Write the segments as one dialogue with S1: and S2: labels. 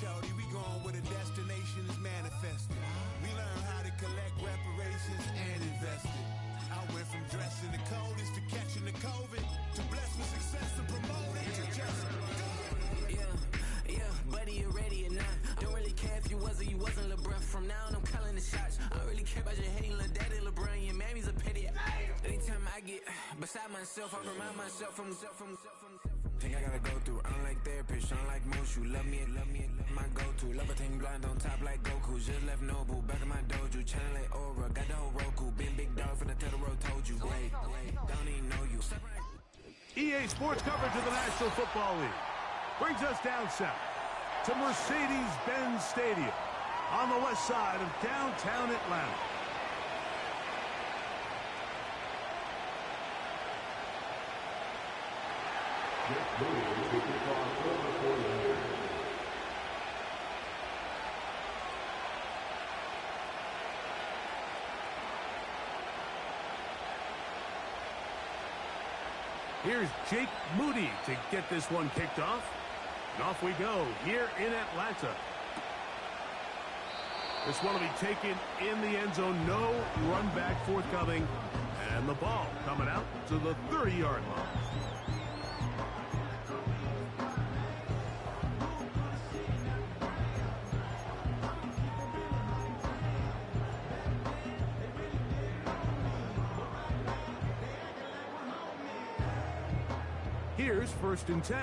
S1: shorty, we going where the destination is manifested. We learn how to collect reparations and invest it. I went from dressing the coldest to catching the COVID, to blessed with success and promoting to just do it.
S2: Yeah, buddy, you ready or not? Don't really care if you was or you wasn't LeBron. From now on, I'm calling the shots. I don't really care about your hating little daddy LeBron. Your mammy's a pity. Anytime I get beside myself, I remind myself from. Think I gotta go through. I don't like therapists, I don't like most. You love me, my go-to. Love a thing blind on top like Goku. Just left Noble, back in my dojo. Channel like Aura, got the whole Roku. Been big dog from the Totoro, told you. Wait, don't even know you.
S3: EA Sports coverage of the National Football League brings us down south to Mercedes-Benz Stadium on the west side of downtown Atlanta. Here's Jake Moody to get this one kicked off. And off we go here in Atlanta. This one will be taken in the end zone. No run back forthcoming. And the ball coming out to the 30-yard line. Here's 1st and 10.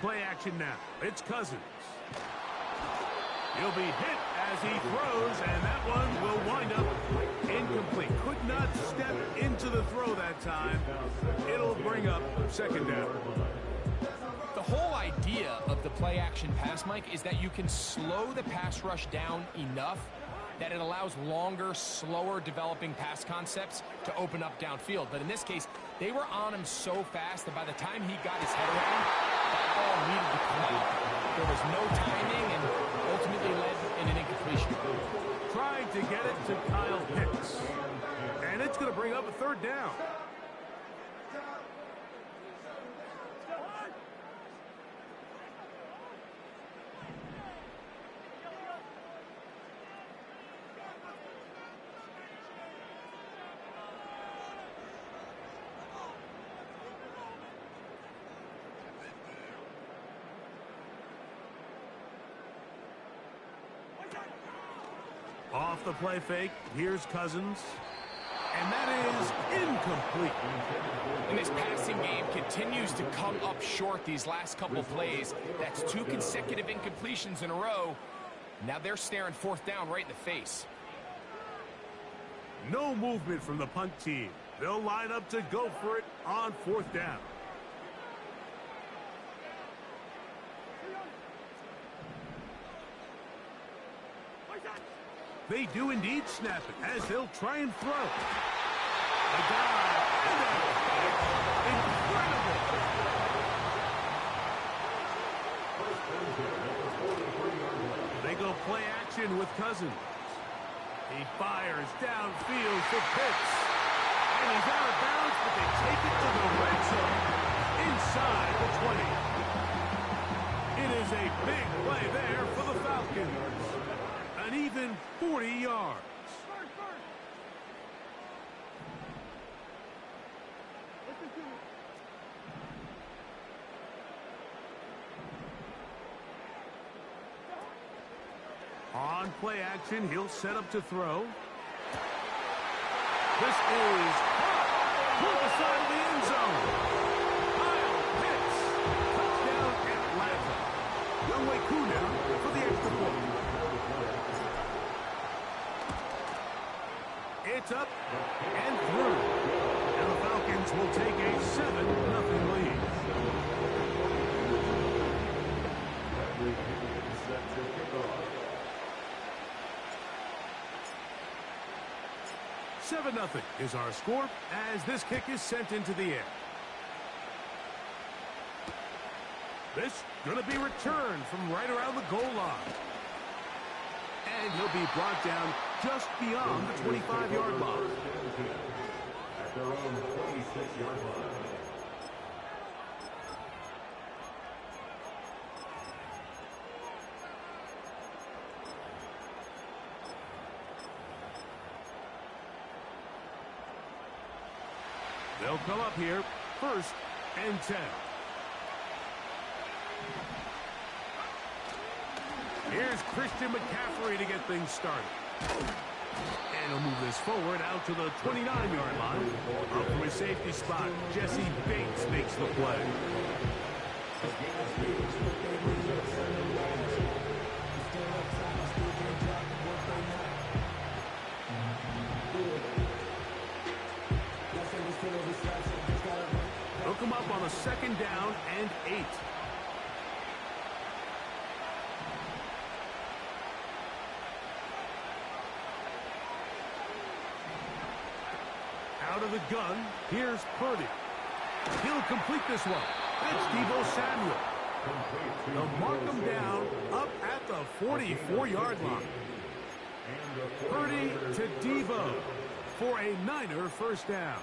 S3: Play action now. It's Cousins. He'll be hit as he throws, and that one will wind up incomplete. Could not step into the throw that time. It'll bring up 2nd down.
S4: The whole idea of the play action pass, Mike, is that you can slow the pass rush down enough that it allows longer, slower developing pass concepts to open up downfield. But in this case, they were on him so fast that by the time he got his head around, that ball needed to come out. There was no timing and ultimately led in an incompletion.
S3: Trying to get it to Kyle Pitts. And it's going to bring up a 3rd down. Off the play fake, here's Cousins. And that is incomplete.
S4: And this passing game continues to come up short these last couple plays. That's 2 consecutive incompletions in a row. Now they're staring 4th down right in the face.
S3: No movement from the punt team. They'll line up to go for it on 4th down. They do indeed snap it as they'll try and throw. The dive. Incredible. They go play action with Cousins. He fires downfield for Pitts. And he's out of bounds, but they take it to the red zone inside the 20. It is a big play there for the Falcons. An even 40 yards. On play action, he'll set up to throw. This is toward the side of the end zone. Kyle Pitts. Touchdown Atlanta. Younghoe Koo now for the extra point. It's up and through. And the Falcons will take a 7-0 lead. 7-0 is our score as this kick is sent into the air. This going to be returned from right around the goal line. And he'll be brought down just beyond the 25-yard line. At their own 26-yard line. They'll come up here, 1st and 10. Here's Christian McCaffrey to get things started. And he'll move this forward out to the 29-yard line. Up from his safety spot, Jesse Bates makes the play. Hook him up on a 2nd down and 8. Out of the gun, here's Purdy. He'll complete this one. It's Deebo Samuel. They'll mark him down up at the 44-yard line. Purdy to Deebo for a Niner 1st down.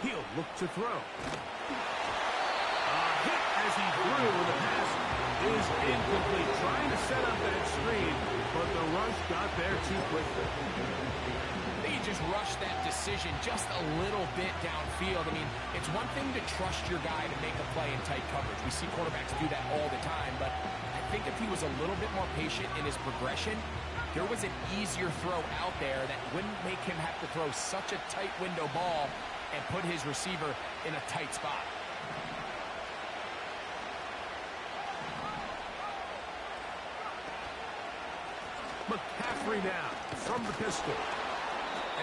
S3: He'll look to throw. A hit as he threw. The pass is incomplete. Trying to set up that screen, but the rush got there too quickly.
S4: I think he just rushed that decision just a little bit downfield. I mean, it's one thing to trust your guy to make a play in tight coverage. We see quarterbacks do that all the time, but I think if he was a little bit more patient in his progression, there was an easier throw out there that wouldn't make him have to throw such a tight window ball and put his receiver in a tight spot.
S3: McCaffrey now from the pistol.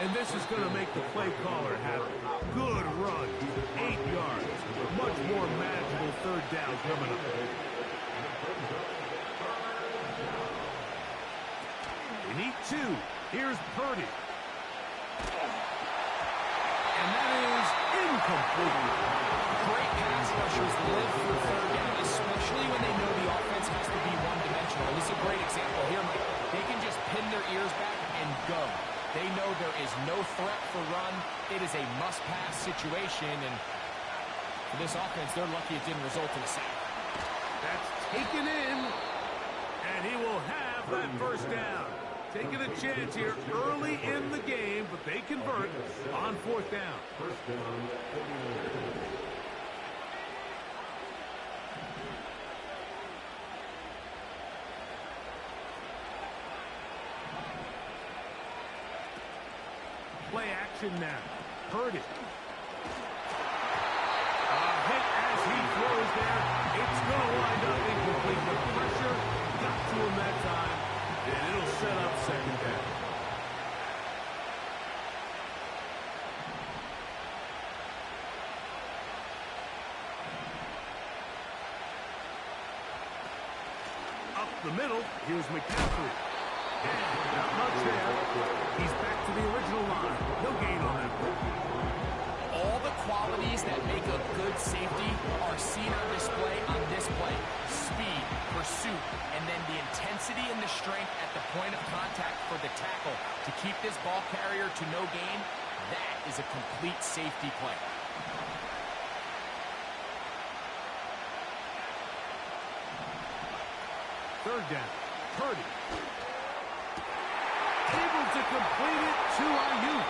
S3: And this is going to make the play caller happy. Good run. 8 yards. Much more manageable 3rd down coming up. They need 2. Here's Purdy. And that is incomplete.
S4: Great pass rushers live through 3rd down, especially when they know the offense has to be one-dimensional. And this is a great example here, Mike. They can just pin their ears back and go. They know there is no threat for run. It is a must-pass situation, and for this offense, they're lucky it didn't result in a sack.
S3: That's taken in, and he will have that 1st down. Taking a chance here early in the game, but they convert on 4th down. Play action now. Purdy. A hit as he throws there. It's going to wind up incomplete. The pressure got to him that time. And it'll set up 2nd down. Up the middle, here's McCaffrey. And not much there. He's back to the original line. No gain on that one.
S4: All the qualities that make a good safety are seen on display on this play. Speed, pursuit, and then the intensity and the strength at the point of contact for the tackle to keep this ball carrier to no gain. That is a complete safety play.
S3: Third down. Purdy. Able to complete it to Ayuk.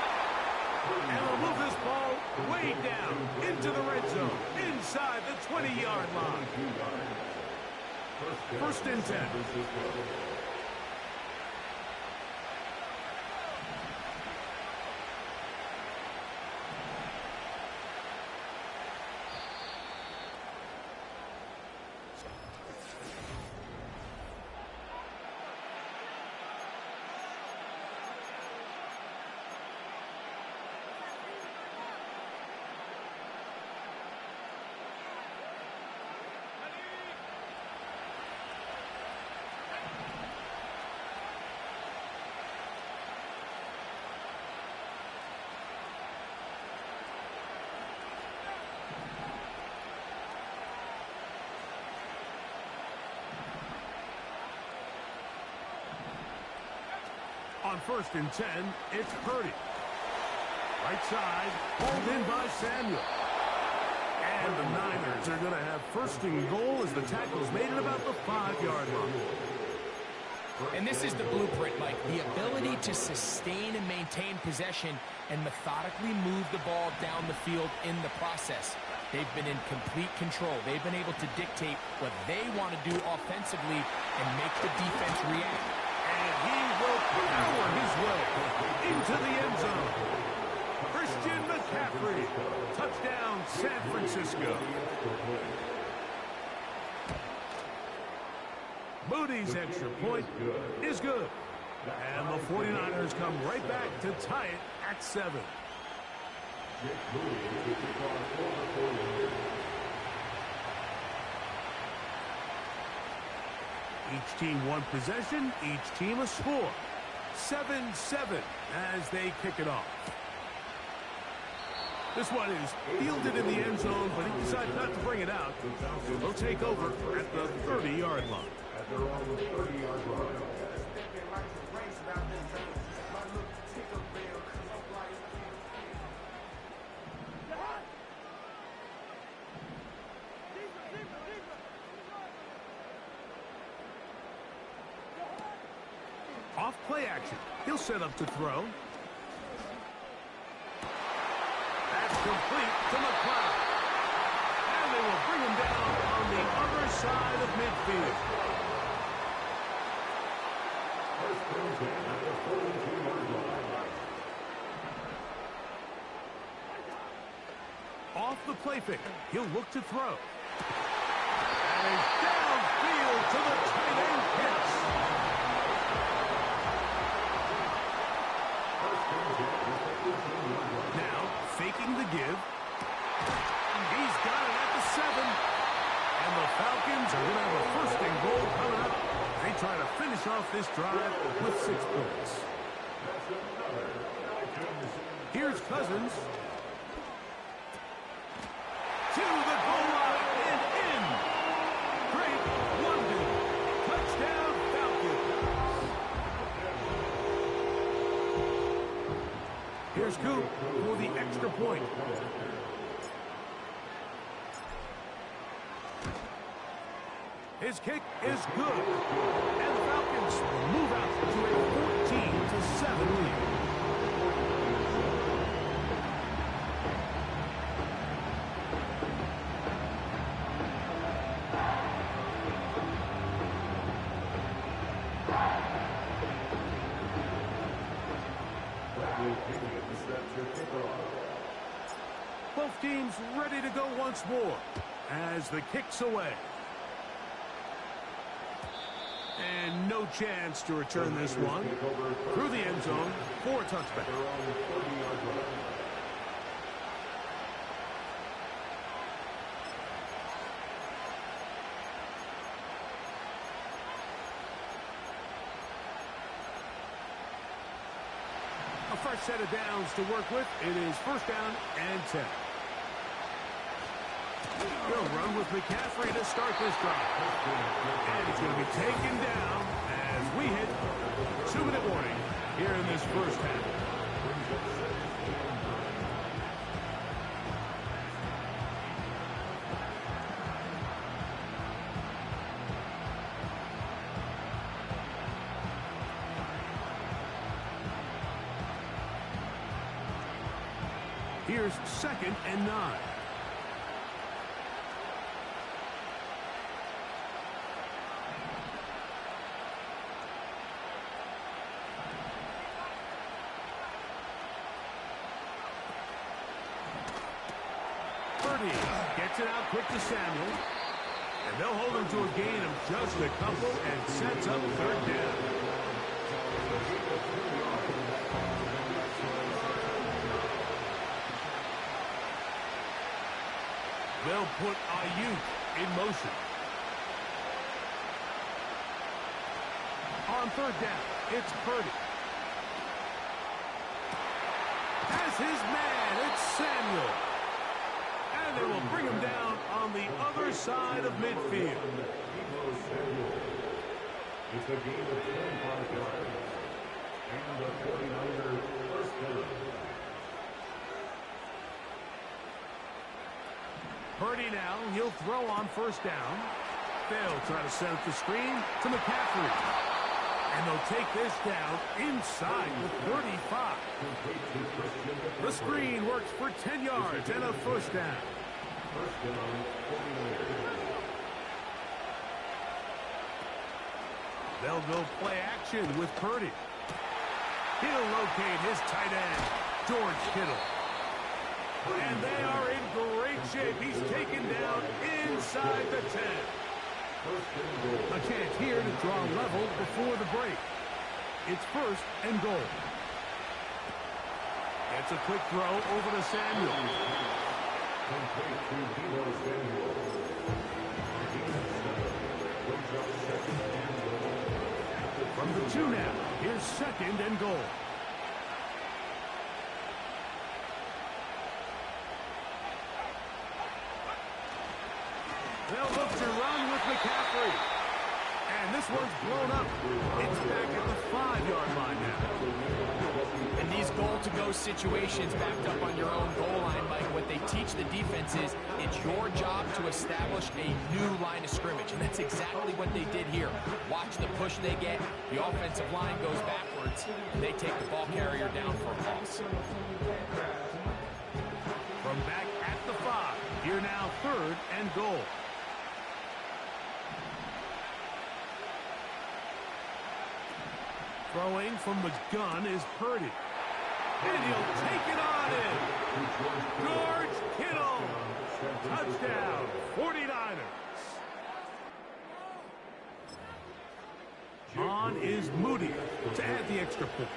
S3: And will move this ball way down into the red zone, inside the 20-yard line. 1st and 10. On 1st and 10, it's Purdy. Right side, pulled in by Samuel. And the Niners are going to have first and goal as the tackle's made at about the 5-yard line.
S4: And this is the blueprint, Mike. The ability to sustain and maintain possession and methodically move the ball down the field in the process. They've been in complete control. They've been able to dictate what they want to do offensively and make the defense react.
S3: And he will power his way into the end zone. Christian McCaffrey. Touchdown, San Francisco. Moody's extra point is good. And the 49ers come right back to tie it at 7. Each team one possession, each team a score. 7-7 as they kick it off. This one is fielded in the end zone, but he decided not to bring it out. They'll take over at the 30-yard line. Off play action. He'll set up to throw. That's complete to McLeod. And they will bring him down on the other side of midfield. Off the play fake. He'll look to throw. And he's downfield to the tight end Pitts. Now, faking the give. He's got it at the 7. And the Falcons are going to have a first and goal coming up. They try to finish off this drive with 6 points. Here's Cousins. To the goal line and in. Drake London. Touchdown Falcons. Here's Coop for the extra point. His kick is good. And the Falcons move out to a 14-7 lead. Both teams ready to go once more as the kick's away. And no chance to return this one. Through the end zone for a touchback. A fresh set of downs to work with. It is first down and 10. He'll run with McCaffrey to start this drive. And he's going to be taken down as we hit 2-minute warning here in this first half. Here's 2nd and 9. Gets it out quick to Samuel. And they'll hold him to a gain of just a couple and sets up 3rd down. They'll put Ayuk in motion. On 3rd down, it's Purdy. Has his man, it's Samuel. And they will bring him down on the other side of midfield. It's a gain of 25 yards. And the 49er first down. Purdy now, he'll throw on first down. They'll try to set up the screen to McCaffrey. And they'll take this down inside the 35. The screen works for 10 yards and a first down. They'll go play action with Purdy. He'll locate his tight end, George Kittle. And they are in great shape. He's taken down inside the 10. A chance here to draw level before the break. It's first and goal. It's a quick throw over to Samuel. From the 2 now, here's second and goal. They'll look to run with McCaffrey. And this one's blown up. It's back at the 5-yard line now.
S4: And these goal-to-go situations backed up on your own goal line, Mike, what they teach the defense is it's your job to establish a new line of scrimmage. And that's exactly what they did here. Watch the push they get. The offensive line goes backwards. And they take the ball carrier down for a loss.
S3: From back at the 5, here now third and goal. Throwing from the gun is Purdy. And he'll take it on in. George Kittle. Touchdown, 49ers. On is Moody to add the extra point.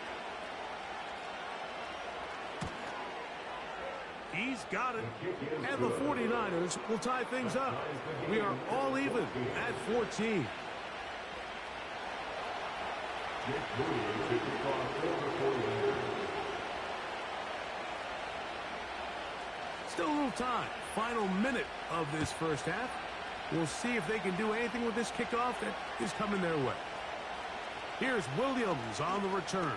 S3: He's got it. And the 49ers will tie things up. We are all even at 14. Still a little time. Final minute of this first half. We'll see if they can do anything with this kickoff that is coming their way. Here's Williams on the return.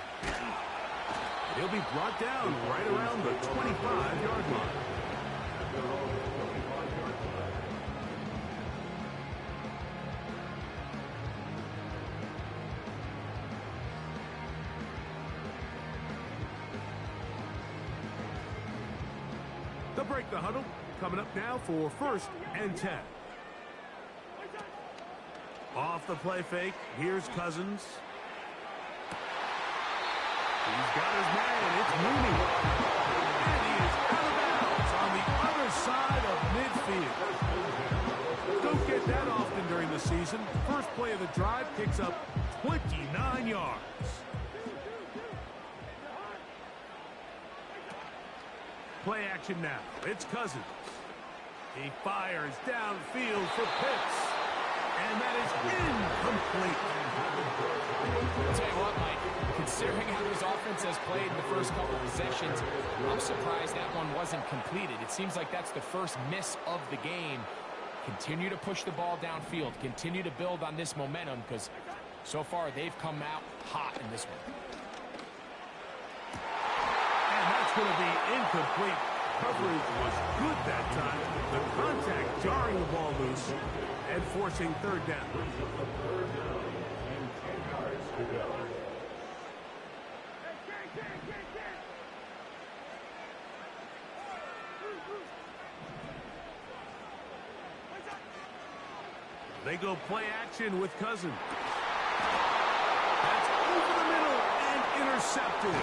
S3: He'll be brought down right around the 25-yard line. They'll break the huddle. Coming up now for first and 10. Off the play fake. Here's Cousins. He's got his man. It's Mooney. And he is out of bounds on the other side of midfield. Don't get that often during the season. First play of the drive picks up 29 yards. Play action now. It's Cousins. He fires downfield for Pitts. And that is incomplete.
S4: I'll tell you what, Mike, considering how this offense has played in the first couple of possessions, I'm surprised that one wasn't completed. It seems like that's the first miss of the game. Continue to push the ball downfield. Continue to build on this momentum because so far they've come out hot in this one.
S3: And that's going to be incomplete. Coverage was good that time. The contact jarring the ball loose and forcing third down. They go play action with Cousins. That's over the middle and intercepted.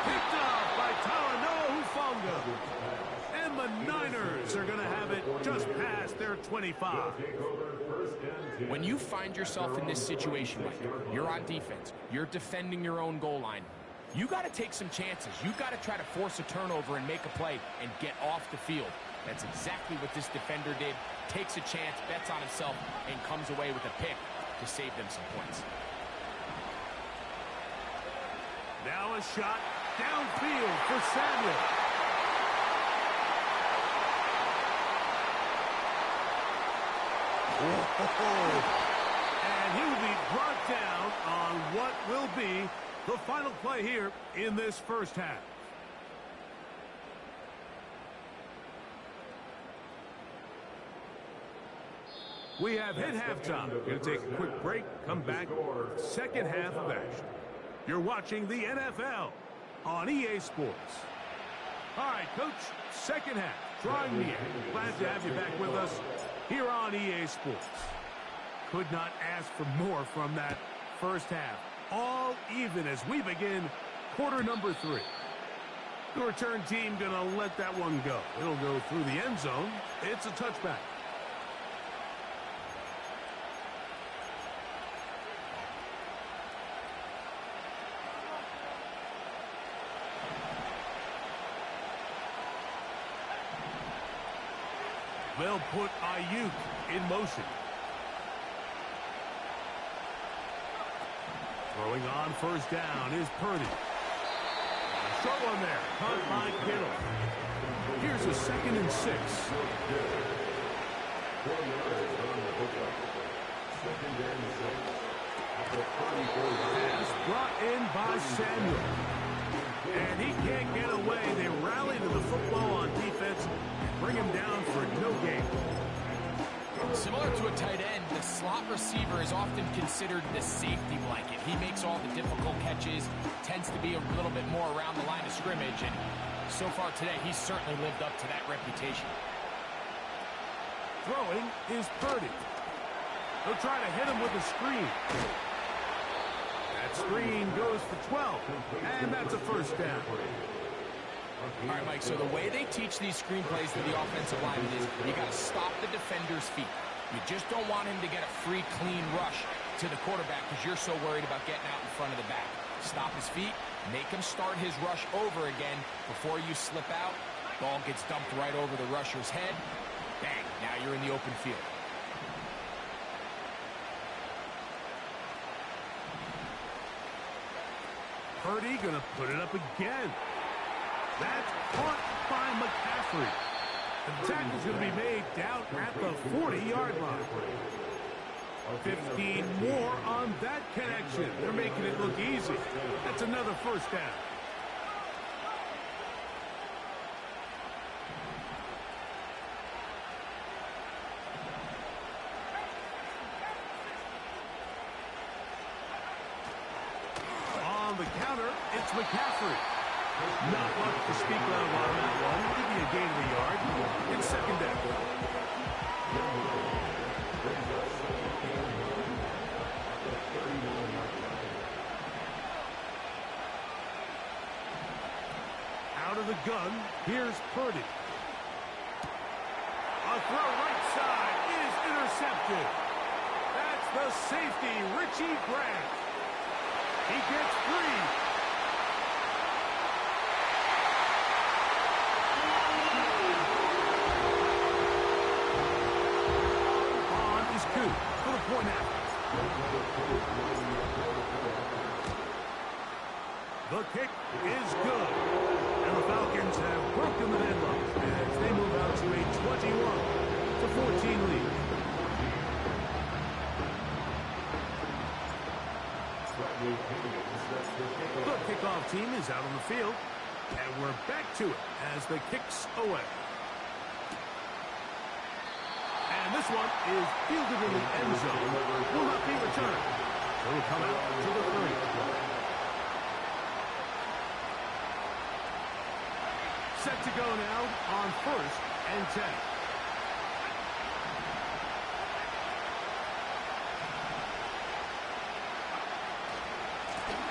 S3: Picked off by Talanoa Hufanga. And the Niners are going to have it just past their 25.
S4: When you find yourself in this situation, Mike, you're on defense, you're defending your own goal line, you got to take some chances. You got to try to force a turnover and make a play and get off the field. That's exactly what this defender did. Takes a chance, bets on himself, and comes away with a pick to save them some points.
S3: Now a shot downfield for Samuel. And he will be brought down on what will be the final play here in this first half. We have hit halftime. We're going to take a quick break, come back for the second half of action. You're watching the NFL on EA Sports. All right, Coach, second half, drawing near. Glad to have you back with us here on EA Sports. Could not ask for more from that first half. All even as we begin quarter number 3. The return team going to let that one go. It'll go through the end zone. It's a touchback. They'll put Ayuk in motion. Throwing on first down is Purdy. A short one there. Caught by Kittle. Here's a 2nd and 6. Pass brought in by Samuel. And he can't get away. They rally to the football on defense. Bring him down for no gain.
S4: Similar to a tight end, the slot receiver is often considered the safety blanket. He makes all the difficult catches, tends to be a little bit more around the line of scrimmage, and so far today, he's certainly lived up to that reputation.
S3: Throwing is Purdy. They'll try to hit him with a screen. That screen goes for 12, and that's a first down.
S4: All right, Mike, so the way they teach these screenplays to the offensive lineman is you got to stop the defender's feet. You just don't want him to get a free, clean rush to the quarterback because you're so worried about getting out in front of the back. Stop his feet, make him start his rush over again. Before you slip out, ball gets dumped right over the rusher's head. Bang, now you're in the open field.
S3: Purdy going to put it up again. That's caught by McCaffrey. The tackle's going to be made down at the 40-yard line. 15 more on that connection. They're making it look easy. That's another first down. On the counter, it's McCaffrey. Not much to speak of on that one. Maybe a gain of a yard. It's second down. Out of the gun, here's Purdy. A throw right side is intercepted. That's the safety, Richie Grant. He gets free. For the point after. The kick is good. And the Falcons have broken the deadlock as they move out to a 21-14 lead. The kickoff team is out on the field. And we're back to it as the kick's away. And this one is fielded in the end zone. Will not be returned. So it'll come out to the 30. Set to go now on 1st and 10.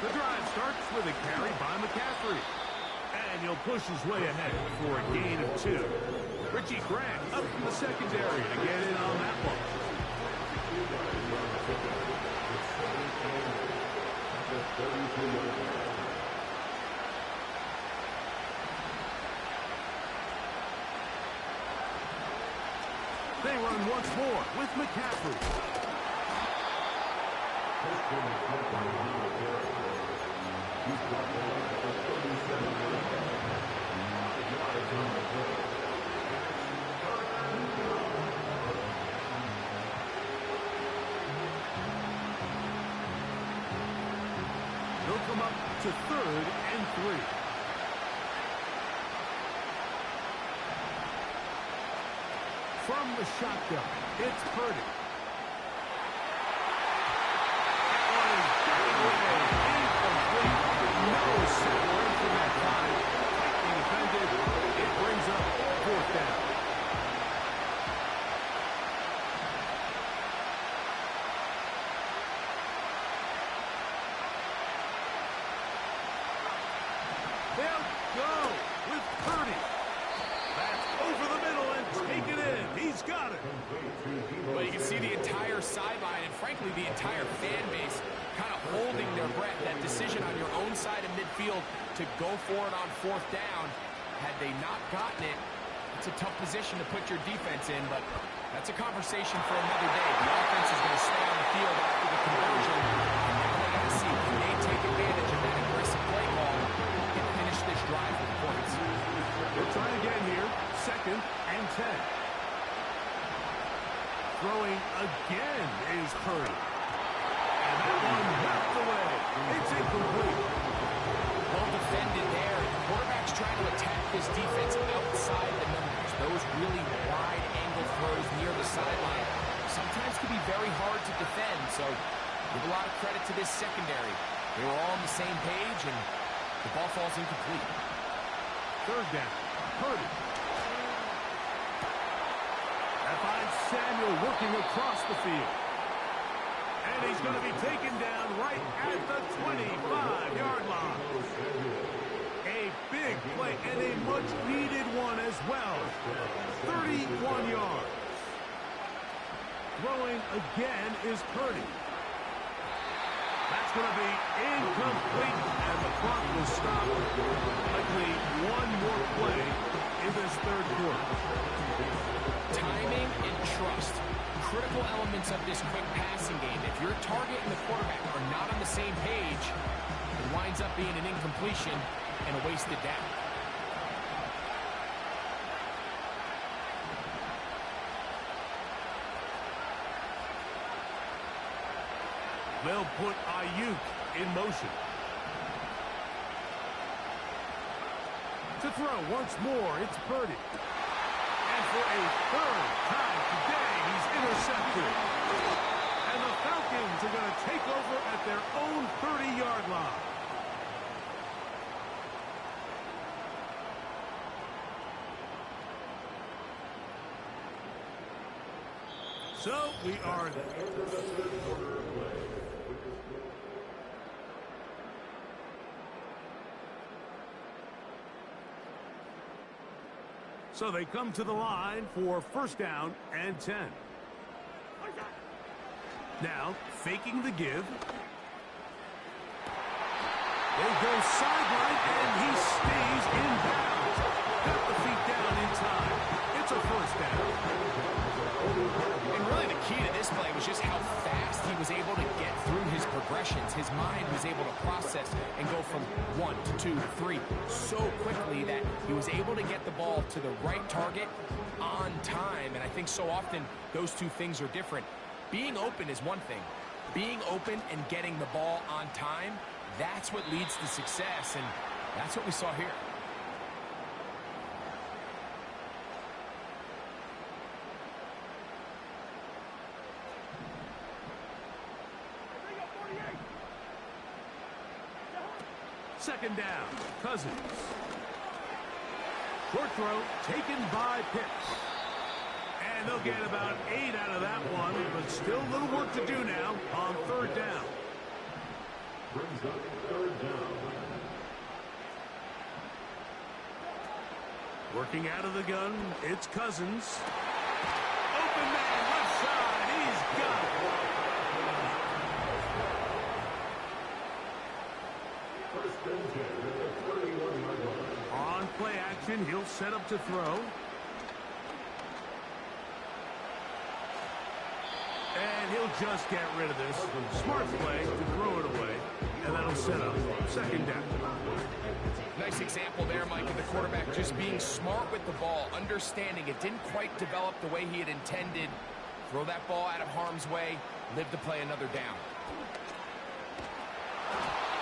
S3: The drive starts with a carry by McCaffrey. And he'll push his way ahead for a gain of 2. Richie Grant up in the secondary to get in on that one. They run once more with McCaffrey. They'll come up to 3rd and 3. From the shotgun, it's Purdy.
S4: sideline, and frankly, the entire fan base kind of holding their breath. That decision on your own side of midfield to go for it on fourth down, had they not gotten it, it's a tough position to put your defense in, but that's a conversation for another day. The offense is going to stay on the field after the conversion, and now they got to see, can they take advantage of that aggressive play call and finish this drive with points.
S3: They'll try again here, 2nd and 10. Throwing again is Purdy. And that one knocked away. It's incomplete.
S4: Well defended there. The quarterback's trying to attack this defense outside the numbers. Those really wide angle throws near the sideline sometimes can be very hard to defend. So give a lot of credit to this secondary. They were all on the same page, and the ball falls incomplete.
S3: 3rd down. Purdy. That finds Samuel working across the field. And he's going to be taken down right at the 25-yard line. A big play and a much-needed one as well. 31 yards. Throwing again is Purdy. That's going to be incomplete, and the clock will stop. Likely one more play in this 3rd quarter.
S4: Timing and trust, critical elements of this quick passing game. If your target and the quarterback are not on the same page, it winds up being an incompletion and a wasted down.
S3: They'll put Ayuk in motion. To throw once more, it's Purdy. And for a 3rd time today, he's intercepted. And the Falcons are going to take over at their own 30-yard line. So we are So they come to the line for 1st down and 10. Now, faking the give. They go sideline, and he stays in bounds. Got the feet down in time. It's a 1st down.
S4: And really the key to this play was just how fast he was able to get through his progressions. His mind was able to process and go from 1 to 2 to 3 so quickly that he was able to get the ball to the right target on time. And I think so often those two things are different. Being open is one thing. Being open and getting the ball on time, that's what leads to success, and that's what we saw here.
S3: Second down, Cousins. Short throw taken by Pitts. And they'll get about 8 out of that one, but still a little work to do now on 3rd down.
S5: Brings up 3rd down.
S3: Working out of the gun, it's Cousins. Open man, left side, he's got it. On play action, he'll set up to throw. And he'll just get rid of this. Smart play to throw it away. And that'll set up 2nd down.
S4: Nice example there, Mike, of the quarterback just being smart with the ball, understanding it didn't quite develop the way he had intended. Throw that ball out of harm's way, live to play another down.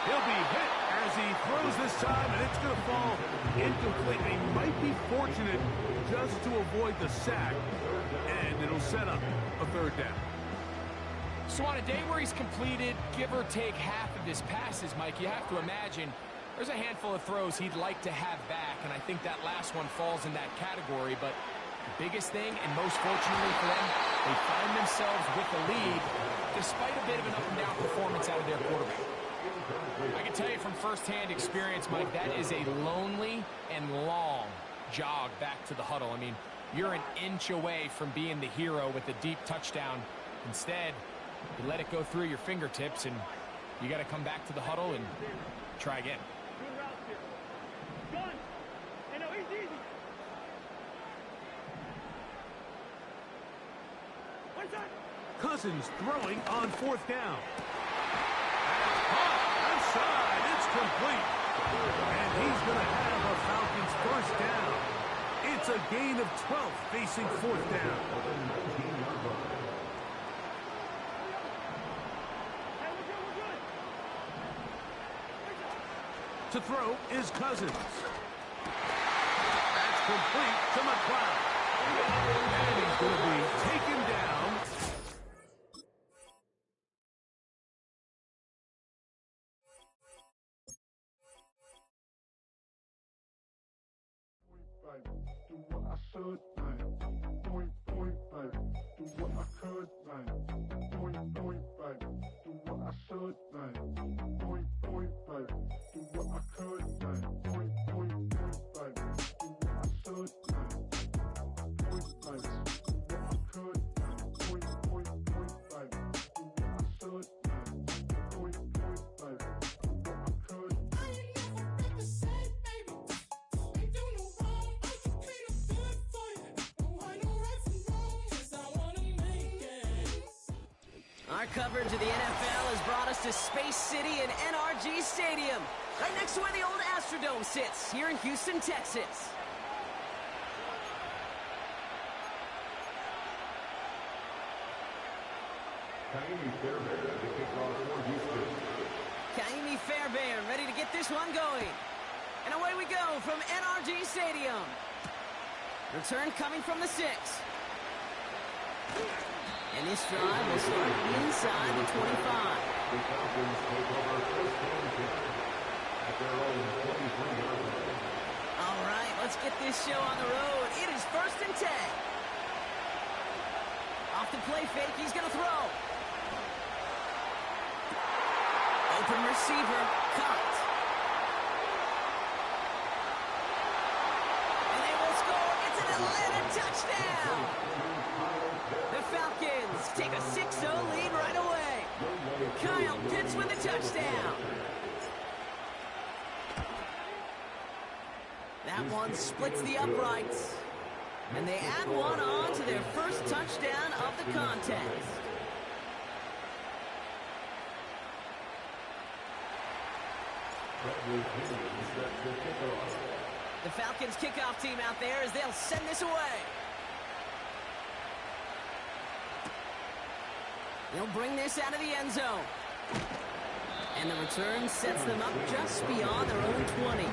S3: He'll be hit as he throws this time, and it's going to fall incomplete. He might be fortunate just to avoid the sack, and it'll set up a 3rd down.
S4: So on a day where he's completed, give or take half of his passes, Mike, you have to imagine there's a handful of throws he'd like to have back, and I think that last one falls in that category. But the biggest thing, and most fortunately for them, they find themselves with the lead despite a bit of an up-and-down performance out of their quarterback. I can tell you from firsthand experience, Mike, that is a lonely and long jog back to the huddle. I mean, you're an inch away from being the hero with a deep touchdown, Instead, you let it go through your fingertips, and you got to come back to the huddle and try again.
S3: Good routes here. Gun. Hey, no, easy. One side. Cousins throwing on 4th down. That's caught. Outside. It's complete. And he's going to have a Falcons 1st down. It's a gain of 12 facing 4th down. To throw is Cousins. That's complete to McLeod. And he's going to be taken down.
S5: Do what I should, like. Point, baby. Do what I could, like. Point, baby. Do what I should, like. Point, baby. Do what I could, like. Point, baby. Do what I should, like. Point, baby. Do what I could, like. Point, baby. Do what I should, like. Point, baby. Do what I could.
S6: I ain't never been the same, baby. Ain't do no wrong. I should clean up good for you. Don't want no right from wrong. 'Cause I wanna make it.
S7: Our coverage of the NFL has brought us to Space City and NRG Stadium, right next to where the old Astrodome sits, here in Houston, Texas.
S5: Kaimi Fairbairn to kick off for Houston.
S7: Kaimi Fairbairn ready to get this one going. And away we go from NRG Stadium. Return coming from the 6. And this drive will start inside the 25.
S5: The Falcons take over 1st and 10 at their own 23-yard line.
S7: All right, let's get this show on the road. It is 1st and 10. Off the play fake, he's going to throw. Open receiver, caught. And they will score. It's an Atlanta touchdown. The Falcons take a 6-0 lead right away. Kyle Pitts with the touchdown. That one splits the uprights. And they add one on to their first touchdown of the contest. The Falcons kickoff team out there as they'll send this away. They'll bring this out of the end zone. And the return sets them up just beyond their own 20.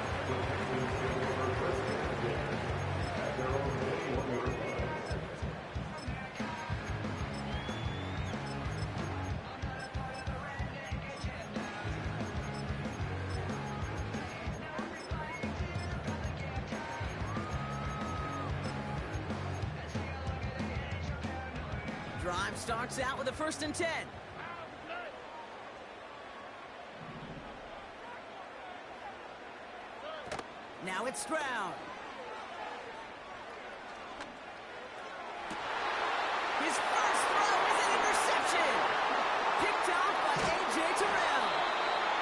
S7: Drive starts out with a 1st and 10. Now it's Stroud. His first throw is an interception. Picked off by A.J. Terrell.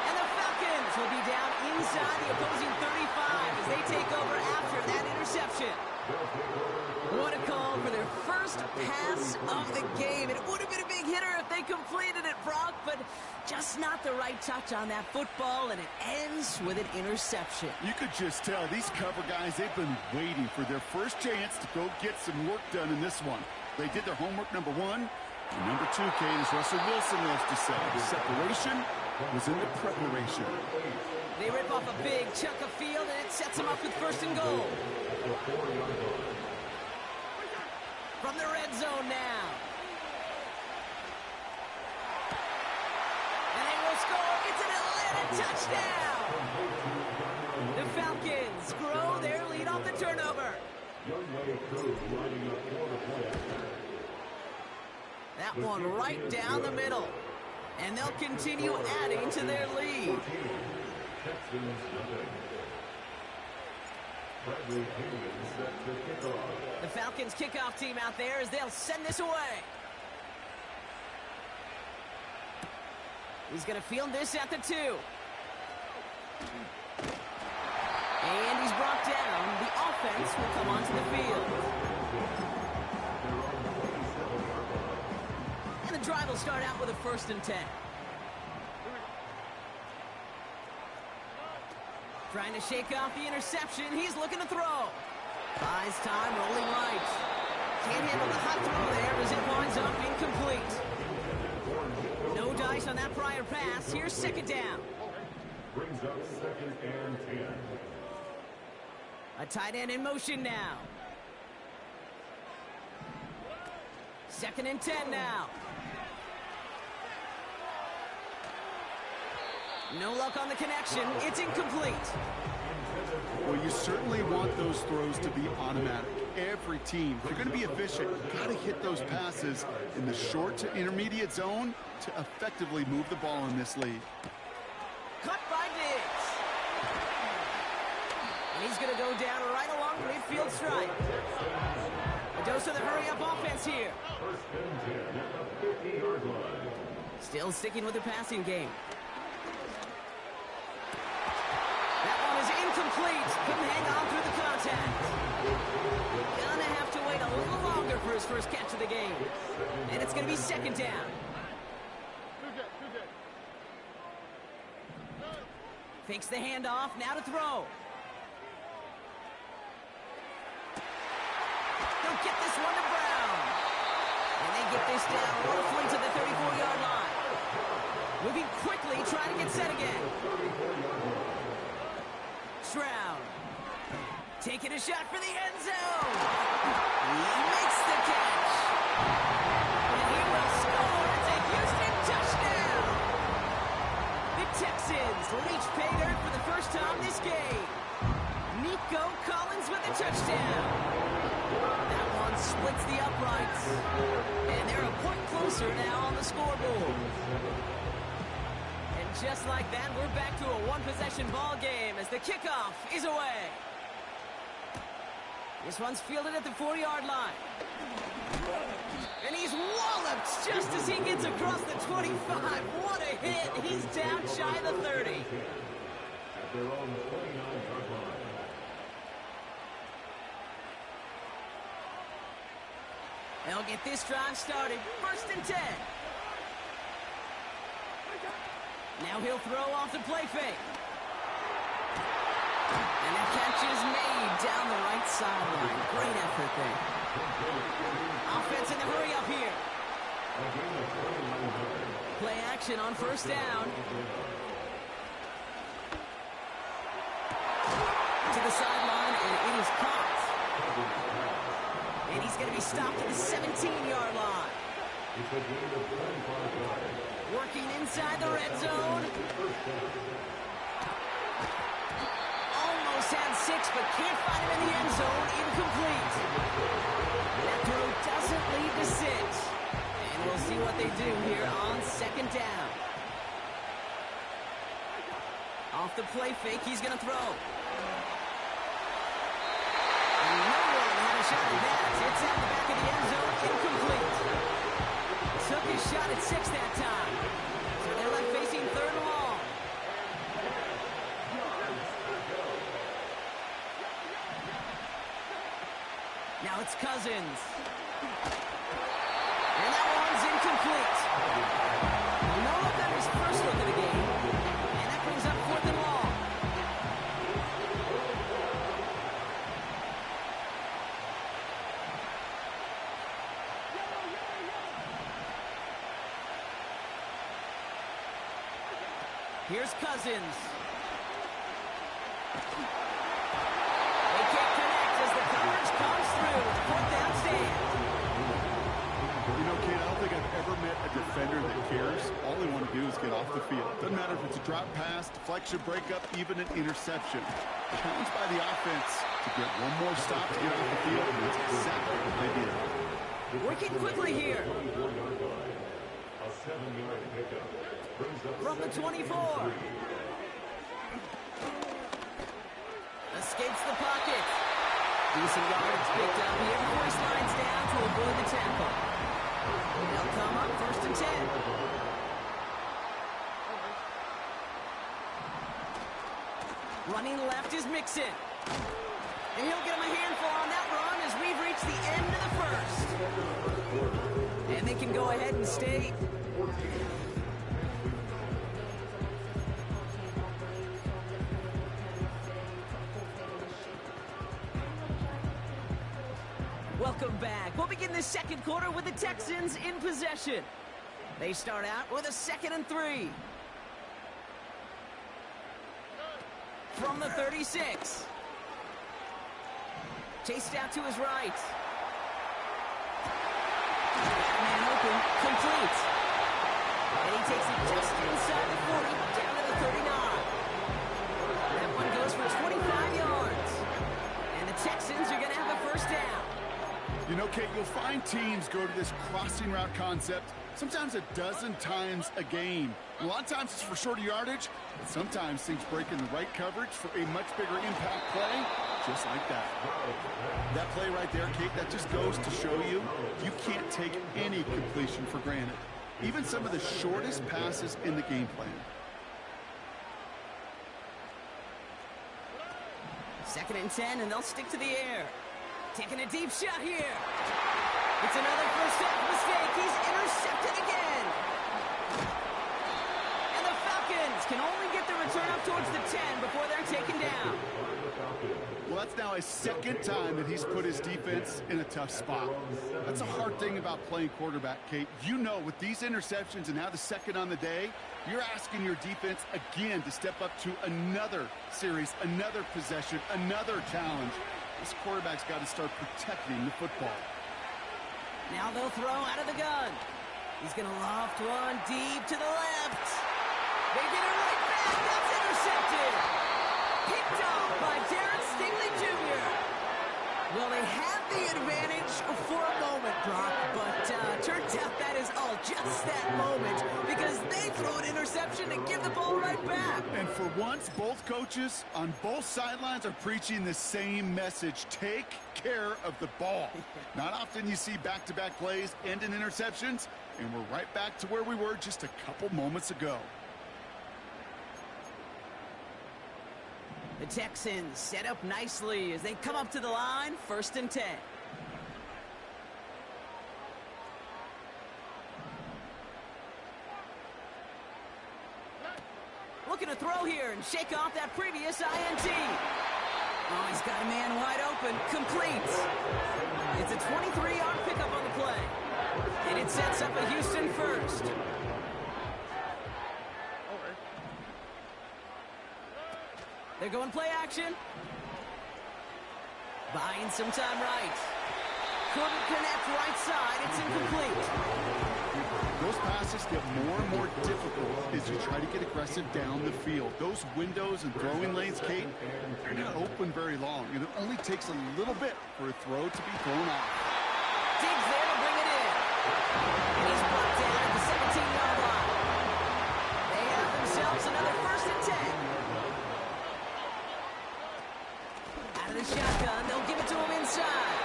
S7: And the Falcons will be down inside the opposing 35 as they take over after that interception. What a call for their first pass of the game. It would have been a big hitter if they completed it, Brock, but just not the right touch on that football, and it ends with an interception.
S8: You could just tell these cover guys, they've been waiting for their first chance to go get some work done in this one. They did their homework, number 1. And number 2, Kate, as Russell Wilson loves to say, the separation was in the preparation.
S7: They rip off a big chunk of field, and it sets them up with 1st and goal. From the red zone now. And they will score. It's an Atlanta touchdown. The Falcons grow their lead off the turnover. That one right down the middle. And they'll continue adding to their lead. The Falcons kickoff team out there as they'll send this away. He's going to field this at the 2. And he's brought down. The offense will come onto the field. And the drive will start out with a 1st and 10. Trying to shake off the interception. He's looking to throw. Buys time, rolling right. Can't handle the hot throw there as it winds up incomplete. No dice on that prior pass. Here's 2nd down.
S5: Brings up 2nd and 10.
S7: A tight end in motion now. 2nd and 10 now. No luck on the connection. It's incomplete.
S8: Well, you certainly want those throws to be automatic. Every team, if you're going to be efficient, you've got to hit those passes in the short to intermediate zone to effectively move the ball in this league.
S7: Cut by Diggs. And he's going to go down right along the midfield stripe. A dose of the hurry-up offense here. Still sticking with the passing game. That one is incomplete. Couldn't hang on through the contact. Gonna have to wait a little longer for his first catch of the game. And it's going to be 2nd down. Fakes the handoff, now to throw. They'll get this one to Brown. And they get this down roughly to the 34-yard line. Moving quickly, trying to get set again. Stroud. Taking a shot for the end zone. He makes the catch. And he will score. It's a Houston touchdown. The Texans reach pay dirt for the first time this game. Nico Collins with a touchdown. That one splits the uprights. And they're a point closer now on the scoreboard. And just like that, we're back to a one-possession ball game as the kickoff is away. This one's fielded at the 4-yard line. And he's walloped just as he gets across the 25. What a hit. He's down shy of the 30. They'll get this drive started. 1st and 10. Now he'll throw off the play fake. And the catch is made down the right sideline. Great effort there. Offense in the hurry up here. Play action on 1st down. To the sideline, and it is caught. And he's going to be stopped at the 17-yard line. Working inside the red zone. Almost had 6, but can't find him in the end zone. Incomplete. That throw doesn't lead to 6. And we'll see what they do here on 2nd down. Off the play fake, he's going to throw. And no one had a shot at that. It's at the back of the end zone. Incomplete. Took his shot at 6 that time. So they're left facing 3rd and long. Now it's Cousins. And that one's incomplete. No look on his first look of the game. And that brings up 4th and long. Here's Cousins. They can't connect as the coverage comes through. 4th down stand.
S8: You know, Kate, I don't think I've ever met a defender that cares. All they want to do is get off the field. Doesn't matter if it's a drop pass, deflection, breakup, even an interception. Challenged by the offense to get one more stop to get off the field, and that's exactly what they did.
S7: Working quickly here.
S5: A 7-yard pickup.
S7: From the 24. Escapes the pocket. Decent yardage picked up here before he slides down to avoid the tackle. They'll come up 1st and 10. Running left is Mixon. And he'll get him a handful on that run as we've reached the end of the first. And they can go ahead and stay. Welcome back. We'll begin the second quarter with the Texans in possession. They start out with a 2nd and 3. From the 36. Chased out to his right. Man open, complete. And he takes it just inside the 40, down to the 39. That one goes for 25 yards. And the Texans are going to have a first down.
S8: You know, Kate, you'll find teams go to this crossing route concept sometimes a dozen times a game. A lot of times it's for shorter yardage, but sometimes things break in the right coverage for a much bigger impact play, just like that. That play right there, Kate, that just goes to show you can't take any completion for granted. Even some of the shortest passes in the game plan.
S7: 2nd and 10, and they'll stick to the air. Taking a deep shot here. It's another first half mistake. He's intercepted again. And the Falcons can only get the return up towards the 10 before they're taken down.
S8: Well, that's now his 2nd time that he's put his defense in a tough spot. That's a hard thing about playing quarterback, Kate. You know, with these interceptions and now the 2nd on the day, you're asking your defense again to step up to another series, another possession, another challenge. This quarterback's got to start protecting the football.
S7: Now they'll throw out of the gun. He's going to loft one deep to the left. They get it right back. That's intercepted. Picked off by Derek Stingley Jr. Well, they had the advantage for a moment, Brock, but turns out that is all just that moment because they throw an interception and give the ball right back.
S8: And for once, both coaches on both sidelines are preaching the same message. Take care of the ball. Not often you see back-to-back plays end in interceptions, and we're right back to where we were just a couple moments ago.
S7: The Texans set up nicely as they come up to the line, 1st and 10. Looking to throw here and shake off that previous INT. Oh, he's got a man wide open, complete. It's a 23-yard pickup on the play. And it sets up a Houston first. They're going play action. Buying some time right. Couldn't connect right side. It's incomplete.
S8: Those passes get more and more difficult as you try to get aggressive down the field. Those windows and throwing lanes, Kate, they're not open very long. And it only takes a little bit for a throw to be thrown off.
S7: Diggs there to bring it in. And he's brought down at the 17-yard line. They have themselves another 1st and 10. Out of the shotgun, they'll give it to him inside.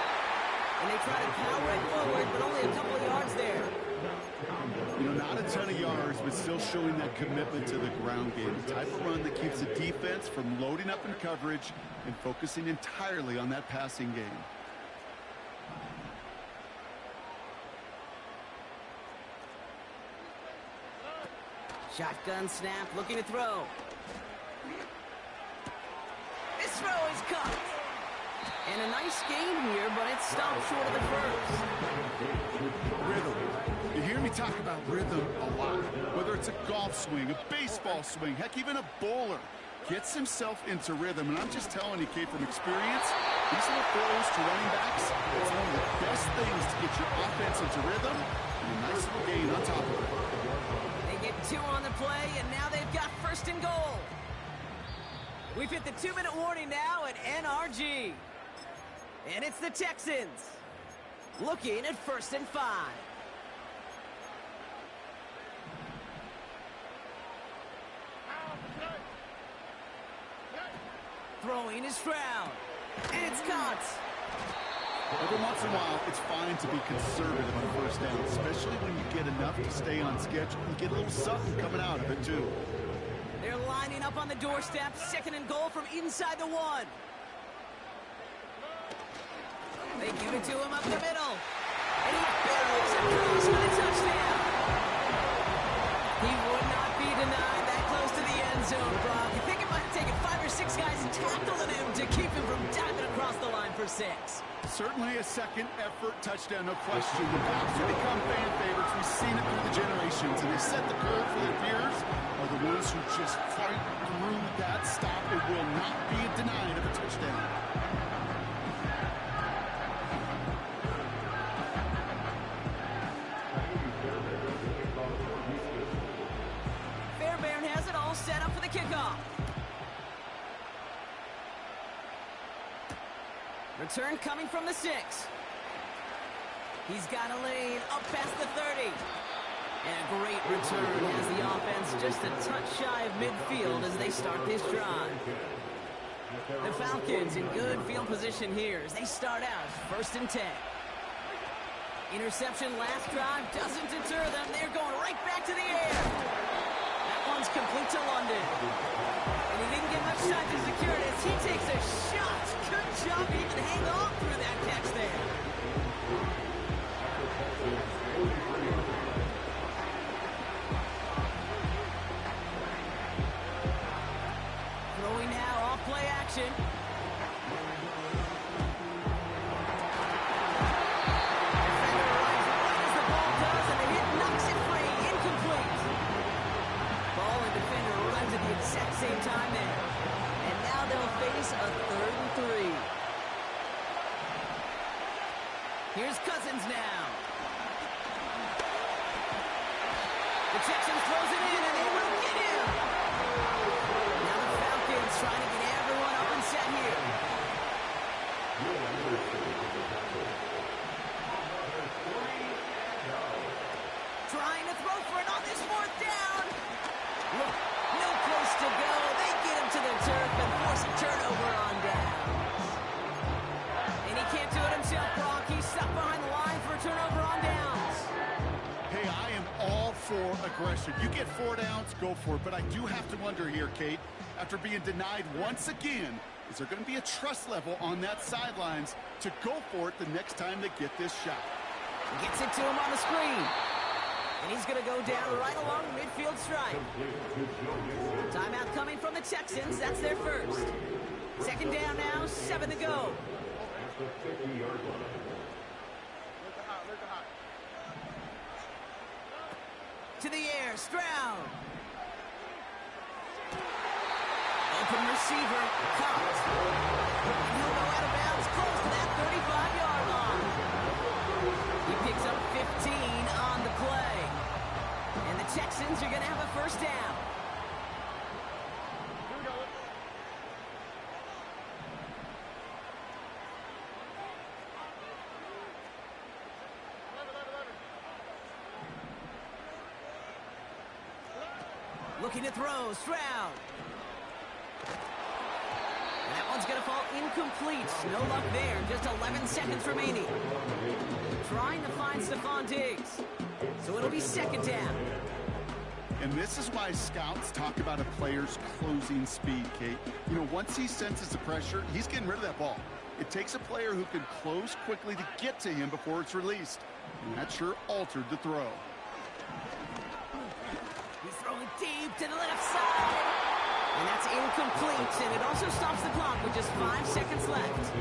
S7: And they try to power it forward, but only a couple of yards there.
S8: You know, not a ton of yards, but still showing that commitment to the ground game. The type of run that keeps the defense from loading up in coverage and focusing entirely on that passing game.
S7: Shotgun snap, looking to throw. This throw is caught. And a nice game here, but it stopped short of the first.
S8: Rhythm. You hear me talk about rhythm a lot. Whether it's a golf swing, a baseball swing, heck, even a bowler gets himself into rhythm. And I'm just telling you, Kate, from experience, these little throws to running backs, it's one of the best things to get your offense into rhythm and a nice little gain on top of it.
S7: They get 2 on the play, and now they've got 1st and goal. We've hit the 2-minute warning now at NRG. And it's the Texans looking at 1st and 5. Throwing is Stroud. And it's caught.
S8: Every once in a while, it's fine to be conservative on 1st down, especially when you get enough to stay on schedule and get a little something coming out of it, too.
S7: They're lining up on the doorstep. 2nd and goal from inside the 1. They give it to him up the middle. And he barrels across for the touchdown. He would not be denied that close to the end zone, Brock. You think it might have taken 5 or 6 guys tackling him to keep him from diving across the line for 6.
S8: Certainly a second effort touchdown, no question. The Pats have become fan favorites. We've seen it through the generations, and they set the curve for their peers are the ones who just fight through that stop. It will not be denied of a touchdown.
S7: Fairbairn has it all set up for the kickoff. Return coming from the 6. He's got a lane up past the 30. And a great return as the offense just a touch shy of midfield as they start this drive. The Falcons in good field position here as they start out 1st and 10. Interception last drive doesn't deter them. They're going right back to the air. That one's complete to London. And he didn't get much time to secure it as he takes a shot. Good job to even hang on through that catch there. Throwing now off play action. Defender arrives right as the ball does, and the hit knocks it free. Incomplete. Ball and defender runs at the exact same time there. And now they'll face a 3rd and 3. Here's Cousins now. The Texans throws it in, and they will get him. Now the Falcons trying to get everyone up and set here. Trying to throw for it on this 4th down. Look, no place to go. They get him to the turf and force a turnover on downs. And he can't do it himself, Brock. He's stuck behind the line for a turnover on downs.
S8: Hey, I am all for aggression. You get 4 downs, go for it. But I do have to wonder here, Kate, after being denied once again, is there going to be a trust level on that sidelines to go for it the next time they get this shot?
S7: Gets it to him on the screen. And he's going to go down right along the midfield stripe. Timeout coming from the Texans. That's their first. 2nd down now, 7 to go. To the air, Stroud. Open receiver, caught. And he'll go out of bounds close to that 35-yard line. He picks up 15 on the play. And the Texans are going to have a 1st down. Looking to throw, Stroud. And that one's going to fall incomplete. No luck there. Just 11 seconds remaining. Trying to find Stephon Diggs. So it'll be 2nd down.
S8: And this is why scouts talk about a player's closing speed, Kate. You know, once he senses the pressure, he's getting rid of that ball. It takes a player who can close quickly to get to him before it's released. And that sure altered the throw.
S7: He's throwing deep to the left side. And that's incomplete. And it also stops the clock with just 5 seconds left.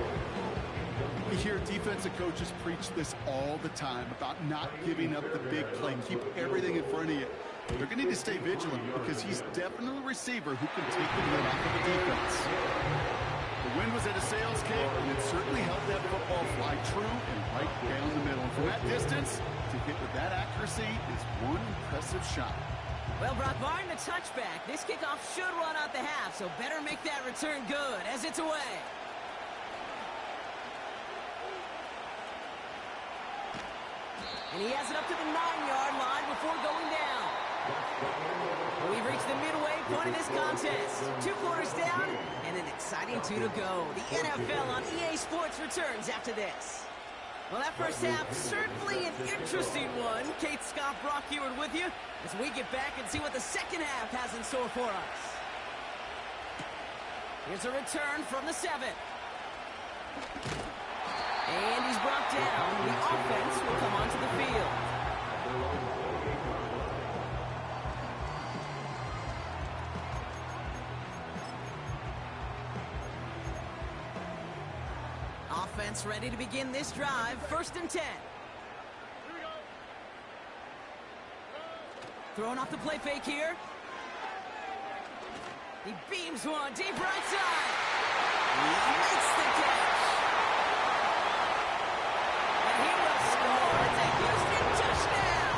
S8: You hear defensive coaches preach this all the time about not giving up the big play. Keep everything in front of you. They're going to need to stay vigilant because he's definitely a receiver who can take the lid off of the defense. The wind was at a sails, Kate, and it certainly helped that football fly true and right down the middle. And from that distance, to hit with that accuracy is one impressive shot.
S7: Well, Brock, barring the touchback, this kickoff should run out the half, so better make that return good as it's away. And he has it up to the 9-yard line before going down. We've reached the midway point of this contest. 2 quarters down and an exciting 2 to go. The NFL on EA Sports returns after this. Well, that first half, certainly an interesting one. Kate Scott, Brock Heward with you as we get back and see what the second half has in store for us. Here's a return from the 7. And he's brought down. The offense will come onto the field. Offense ready to begin this drive. 1st and 10. Throwing off the play fake here. He beams one deep right side. He makes the catch. And he will score. It's a Houston touchdown.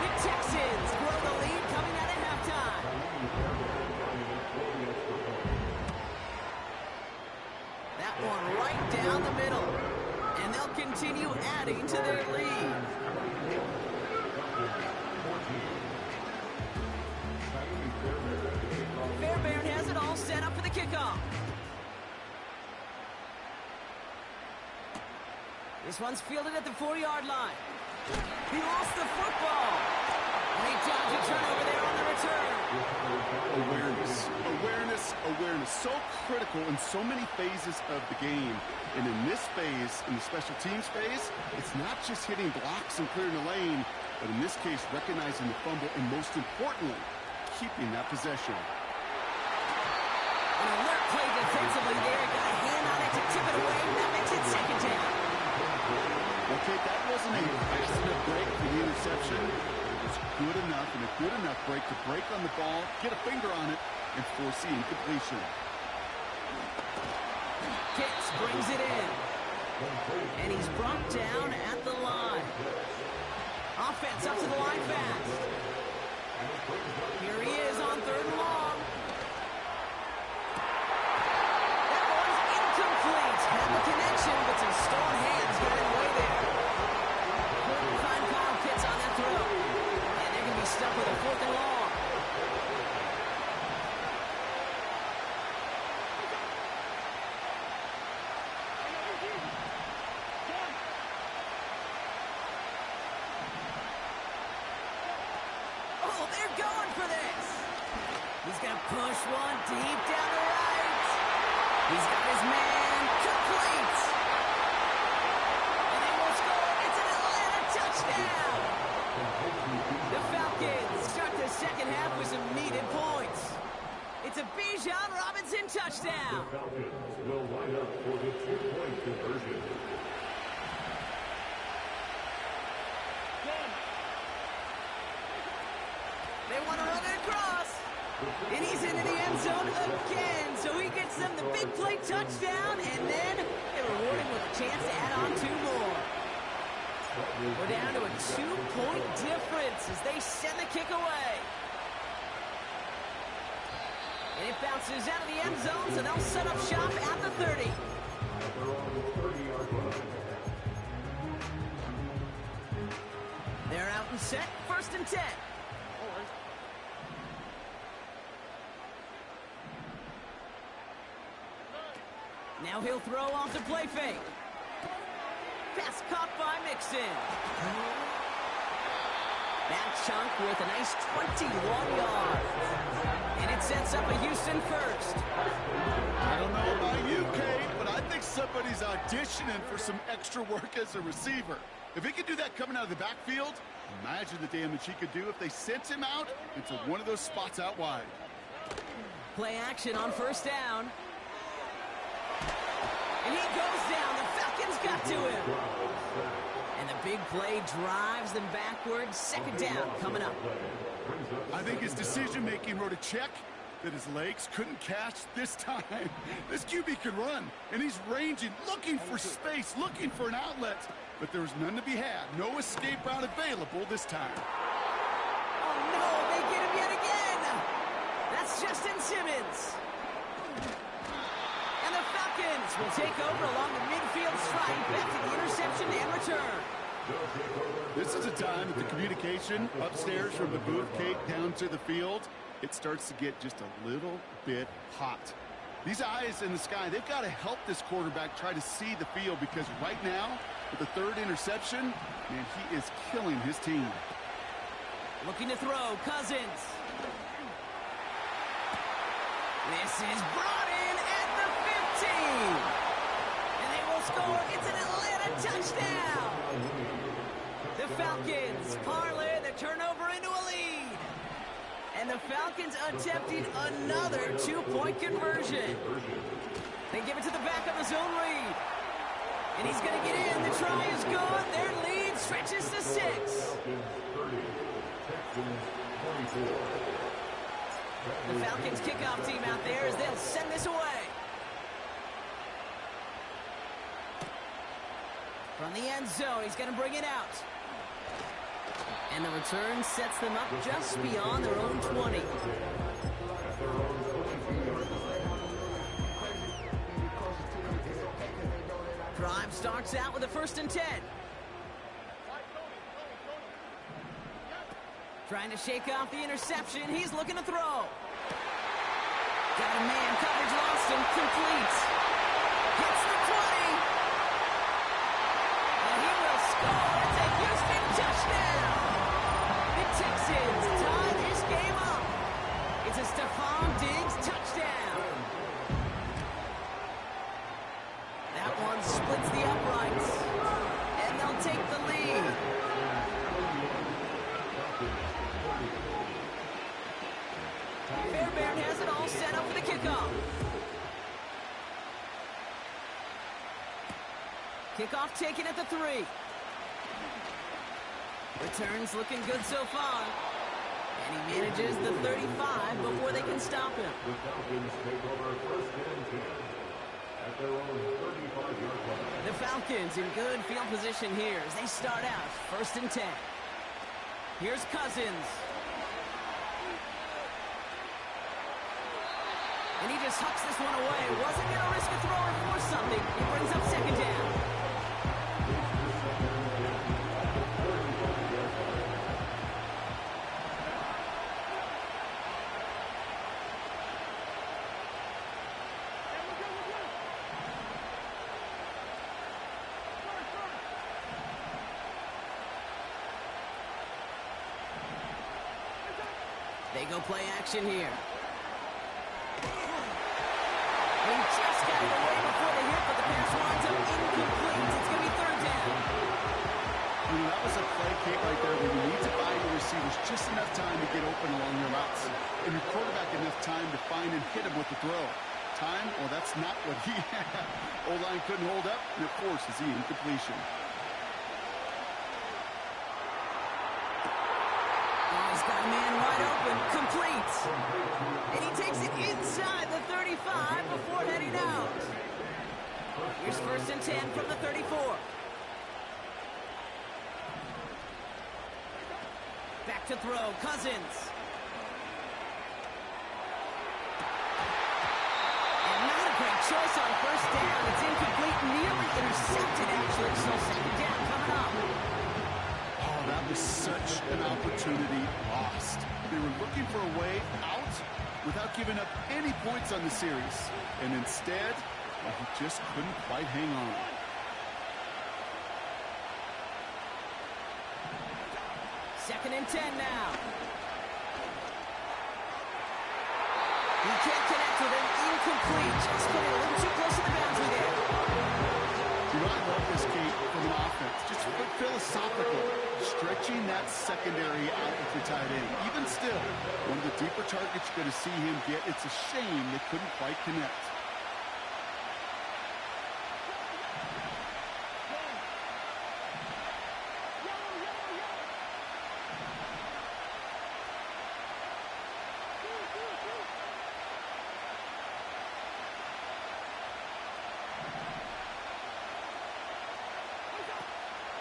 S7: The Texans grow the lead coming out of halftime. That one right down the middle. And they'll continue adding to their lead. Fairbairn has it all set up for the kickoff. This one's fielded at the 40-yard line. He lost the football. And he dodged a turnover there on the return.
S8: Awareness. So critical in so many phases of the game. And in this phase, in the special teams phase, it's not just hitting blocks and clearing the lane, but in this case, recognizing the fumble and most importantly, keeping that possession.
S7: An alert play defensively there. Got a hand on it to tip it away. That makes it 2nd down.
S8: Okay, that wasn't a fast enough break for the interception. It was good enough and a good enough break to break on the ball, get a finger on it, and force the incompletion.
S7: Pitts brings it in. And he's brought down at the line. Offense up to the line fast. Here he is on 3rd and long. That one's incomplete. Had the connection, but some strong hands got in the way there. Couldn't find Kyle Pitts on that throw. And they're going to be stuck with a 4th and long. Oh, they're going for this. He's going to push one deep down the right. He's got his man complete. And they will score. It's an Atlanta touchdown. The Falcons start the second half with some needed points. It's a Bijan Robinson touchdown.
S5: The Falcons will line up for the 2-point conversion.
S7: They want to run it across. And he's into the end zone again. So he gets them the big play touchdown. And then they reward him with a chance to add on 2 more. We're down to a 2-point difference as they send the kick away. And it bounces out of the end zone, so they'll set up shop at the 30. They're out and set. 1st and 10. Now he'll throw off the play fake. Pass caught by Mixon. That chunk with a nice 21 yards. And it sets up a Houston first.
S8: I don't know about you, Kate, but I think somebody's auditioning for some extra work as a receiver. If he could do that coming out of the backfield, imagine the damage he could do if they sent him out into one of those spots out wide.
S7: Play action on 1st down. And he goes down. The Falcons got to him. And the big play drives them backwards. 2nd down coming up.
S8: I think his decision-making wrote a check that his legs couldn't catch this time. This QB can run, and he's ranging, looking for space, looking for an outlet. But there was none to be had. No escape route available this time.
S7: Oh, no, they get him yet again. That's Justin Simmons. And the Falcons will take over along the midfield stripe after the interception and return.
S8: This is a time that the communication upstairs from the booth, Kate, down to the field, it starts to get just a little bit hot. These eyes in the sky, they've got to help this quarterback try to see the field, because right now, with the third interception, man, he is killing his team.
S7: Looking to throw, Cousins. This is brought in at the 15. And they will score. It's an Atlanta touchdown. The Falcons parlay the turnover into a lead. And the Falcons attempting another two-point conversion. They give it to the back of the zone read. And he's going to get in. The try is good. Their lead stretches to 6. The Falcons kickoff team out there as they'll send this away. From the end zone, he's going to bring it out. And the return sets them up just beyond their own 20. Drive starts out with a 1st and 10. Trying to shake off the interception. He's looking to throw. Got a man. Coverage lost him. Complete. Hits the 20. And he will score. It's a Houston touchdown. The Texans tie this game up. It's a Stephon Diggs touchdown. That one splits the uprights. And they'll take the lead. Fairbairn has it all set up for the kickoff. Kickoff taken at the 3. Returns looking good so far. And he manages the 35 before they can stop him.
S5: The Falcons take over 1st and 10 at their own 35-yard line.
S7: The Falcons in good field position here as they start out 1st and 10. Here's Cousins. And he just hucks this one away. Wasn't going to risk a throw or force something. He brings up 2nd down. They go play action here. He just got it away before the hit, but the pass winds up incomplete. It's going to be 3rd down.
S8: That was a play, Kate, right there where you need to buy your receivers just enough time to get open along your routes. And your quarterback enough time to find and hit him with the throw. Time? Well, that's not what he had. O-line couldn't hold up, and it forces the incompletion.
S7: He's got a man wide open, complete. And he takes it inside the 35 before heading out. Here's 1st and 10 from the 34. Back to throw, Cousins. And not a great choice on 1st down. It's incomplete, nearly intercepted actually, so 2nd down coming up.
S8: That was such an opportunity lost. They were looking for a way out without giving up any points on the series. And instead, well, he just couldn't quite hang on.
S7: Second and 10 now. He can't connect with him. Incomplete. Just put it a little too close to the boundary there.
S8: You know, I love this, Kate, from an offense. Just philosophical. Stretching that secondary out with your tight end. Even still, one of the deeper targets you're going to see him get. It's a shame they couldn't quite connect.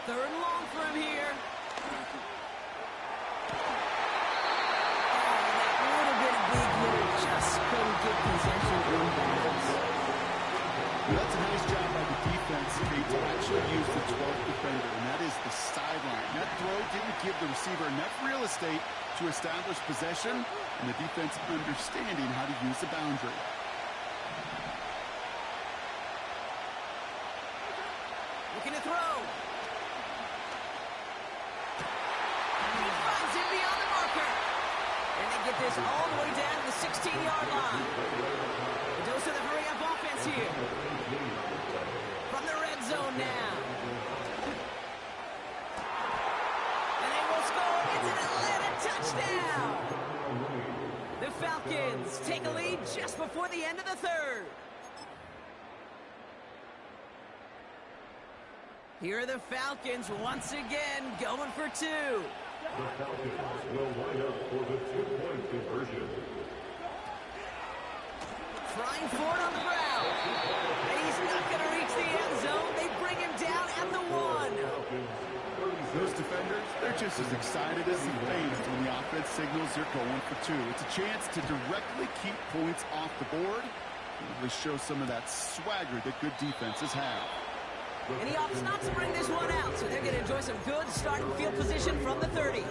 S7: Third and long for him here. That would have been a big hitter. Just couldn't get possession in bounds.
S8: That's a nice job by the defense, Kate, to actually use the 12th defender, and that is the sideline. That throw didn't give the receiver enough real estate to establish possession, and the defense understanding how to use the boundary.
S7: Falcons all the way down to the 16-yard line. A dose of the hurry-up offense here. From the red zone now. And they will score. It's an Atlanta touchdown. The Falcons take a lead just before the end of the third. Here are the Falcons once again going for two.
S9: The Falcons will line up for the two-point conversion.
S7: Flying forward on the ground. And he's not going to reach the end zone. They bring him down at the 1.
S8: Those defenders, they're just as excited as the fans when the offense signals they're going for two. It's a chance to directly keep points off the board and really show some of that swagger that good defenses have.
S7: And he opts not to bring this one out, so they're going to enjoy some good starting field position from the 30.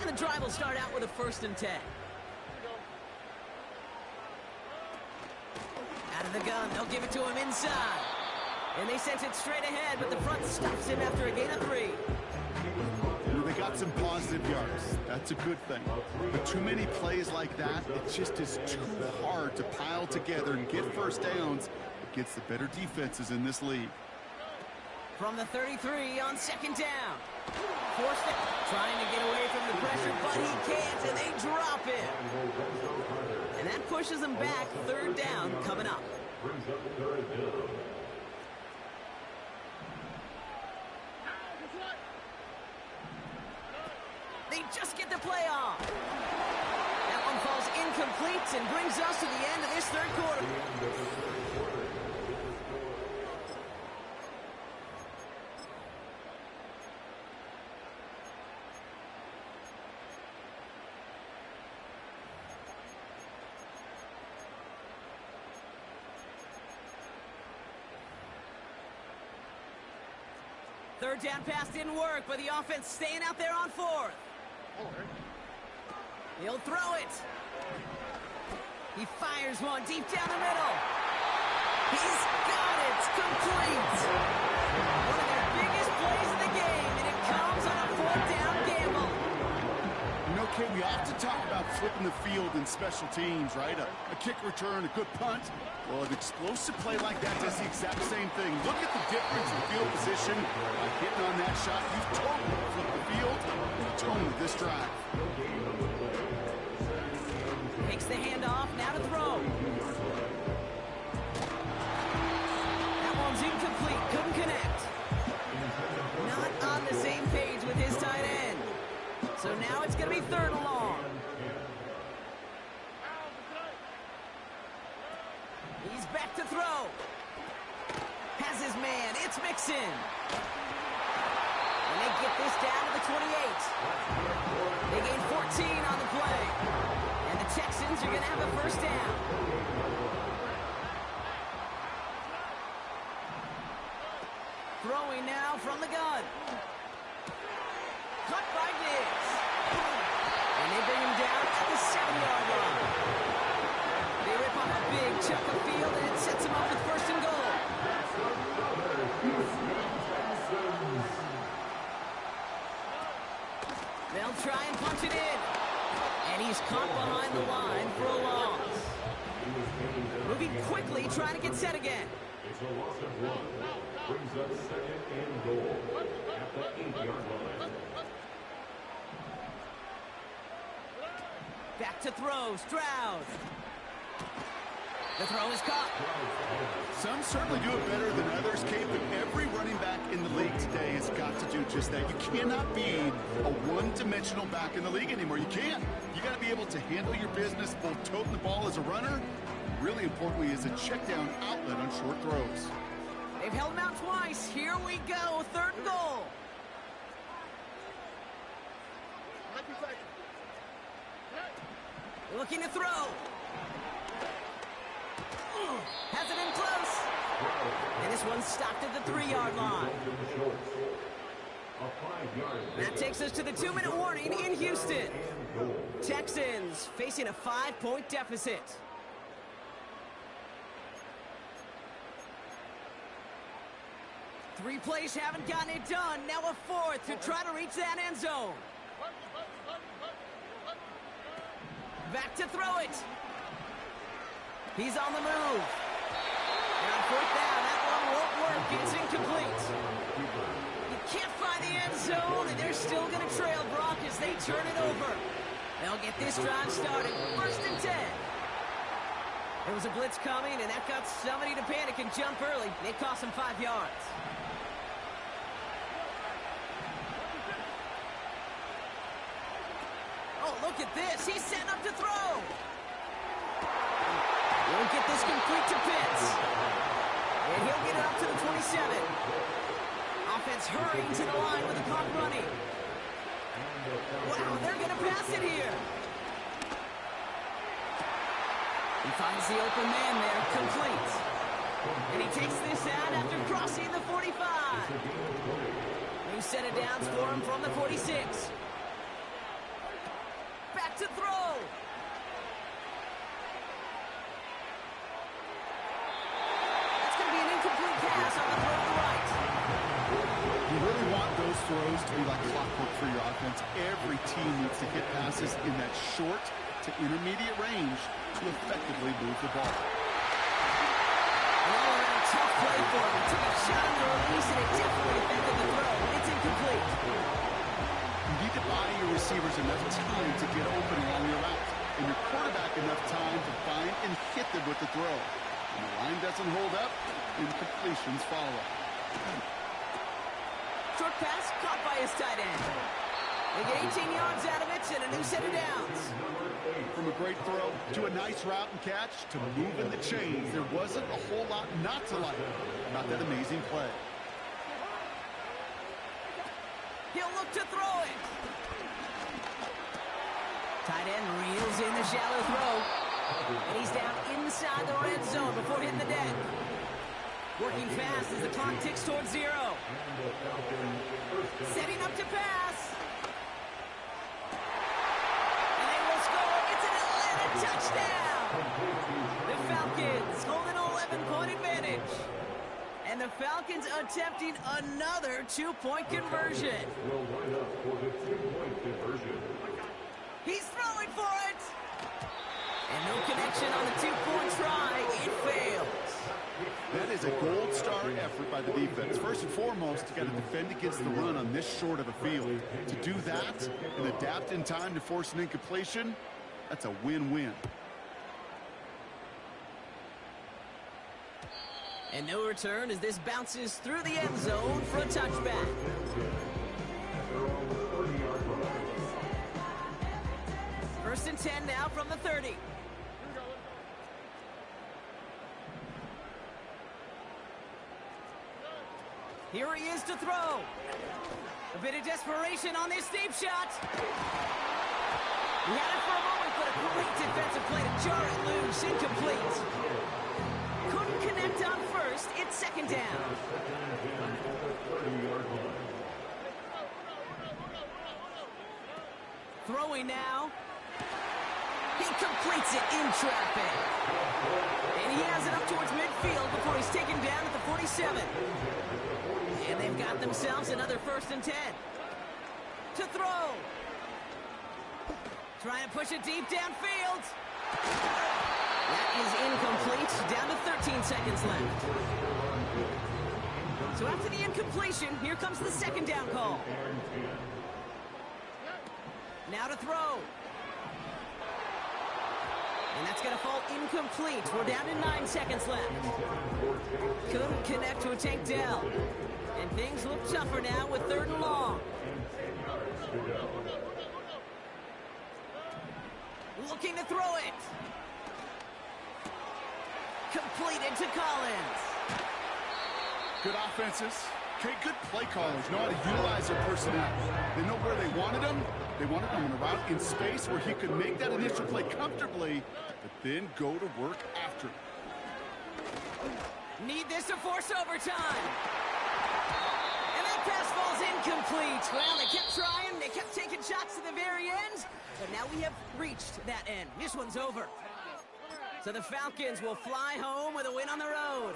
S7: And the drive will start out with a 1st and 10. Out of the gun, they'll give it to him inside. And they sent it straight ahead, but the front stops him after a gain of 3.
S8: They got some positive yards. That's a good thing. But too many plays like that, it just is too hard to pile together and get first downs against the better defenses in this league.
S7: From the 33 on 2nd down. Forced it, trying to get away from the pressure, but he can't, and they drop him. And that pushes them back. 3rd down coming up.
S9: Brings up 3rd down.
S7: They just get the play off. That one falls incomplete and brings us to the end of this 3rd quarter. Third down pass didn't work, but the offense staying out there on 4th. He'll throw it. He fires one deep down the middle. He's got it. Complete. One of their biggest plays of the game, and it comes on a 4th down gamble.
S8: You know, Kay, we often talk about flipping the field in special teams, right? A kick return, a good punt. Well, an explosive play like that does the exact same thing. Look at the difference in field position. By hitting on that shot, you've totally flipped the field. Tone with this drive.
S7: Takes the handoff, now to throw. That one's incomplete, couldn't connect. Not on the same page with his tight end. So now it's going to be 3rd and long. He's back to throw. Has his man, it's Mixon. And they get this down to the 28. They gain 14 on the play. And the Texans are going to have a 1st down. Throwing now from the gun. Cut by Diggs. And they bring him down at the 7-yard line. They rip off a big chunk of field, and it sets him up with 1st and goal. They'll try and punch it in. And he's caught behind the line for a loss. Moving quickly, trying to get set again.
S9: It's a loss of 1. Brings up 2nd and goal at the 8-yard line.
S7: Back to throw, Stroud. The throw is caught.
S8: Some certainly do it better than others, Kate, but every running back in the league today has got to do just that. You cannot be a one-dimensional back in the league anymore. You can't. You got to be able to handle your business, both toting the ball as a runner, really importantly as a check-down outlet on short throws.
S7: They've held him out twice. Here we go, 3rd and goal. Looking to throw. Has it in close. And this one's stopped at the 3-yard line. That takes us to the 2-minute warning in Houston. Texans facing a 5-point deficit. Three plays haven't gotten it done. Now a 4th to try to reach that end zone. Back to throw it. He's on the move. And on fourth down, that one won't work. It's incomplete. You can't find the end zone, and they're still going to trail Brock as they turn it over. They'll get this drive started. 1st and 10. There was a blitz coming, and that got somebody to panic and jump early. It cost them 5 yards. Oh, look at this. He's setting up to throw. Won't get this complete to Pitts. And he'll get it up to the 27. Offense hurrying to the line with the clock running. Wow, they're going to pass it here. He finds the open man there, complete. And he takes this out after crossing the 45. New set of downs for him from the 46. Back to throw. That's going to be an incomplete pass on the throw to the right.
S8: You really want those throws to be like clockwork for your offense. Every team needs to hit passes in that short to intermediate range to effectively move the ball.
S7: Oh, and a tough play for him. He took a shot on the release, and it definitely affected the throw. It's incomplete.
S8: You need to buy your receivers enough time to get open along your route, and your quarterback enough time to find and hit them with the throw. When the line doesn't hold up, incompletions follow.
S7: Short pass caught by his tight end. They get 18 yards out of it and a new set of downs.
S8: From a great throw to a nice route and catch to moving the chains, there wasn't a whole lot not to like about that amazing play.
S7: He'll look to throw it. Tight end reels in the shallow throw. And he's down inside the red zone before hitting the deck. Working fast as the clock ticks towards 0. Setting up to pass. And they will score. It's an Atlanta touchdown. The Falcons hold an 11-point advantage. And the Falcons attempting another 2-point conversion.
S9: Will line up for the 2-point conversion.
S7: He's throwing for it. And no connection on the 2-point try. It fails.
S8: That is a gold star effort by the defense. First and foremost, you got to defend against the run on this short of a field. To do that and adapt in time to force an incompletion, that's a win-win.
S7: And no return as this bounces through the end zone for a touchback. First and 10 now from the 30. Here he is to throw. A bit of desperation on this deep shot. He had it for a moment, but a great defensive play to jar it loose. Incomplete. Couldn't connect on first. It's second down. Throwing now. He completes it in traffic. And he has it up towards midfield before he's taken down at the 47. And they've got themselves another 1st and 10. To throw. Trying to push it deep downfield. That is incomplete. Down to 13 seconds left. So after the incompletion, here comes the second down call. Now to throw. And that's going to fall incomplete. We're down to 9 seconds left. Couldn't connect to a Tank Dell. And things look tougher now with 3rd and long. Looking to throw it. Completed to Collins.
S8: Good offenses. Okay, good play callers know how to utilize their personnel. They know where they wanted them. They wanted them in a route in space where he could make that initial play comfortably, but then go to work after.
S7: Need this to force overtime. And that pass falls incomplete. Well, they kept trying. They kept taking shots to the very end. But now we have reached that end. This one's over. So the Falcons will fly home with a win on the road.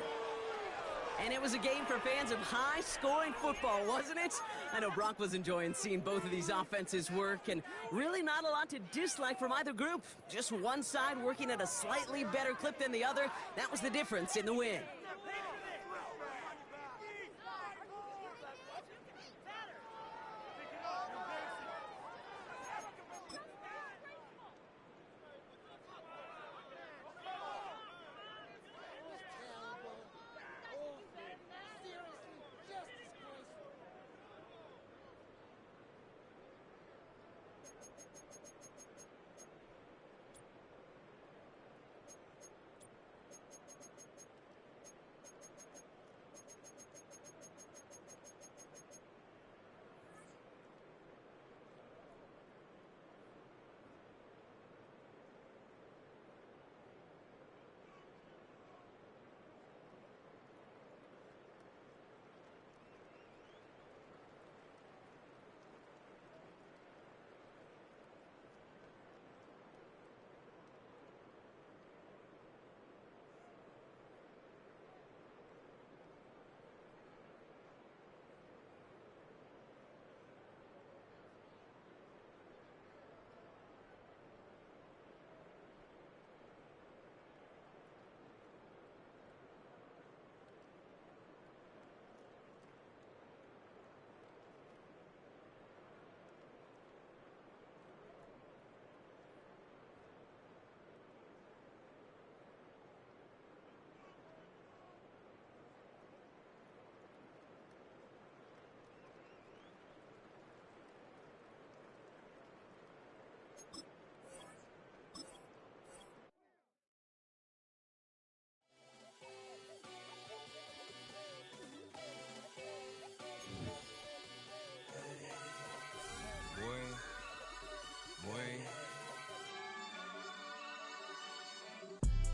S7: And it was a game for fans of high-scoring football, wasn't it? I know Brock was enjoying seeing both of these offenses work, and really not a lot to dislike from either group. Just one side working at a slightly better clip than the other. That was the difference in the win.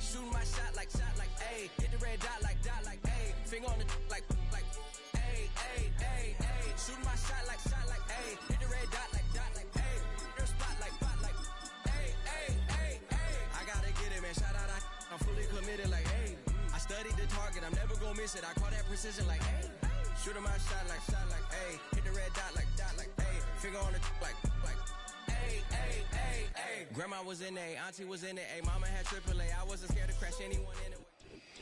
S2: Shooting my shot like, ayy. Hit the red dot like, ayy. Finger on the like, ayy, ayy, ayy, ayy. Shooting my shot like, ayy. Hit the red dot like, ayy. Your spot like, ayy, ayy, ayy, ayy. I gotta get it, man. Shout out, I'm fully committed like, ayy. I studied the target, I'm never gonna miss it. I call that precision like, ayy. Shooting my shot like, ayy. Hit the red dot like, ayy. Finger on the like, ayy, ayy, ayy, ayy. Grandma was in A, auntie was in A, mama had AAA. I wasn't scared to crash anyone in it.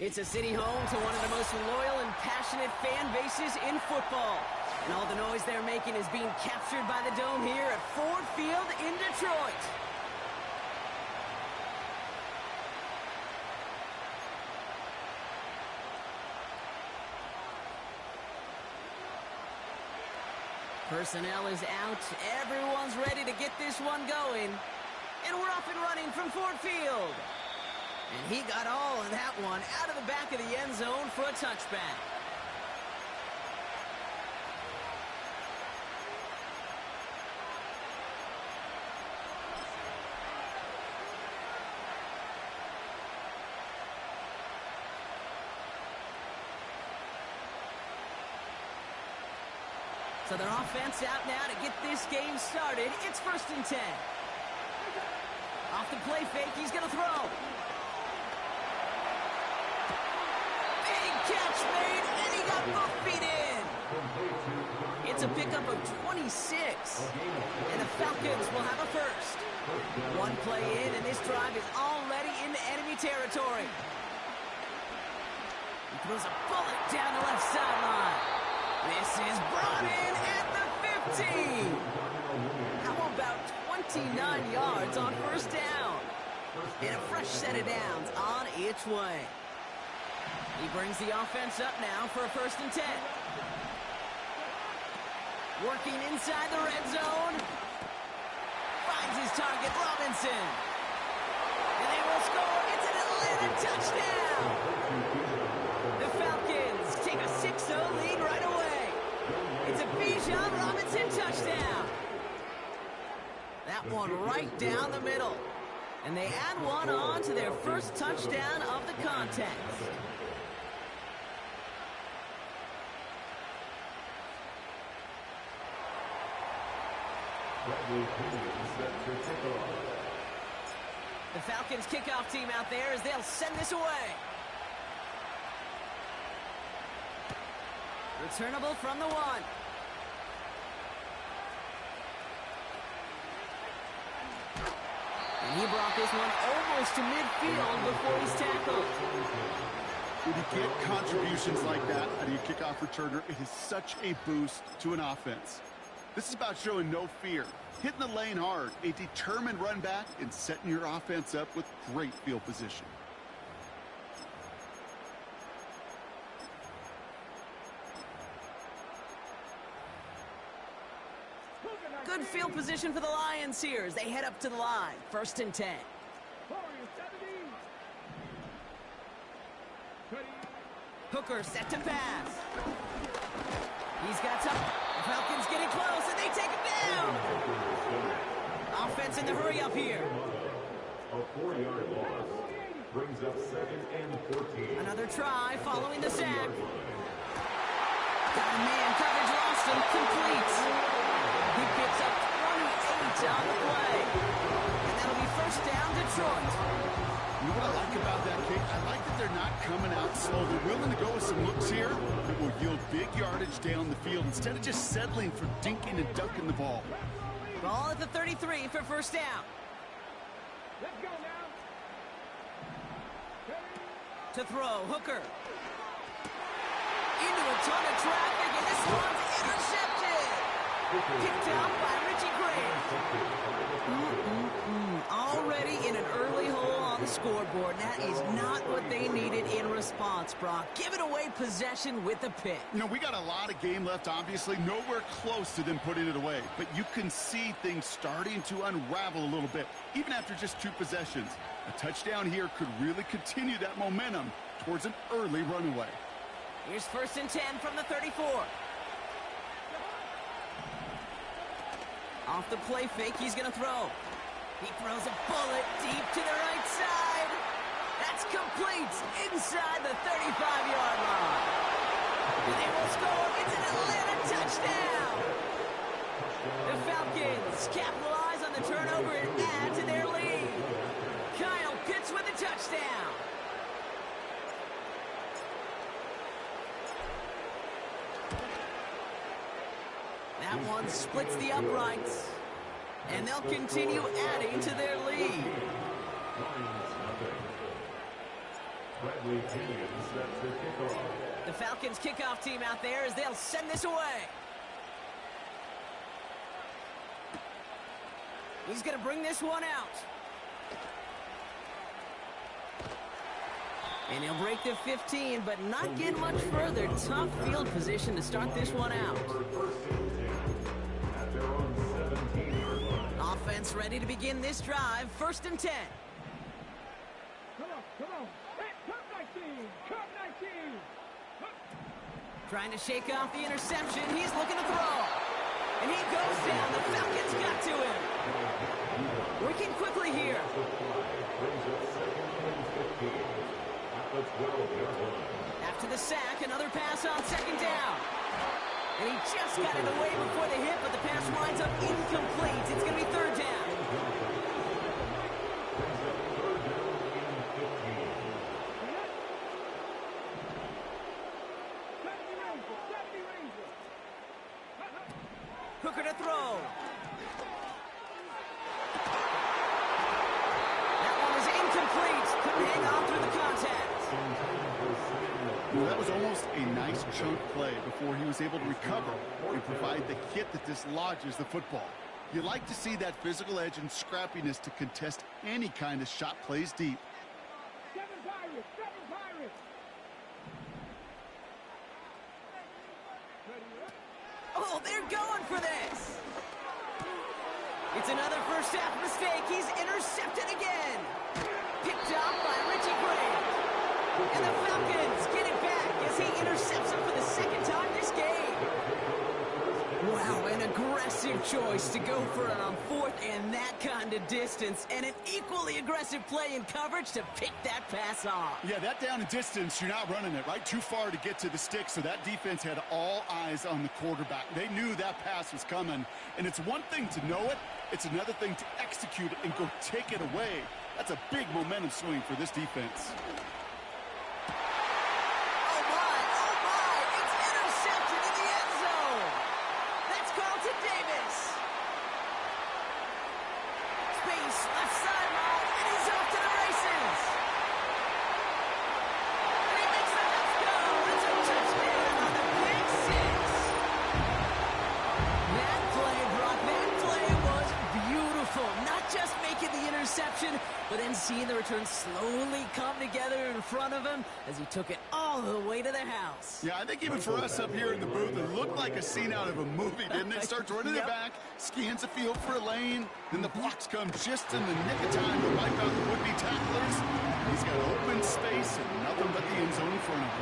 S7: It's a city home to one of the most loyal and passionate fan bases in football. And all the noise they're making is being captured by the dome here at Ford Field in Detroit. Personnel is out. Everyone's ready to get this one going. And we're up and running from Ford Field. And he got all of that one out of the back of the end zone for a touchback. So their offense out now to get this game started. It's 1st and 10. Off the play fake, he's going to throw. Big catch made, and he got both feet in. It's a pickup of 26. And the Falcons will have a first. One play in, and this drive is already into enemy territory. He throws a bullet down the left sideline. This is brought in at the 15. How about 29 yards on first down? And a fresh set of downs on its way. He brings the offense up now for a 1st and 10. Working inside the red zone. Finds his target, Robinson. And they will score. It's an Atlanta touchdown. The Falcons take a 6-0 lead right away. It's a Bijan Robinson touchdown. That one right down the middle. And they add one on to their first touchdown of the contest. The Falcons kickoff team out there as they'll send this away. Returnable from the 1. And he brought this one almost to midfield before he's tackled.
S8: When you get contributions like that out of your kickoff returner, it is such a boost to an offense. This is about showing no fear, hitting the lane hard, a determined run back, and setting your offense up with great field position.
S7: Good field position for the Lions here as they head up to the line. 1st and 10. Hooker set to pass. He's got some. The Falcons getting close, and they take him down. Offense in the hurry up here.
S9: A 4-yard loss brings up 2nd and 14.
S7: Another try following the sack. Got a man, coverage lost him, complete. He picks up 28 on the play. And that'll be 1st down, Detroit.
S8: You know what I like about that kick? I like that they're not coming out slow. They're willing to go with some looks here that will yield big yardage down the field instead of just settling for dinking and dunking the ball.
S7: Ball at the 33 for 1st down.
S3: Let's go now.
S7: To throw, Hooker. Into a ton of traffic, and this one's intercepted. Picked up by Richie Grant. Already in an early hole on the scoreboard. That is not what they needed in response, Brock. Giving away possession with a pick.
S8: You know, we got a lot of game left, obviously. Nowhere close to them putting it away. But you can see things starting to unravel a little bit, even after just 2 possessions. A touchdown here could really continue that momentum towards an early runaway.
S7: Here's 1st and 10 from the 34. Off the play fake, he's going to throw. He throws a bullet deep to the right side. That's complete inside the 35-yard line. They will score. It's an Atlanta touchdown. The Falcons capitalize on the turnover and add to their lead. Kyle Pitts with the touchdown. That one splits the uprights. And they'll continue adding to their lead. The Falcons kickoff team out there as they'll send this away. He's going to bring this one out. And he'll break the 15, but not get much further. Tough field position to start this one out. Offense ready to begin this drive. 1st and 10.
S3: Come on. Hey, come 19. Come 19.
S7: Trying to shake off the interception. He's looking to throw. And he goes down. The Falcons got to him. Working quickly here. After the sack, another pass on 2nd down. And he just got it away before the hit, but the pass winds up incomplete. It's going to be 3rd down. Hooker to throw. That one was incomplete. Couldn't hang on through the contact.
S8: Well, that was almost a nice chunk play before he was able to recover and provide the hit that dislodges the football. You like to see that physical edge and scrappiness to contest any kind of shot plays deep.
S3: 7 Pirates.
S7: Oh, they're going for this. It's another first half mistake. He's intercepted again. Picked up by Richie Grant. And the Falcons get it back as he intercepts him for the 2nd time this game. Wow, an aggressive choice to go for it on 4th and that kind of distance. And an equally aggressive play in coverage to pick that pass off.
S8: Yeah, that down and distance, you're not running it, right? Too far to get to the stick, so that defense had all eyes on the quarterback. They knew that pass was coming, and it's one thing to know it, it's another thing to execute it and go take it away. That's a big momentum swing for this defense.
S7: Oh my, it's intercepted left sideline, and he's off to the races. And he makes the Mets go. It's a touchdown on the pick six. That play, Brock, that play was beautiful. Not just making the interception, but then seeing the return slowly come together in front of him as he took it all the way to the house.
S8: Yeah, I think even for us up here in the booth, it looked like a scene out of a movie, didn't it? Starts running it back, scans the field for a lane, then the blocks come just in the nick of time to wipe out the would-be tacklers. He's got open space and nothing but the end zone in front of him.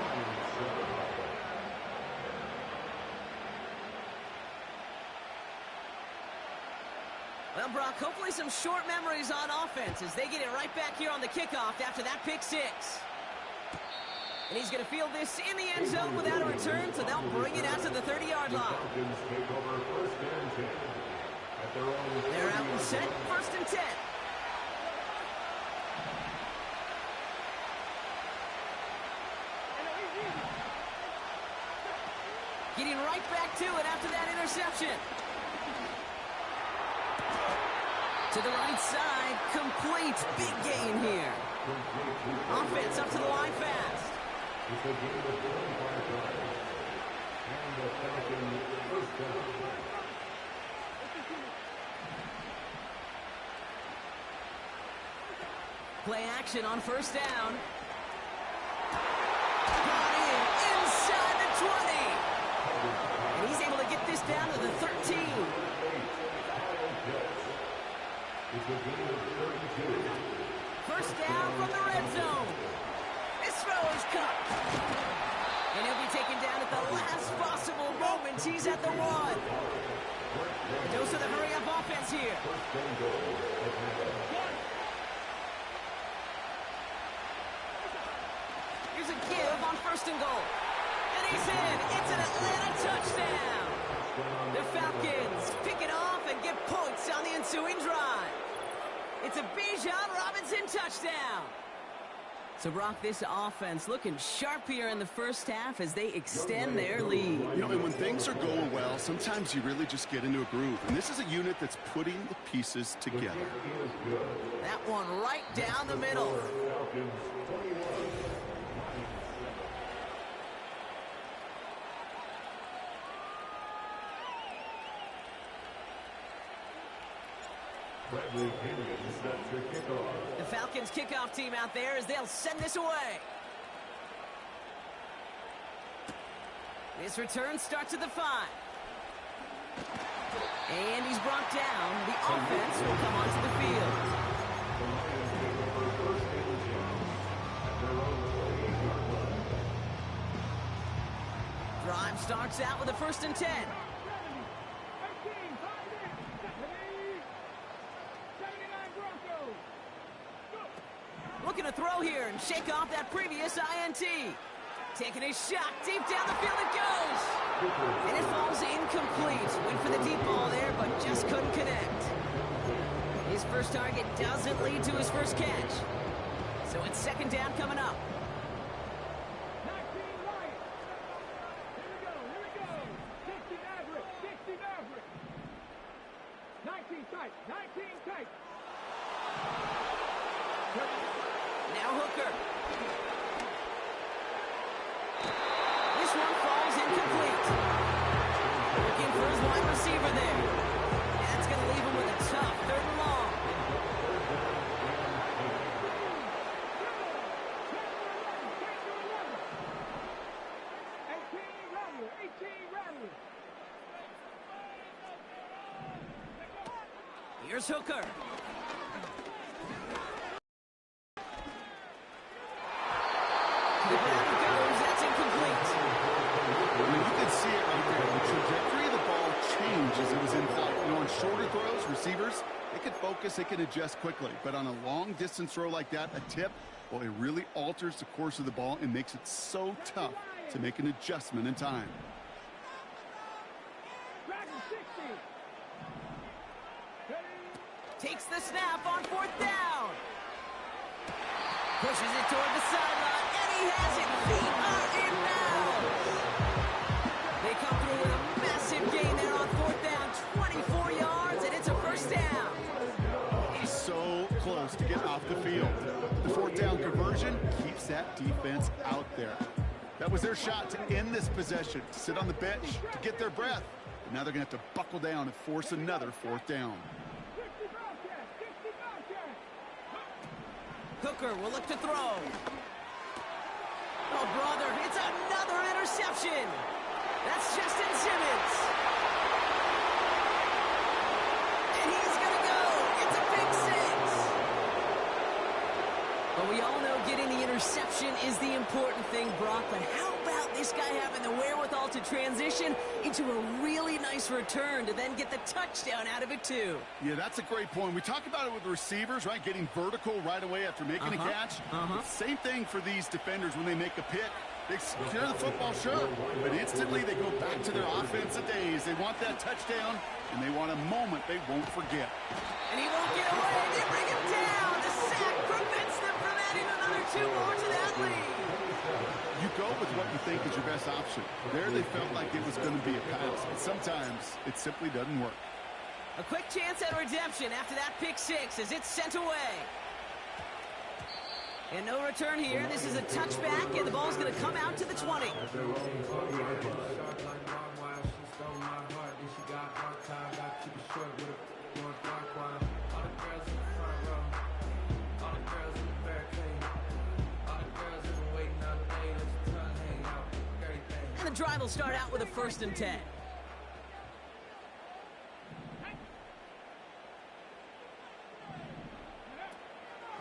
S7: Well, Brock, hopefully some short memories on offense as they get it right back here on the kickoff after that pick six. And he's going to field this in the end zone without a return, so they'll bring it out to the 30-yard line. They're out and set, 1st and 10. Getting right back to it after that interception. To the right side, complete, big gain here. Offense up to the line fast. Play action on 1st down. Got in inside the 20. And he's able to get this down to the 13. First down from the red zone. This throw is cut. And he'll be taken down at the last possible moment. He's at the 1. A dose of the hurry-up offense here. Here's a give on 1st and goal. And he's in. It's an Atlanta touchdown. The Falcons pick it off and get points on the ensuing drive. It's a Bijan Robinson touchdown. So, Brock, this offense looking sharp here in the first half as they extend their lead.
S8: You know, and when things are going well, sometimes you really just get into a groove. And this is a unit that's putting the pieces together.
S7: That one right down the middle. The Falcons kickoff team out there as they'll send this away. This return starts at the 5. And he's brought down. The offense will come onto the field. Drive starts out with a 1st and 10. Looking to throw here and shake off that previous INT. Taking a shot deep down the field it goes. And it falls incomplete. Went for the deep ball there, but just couldn't connect. His first target doesn't lead to his first catch. So it's 2nd down coming up.
S6: 19 tight, 19 tight.
S7: Now Hooker. This one falls incomplete. Looking for his wide receiver there. That's going to leave him with a tough 3rd and long. Here's Hooker. The ground it goes. That's incomplete.
S8: I mean, you can see it right there. The trajectory of the ball changed as it was in flight. You know, on shorter throws, receivers, they can focus, they can adjust quickly. But on a long-distance throw like that, a tip, well, it really alters the course of the ball and makes it so tough to make an adjustment in time.
S7: Takes the snap on 4th down. Pushes it toward the sideline, and he has it. Feet are in bounds. They come through with a massive gain there on 4th down, 24 yards, and it's a 1st down.
S8: He's so set defense out there. That was their shot to end this possession, to sit on the bench, to get their breath. But now they're going to have to buckle down and force another fourth down.
S7: Hooker will look to throw. Oh, brother, it's another interception. That's Justin Simmons. And he's going to go. It's a big six. But we all know getting the interception is the important thing, Brock. But how about this guy having the wherewithal to transition into a really nice return to then get the touchdown out of it, too?
S8: Yeah, that's a great point. We talk about it with the receivers, right? Getting vertical right away after making a catch. Same thing for these defenders when they make a pick. They secure the football, sure, but instantly they go back to their offensive days. They want that touchdown, and they want a moment they won't forget.
S7: And he won't get away. They bring him down. The sack prevents them from adding another 2 more to that lead.
S8: You go with what you think is your best option. There they felt like it was going to be a pass, but sometimes it simply doesn't work.
S7: A quick chance at redemption after that pick six as it's sent away. And no return here. This is a touchback, and the ball's going to come out to the 20. And the drive will start out with a 1st and 10.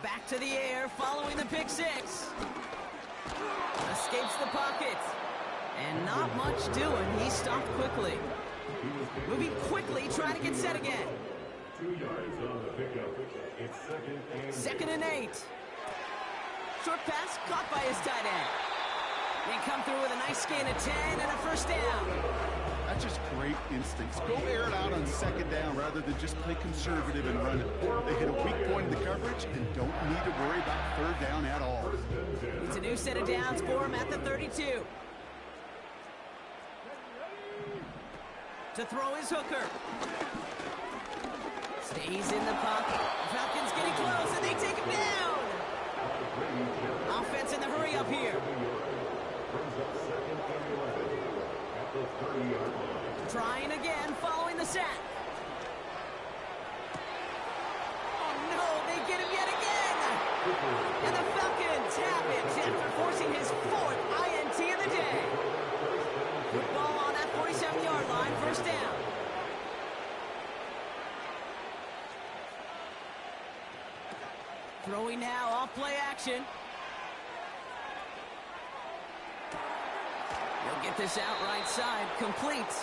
S7: Back to the air, following the pick six. Escapes the pocket. And not much doing. He stopped quickly. Moving quickly, trying to get set again.
S9: 2 yards on the pickup. It's
S7: 2nd and 8. Short pass caught by his tight end. They come through with a nice gain of 10 and a 1st down.
S8: That's just great instincts. Go air it out on 2nd down rather than just play conservative and run it. They hit a weak point in the coverage and don't need to worry about 3rd down at all.
S7: It's a new set of downs for him at the 32. To throw is Hooker. Stays in the pocket. Falcons getting close and they take him down. Offense in the hurry up here. Trying again, following the sack. Oh no, they get him yet again! And the Falcons have it after forcing his 4th INT of the day. Football on that 47-yard line, 1st down. Throwing now, off play action. He'll get this out right side, complete.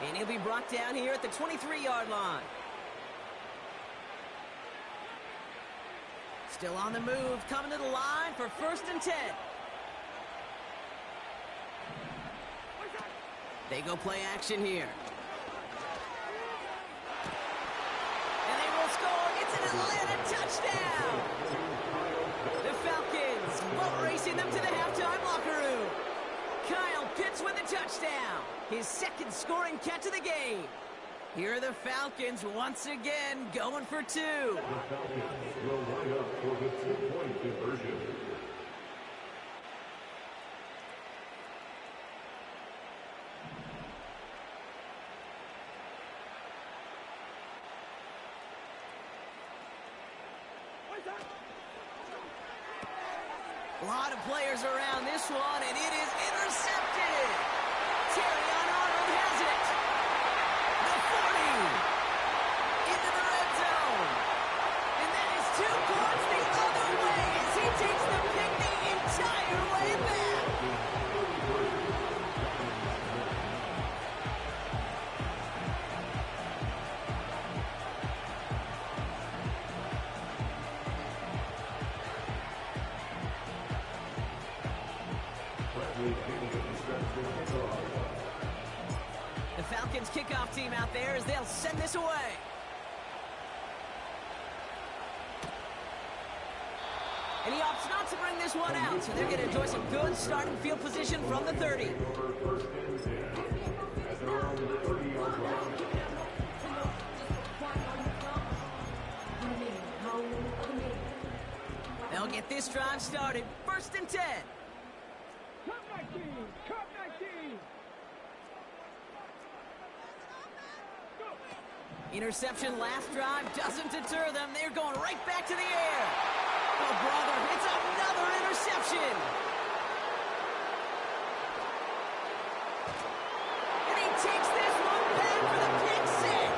S7: And he'll be brought down here at the 23-yard line. Still on the move, coming to the line for 1st and 10. They go play action here. And they will score. It's an Atlanta touchdown. The Falcons boat racing them to the halftime locker room. Kyle Pitts with a touchdown. His 2nd scoring catch of the game. Here are the Falcons once again going for 2.
S9: The Falcons will line up for the 2-point conversion.
S7: A lot of players around this one, and it is intercepted. Terrion Arnold has it. The 40. Into the red zone. And that is 2 points the other way as he takes the pick the entire way back. The Falcons kickoff team out there as they'll send this away. And he opts not to bring this one out, so they're going to enjoy some good starting field position from the 30. They'll get this drive started. first and 10.
S6: Come 19! Come 19!
S7: Interception last drive doesn't deter them. They're going right back to the air. Oh, brother, it's another interception. And he takes this one back for the pick six.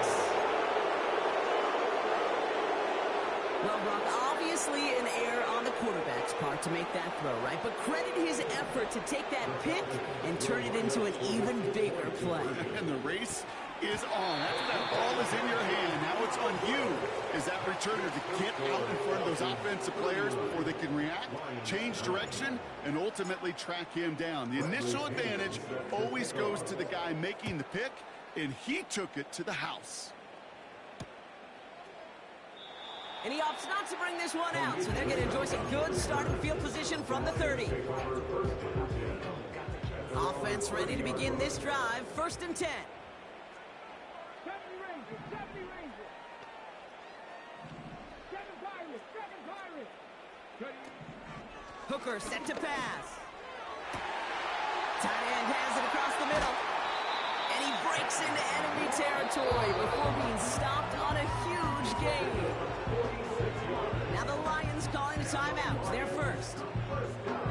S7: Well, Brock, obviously an error on the quarterback's part to make that throw, right? But credit his effort to take that pick and turn it into an even bigger play.
S8: And the race is on. After that ball is in your hand, now it's on you as that returner to get out in front of those offensive players before they can react, change direction, and ultimately track him down. The initial advantage always goes to the guy making the pick, and he took it to the house.
S7: And he opts not to bring this one out, so they're going to enjoy some good starting field position from the 30. Offense ready to begin this drive, first and 10. Hooker set to pass. Tight end has it across the middle. And he breaks into enemy territory before being stopped on a huge gain. Now the Lions calling a timeout. They're first.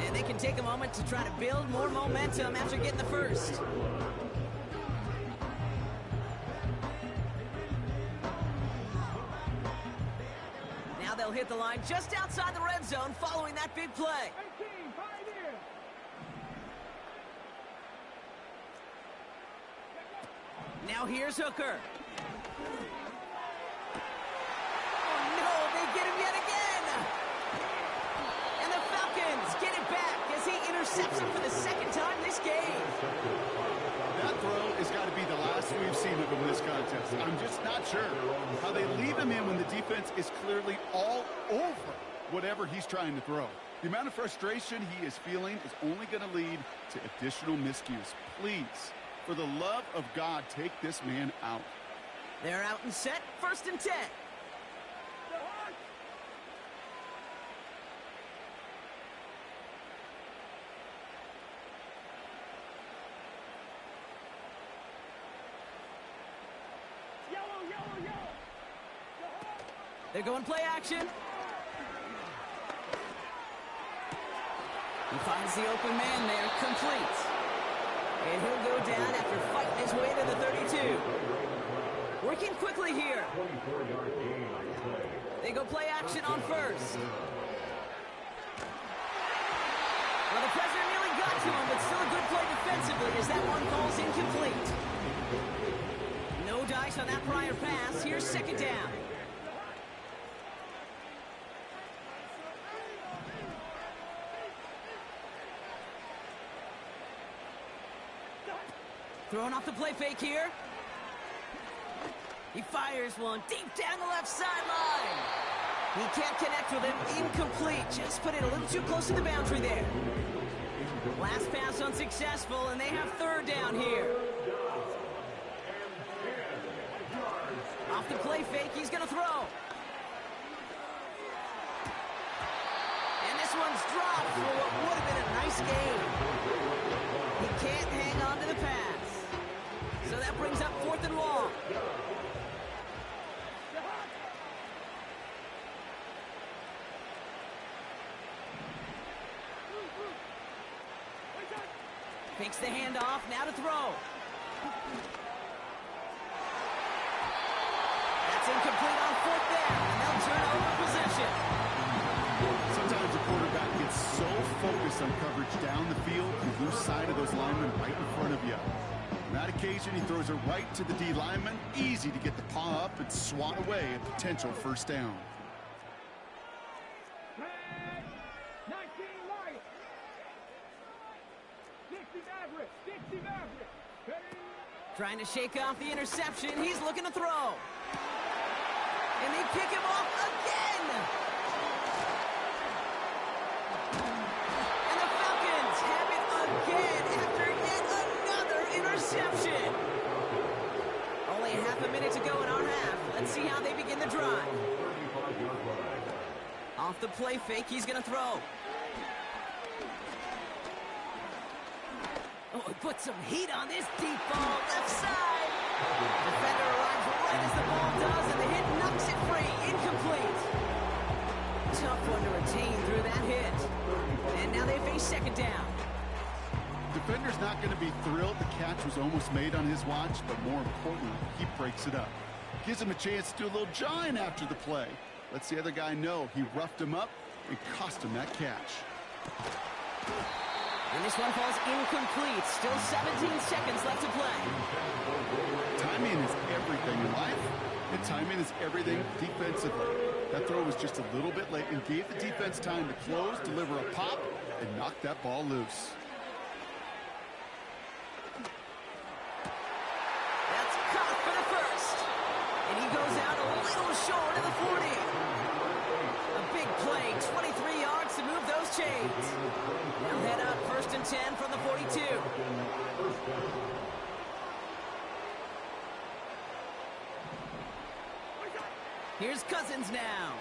S7: And they can take a moment to try to build more momentum after getting the first. Now they'll hit the line just outside the red zone following that big play. Now here's Hooker. Oh no, they get him yet again. And the Falcons get it back as he intercepts him for the second time this game.
S8: That throw has got to be the last we've seen of him in this contest. I'm just not sure how they leave him in when the defense is clearly all over whatever he's trying to throw. The amount of frustration he is feeling is only going to lead to additional miscues. Please, for the love of God, take this man out.
S7: They're out and set, first and 10. They're going play action. He finds the open man there, complete. And he'll go down after fighting his way to the 32. Working quickly here. They go play action on first. Well, the pressure nearly got to him, but still a good play defensively as that one falls incomplete. No dice on that prior pass. Here's second down. Throwing off the play fake here. He fires one deep down the left sideline. He can't connect with him. Incomplete. Just put it a little too close to the boundary there. Last pass unsuccessful, and they have third down here. Off the play fake, he's going to throw. And this one's dropped for what would have been a nice game. He can't hang on to the pass. So that brings up fourth and long. Takes the handoff, now to throw. That's incomplete on fourth down, and they'll turn over possession.
S8: Sometimes a quarterback gets so focused on coverage down the field, you lose sight of those linemen right in front of you. On that occasion, he throws it right to the D lineman. Easy to get the paw up and swat away a potential first down.
S7: Trying to shake off the interception. He's looking to throw. And they pick him off again. And the Falcons have it again after yet another interception. Only half a minute to go in our half. Let's see how they begin the drive. Off the play fake, he's going to throw. he put some heat on this deep ball, left side. Defender arrives right as the ball does, and the hit knocks it free. Incomplete. Tough one to retain through that hit. And now they face second down.
S8: Defender's not going to be thrilled the catch was almost made on his watch, but more importantly, he breaks it up. Gives him a chance to do a little jawing after the play. Lets the other guy know he roughed him up and cost him that catch.
S7: And this one falls incomplete. Still 17 seconds left to play.
S8: Timing is everything in life, and timing is everything defensively. That throw was just a little bit late and gave the defense time to close, deliver a pop, and knock that ball loose.
S7: That's caught for the first. And he goes out a little short of the 40. A big play, 23 yards to move those chains. They'll head up 1st and 10 from the 42. Here's Cousins now.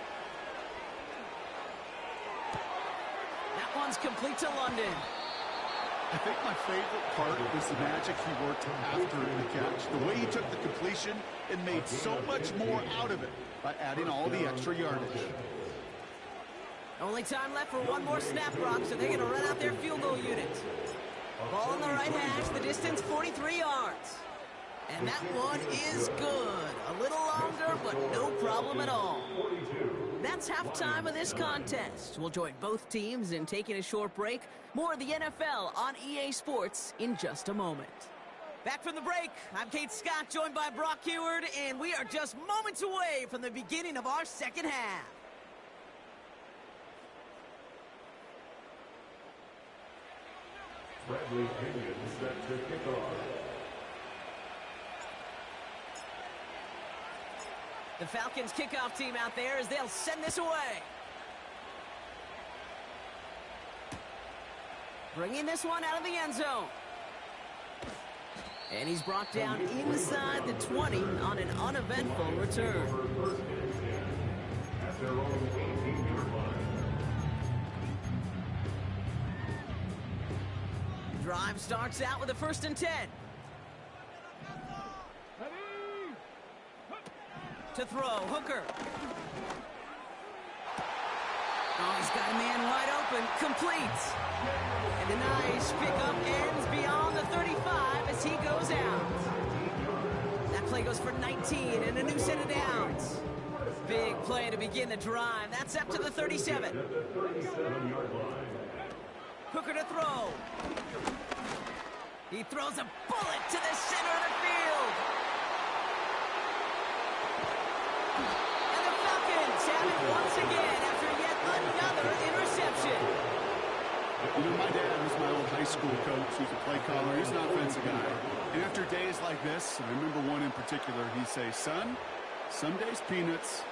S7: That one's complete to London.
S8: I think my favorite part was the magic he worked after the catch. The way he took the completion and made so much more out of it by adding all the extra yardage.
S7: Only time left for one more snap, Brock, so they're going to run out their field goal unit. Ball on the right hash, the distance 43 yards. And that one is good. A little longer, but no problem at all. That's halftime of this contest. We'll join both teams in taking a short break. More of the NFL on EA Sports in just a moment. Back from the break, I'm Kate Scott, joined by Brock Huard, and we are just moments away from the beginning of our second half.
S9: Bradley Pinion set to kick off.
S7: The Falcons kickoff team out there as they'll send this away. Bringing this one out of the end zone. And he's brought down inside the 20 on an uneventful return.
S9: At their own 18-yard line.
S7: Drive starts out with a 1st and 10. To throw, Hooker. Oh, he's got a man wide open, complete. And the nice pickup ends beyond the 35 as he goes out. That play goes for 19 and a new set of downs. Big play to begin the drive. That's up to the 37. Hooker to throw. He throws a bullet to the center of the field. Have it once again after yet another interception.
S8: You know, my dad was my old high school coach. He was a play caller. He was an offensive guy. And after days like this, I remember one in particular, he'd say, son, some days peanuts.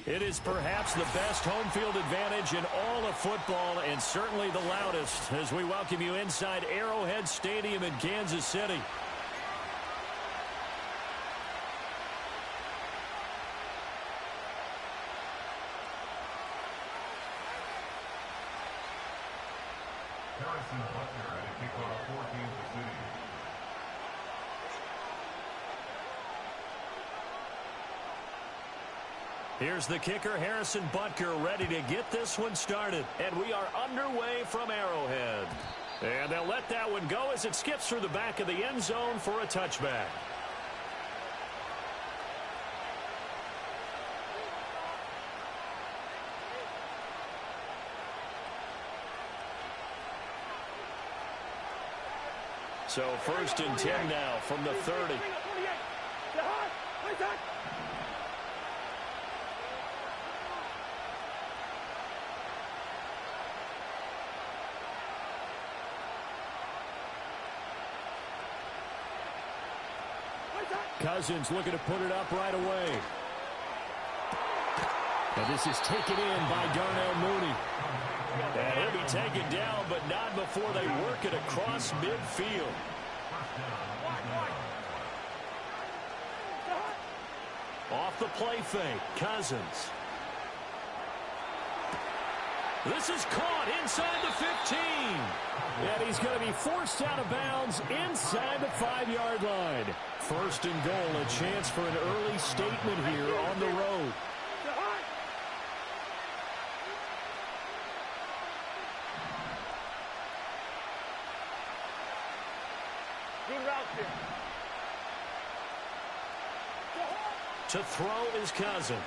S10: It is perhaps the best home field advantage in all of football, and certainly the loudest, as we welcome you inside Arrowhead Stadium in Kansas City.
S9: Harrison Butler at a kickoff for Kansas City.
S10: Here's the kicker, Harrison Butker, ready to get this one started. And we are underway from Arrowhead. And they'll let that one go as it skips through the back of the end zone for a touchback. So 1st and 10 now from the 30.
S11: Cousins looking to put it up right away. And this is taken in by Darnell Mooney.
S10: And he'll be taken down, but not before they work it across midfield. Off the play fake, Cousins. This is caught inside the 15.
S11: And he's going to be forced out of bounds inside the 5-yard line. 1st and goal, a chance for an early statement here on the road.
S10: To throw is Cousins.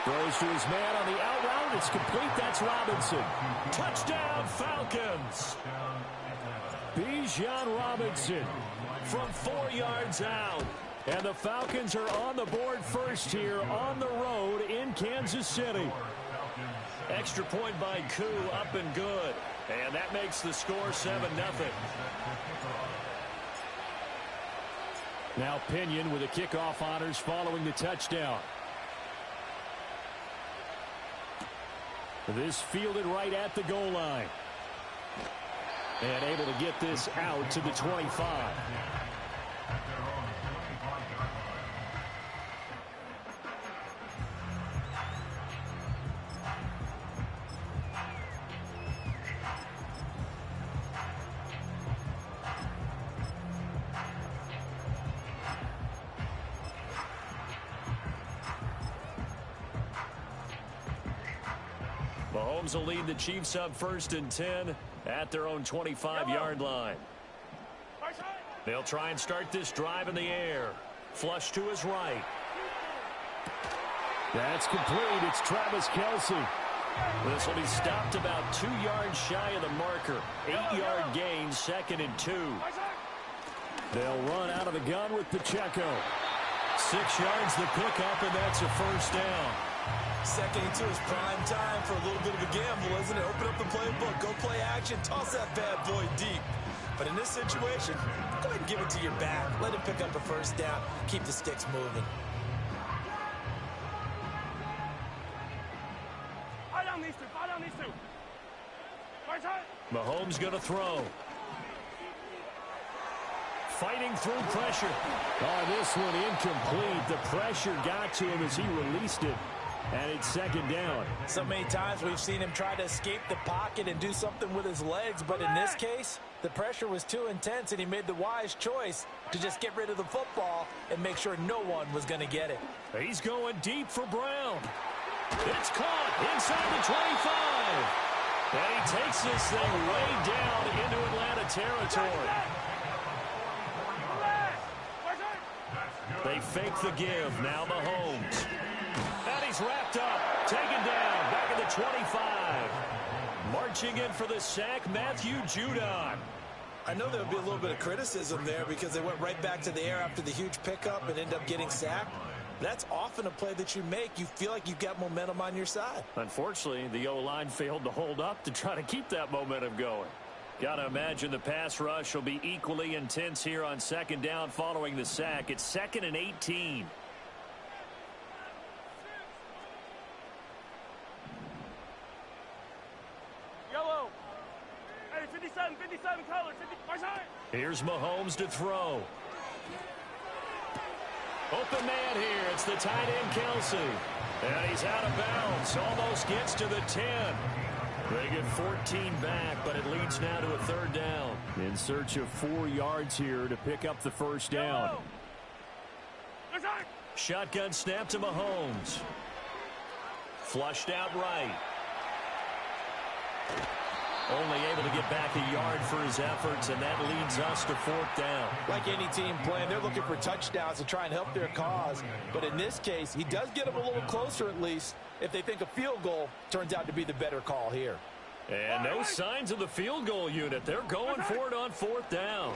S11: Throws to his man on the out route. It's complete. That's Robinson.
S10: Touchdown, Falcons.
S11: Bijan Robinson
S10: from 4 yards out.
S11: And the Falcons are on the board first here on the road in Kansas City.
S10: Extra point by Koo, up and good. And that makes the score 7-0.
S11: Now Pinion with the kickoff honors following the touchdown. This fielded right at the goal line. And able to get this out to the 25.
S10: Mahomes will lead the Chiefs up 1st and 10 at their own 25-yard line. They'll try and start this drive in the air. Flush to his right.
S11: That's complete. It's Travis Kelce.
S10: This will be stopped about 2 yards shy of the marker. 8-yard gain, 2nd and 2.
S11: They'll run out of the gun with Pacheco.
S10: 6 yards the pickup, and that's a 1st down.
S12: 2nd and 2 is prime time for a little bit of a gamble, isn't it? Open up the playbook, go play action, toss that bad boy deep. But in this situation, go ahead and give it to your back. Let him pick up a 1st down. Keep the sticks moving.
S10: Mahomes going to throw. Fighting through pressure.
S11: Oh, this one incomplete. The pressure got to him as he released it. And it's 2nd down.
S12: So many times we've seen him try to escape the pocket and do something with his legs. But in this case, the pressure was too intense, and he made the wise choice to just get rid of the football and make sure no one was going to get it.
S10: He's going deep for Brown. It's caught inside the 25. And he takes this thing way down into Atlanta territory. They fake the give. Now Mahomes. And he's wrapped up. Taken down. Back at the 25. Marching in for the sack, Matthew Judon.
S12: I know there would be a little bit of criticism there because they went right back to the air after the huge pickup and ended up getting sacked. That's often a play that you make. You feel like you've got momentum on your side.
S10: Unfortunately, the O-line failed to hold up to try to keep that momentum going. Got to imagine the pass rush will be equally intense here on 2nd down following the sack. It's 2nd and 18.
S3: Yellow. Hey, 57 colors.
S10: Here's Mahomes to throw. Open man here. It's the tight end, Kelce. And he's out of bounds. Almost gets to the 10. They get 14 back, but it leads now to a 3rd down.
S11: In search of 4 yards here to pick up the 1st down.
S10: Shotgun snap to Mahomes. Flushed out right. Only able to get back a yard for his efforts, and that leads us to 4th down.
S12: Like any team playing, they're looking for touchdowns to try and help their cause. But in this case, he does get them a little closer at least if they think a field goal turns out to be the better call here.
S10: And no signs of the field goal unit. They're going for it on 4th down.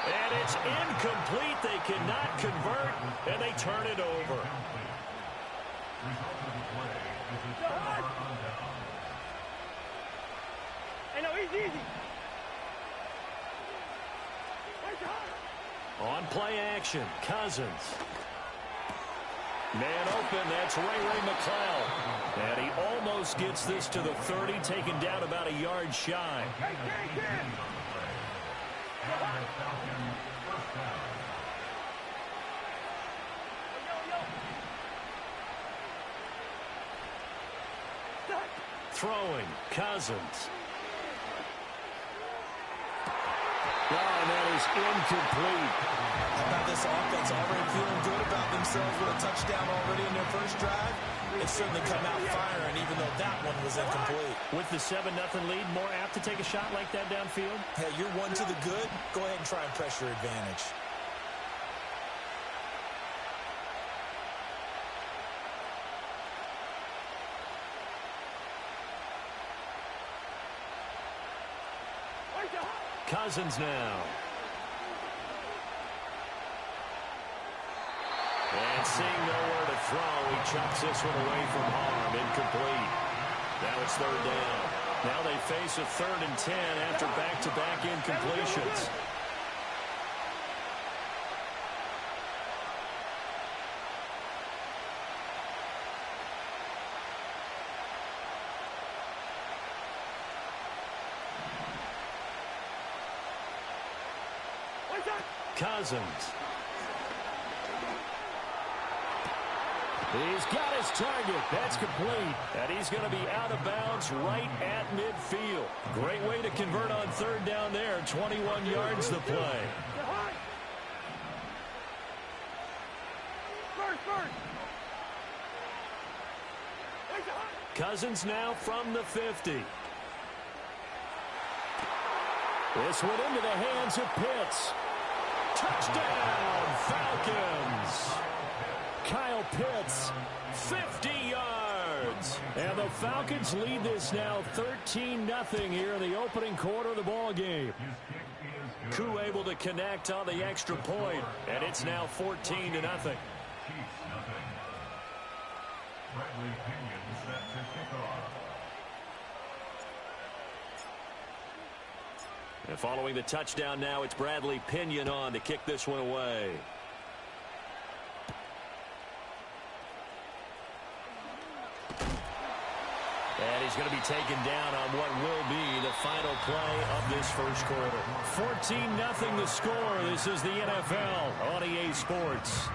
S10: And it's incomplete. They cannot convert, and they turn it over. On play action, Cousins. Man open, that's Ray McCloud. And he almost gets this to the 30, taken down about a yard shy. Throwing, Cousins.
S11: Oh, and that is incomplete.
S12: How about this offense already feeling good about themselves with a touchdown already in their first drive? It's certainly come out firing, even though that one was incomplete.
S10: With the 7-0 lead, more apt to take a shot like that downfield?
S12: Hey, you're one to the good. Go ahead and try and press your advantage.
S10: Cousins now. And seeing nowhere to throw, he chucks this one away from harm. Incomplete. Now it's 3rd down. Now they face a 3rd and 10 after back-to-back incompletions. Cousins.
S11: He's got his target. That's complete.
S10: And he's going to be out of bounds right at midfield. Great way to convert on 3rd down there. 21 yards the play. Cousins now from the 50.
S11: This went into the hands of Pitts.
S10: Touchdown, Falcons.
S11: Kyle Pitts,
S10: 50 yards.
S11: And the Falcons lead this now 13-0 here in the opening quarter of the ball game.
S10: Koo able to connect on the extra point, and it's now 14-0. And following the touchdown now, it's Bradley Pinion on to kick this one away. And he's going to be taken down on what will be the final play of this first quarter. 14-0 the score. This is the NFL on EA Sports.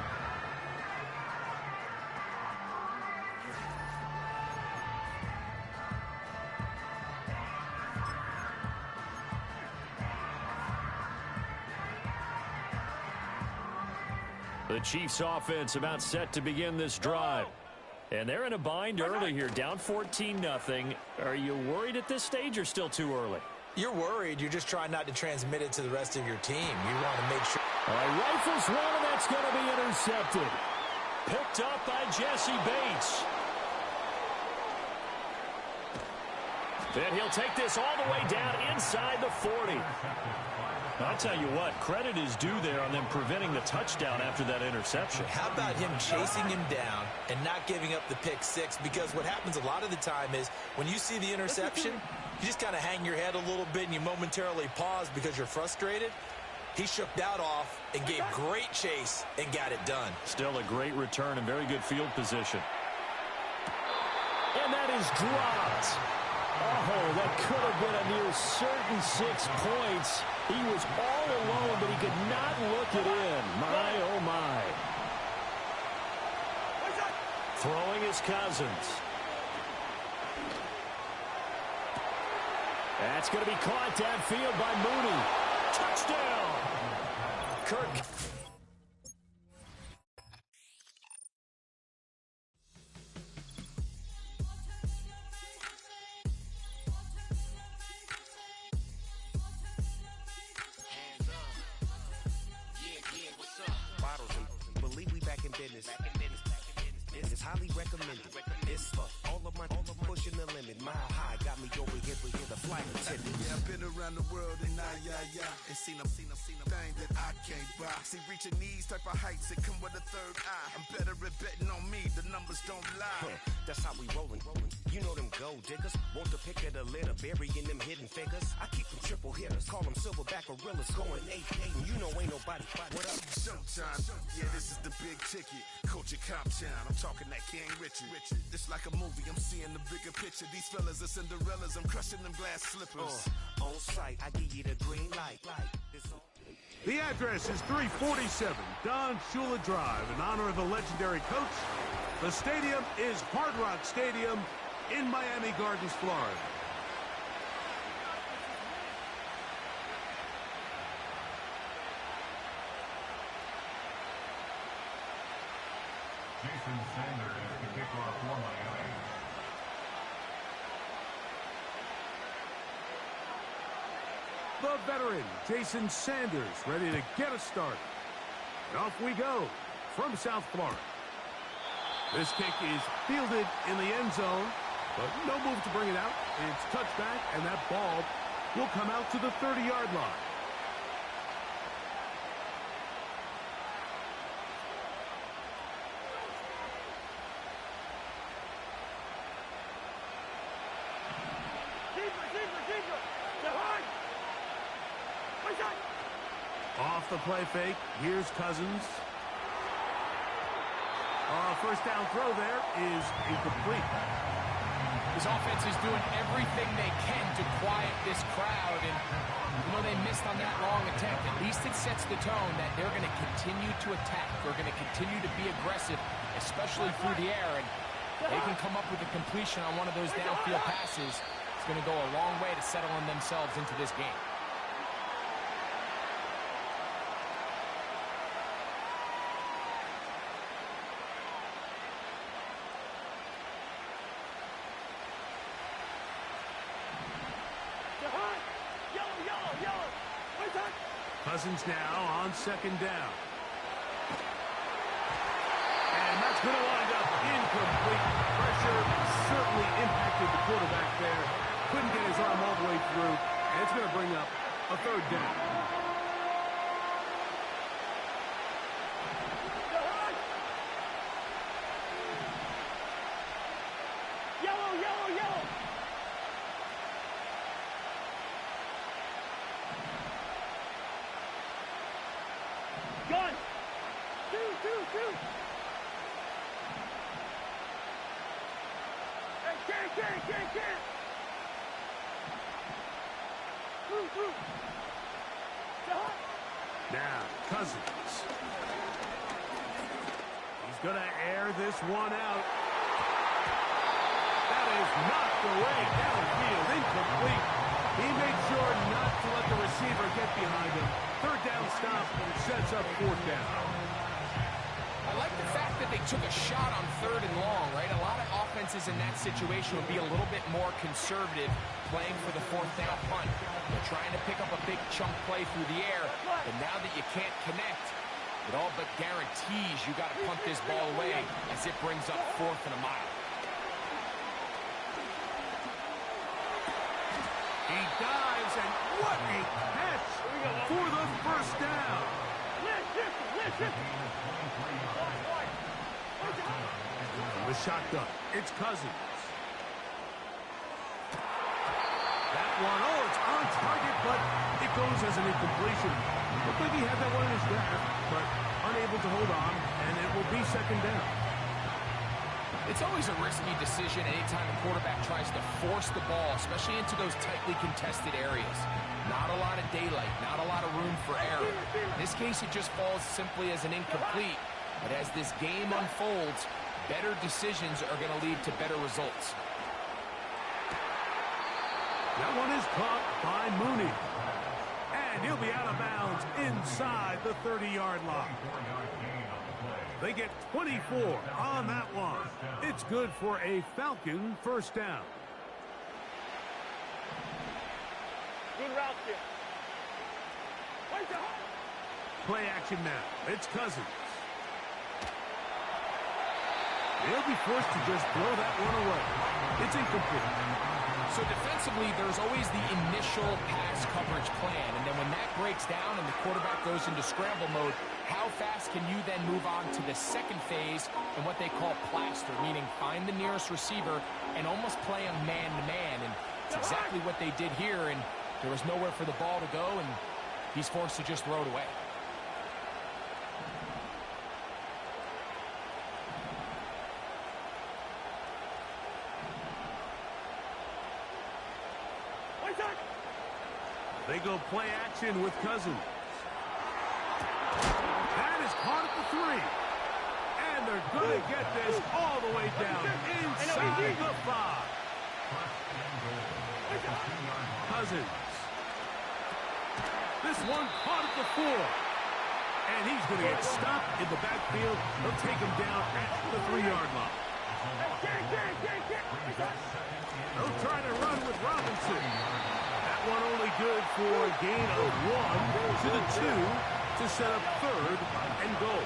S10: The Chiefs offense about set to begin this drive. And they're in a bind early here, down 14-0. Are you worried at this stage or still too early?
S12: You're worried. You're just trying not to transmit it to the rest of your team. You want to make sure.
S11: All right, rifles one, and that's going to be intercepted.
S10: Picked up by Jesse Bates. Then he'll take this all the way down inside the 40. I'll tell you what, credit is due there on them preventing the touchdown after that interception.
S12: How about him chasing him down and not giving up the pick six? Because what happens a lot of the time is when you see the interception, you just kind of hang your head a little bit and you momentarily pause because you're frustrated. He shook that off and gave great chase and got it done.
S10: Still a great return and very good field position.
S11: And that is dropped. Oh, that could have been a near certain 6 points. He was all alone, but he could not look it in. My, oh, my.
S10: Throwing is Cousins.
S11: That's going to be caught downfield by Mooney.
S10: Touchdown!
S11: Kirk.
S13: Bottles and believe we back in business. It's highly recommended. It's for all of my pushing the limit. Mile high got me over here for the flight attendant.
S1: Yeah, I've been around the world and and seen them thing that I can't buy. See, reaching these type of heights, it come with a third eye. I'm better at betting on me, the numbers don't lie.
S13: That's how we rollin'. You know them gold diggers, want the pick of the litter, burying them hidden figures. I keep them triple hitters, call them silverback gorillas, going 8-8, and you know ain't nobody. What up?
S1: Showtime. Yeah, this is the big ticket. Culture Cop Town. I'm talking that King Richard. It's like a movie. I'm seeing the bigger picture. These fellas are Cinderellas. I'm crushing them glass slippers.
S13: On site, I give you the green light.
S3: The address is 347 Don Shula Drive in honor of the legendary coach. The stadium is Hard Rock Stadium in Miami Gardens, Florida.
S9: Jason Sanders is the kickoff for Miami.
S3: The veteran, Jason Sanders, ready to get us started. And off we go from South Florida. This kick is fielded in the end zone, but no move to bring it out. It's touchback, and that ball will come out to the 30-yard line. Off the play fake, here's Cousins. First down throw there is incomplete.
S4: This offense is doing everything they can to quiet this crowd, and you know they missed on that long attempt. At least it sets the tone that they're going to continue to attack. They're going to continue to be aggressive, especially through the air, and they can come up with a completion on one of those downfield passes. It's going to go a long way to settling themselves into this game.
S3: Cousins now on second down. And that's going to wind up incomplete. Pressure certainly impacted the quarterback there. Couldn't get his arm all the way through. And it's going to bring up a third down. Now, Cousins. He's going to air this one out. That is knocked away downfield, incomplete. He made sure not to let the receiver get behind him. Third down stop, and it sets up fourth down.
S4: I like the fact that they took a shot on third and long, right? A lot of offenses in that situation would be a little bit more conservative playing for the fourth down punt. They're trying to pick up a big chunk play through the air, and now that you can't connect, it all but guarantees you got to punt this ball away as it brings up fourth and a mile.
S3: He dives, and what a catch for the first down. The shotgun. It's Cousins. That one, it's on target, but it goes as an incompletion. Looked like he had that one in his grasp, but unable to hold on, and it will be second down.
S4: It's always a risky decision anytime a quarterback tries to force the ball, especially into those tightly contested areas. Not a lot of daylight, not a lot of room for error. In this case, it just falls simply as an incomplete. But as this game unfolds, better decisions are going to lead to better results.
S3: That one is caught by Mooney. And And he'll be out of bounds inside the 30-yard line. They get 24 on that one. It's good for a Falcon first down.
S14: Good route there.
S3: Play action now. It's Cousins. They'll be forced to just throw that one away. It's incomplete.
S4: So defensively, there's always the initial pass coverage plan, and then when that breaks down and the quarterback goes into scramble mode, how fast can you then move on to the second phase and what they call plaster, meaning find the nearest receiver and almost play them man-to-man, and it's exactly what they did here, and there was nowhere for the ball to go, and he's forced to just throw it away.
S3: They go play action with Cousins. That is caught at the 3. And they're going to get this all the way down inside the 5. Cousins. This one caught at the 4. And he's going to get stopped in the backfield. They'll take him down at the 3-yard line. They'll try to run with Robinson. One only good for a gain of 1 to the 2 to set up 3rd and goal.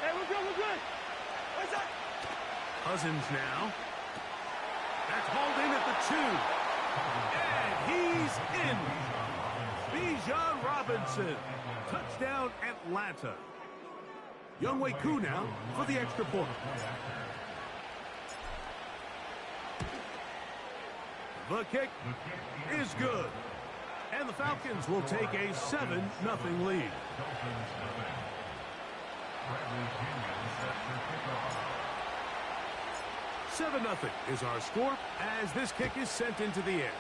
S14: Hey, we're good. What's that?
S3: Cousins now. That's hauled in at the 2. And he's in. Bijan Robinson. Touchdown Atlanta. Younghoe Koo now for the extra point. The kick is good. And the Falcons will take a 7-0 lead. Seven 0 is our score as this kick is sent into the air.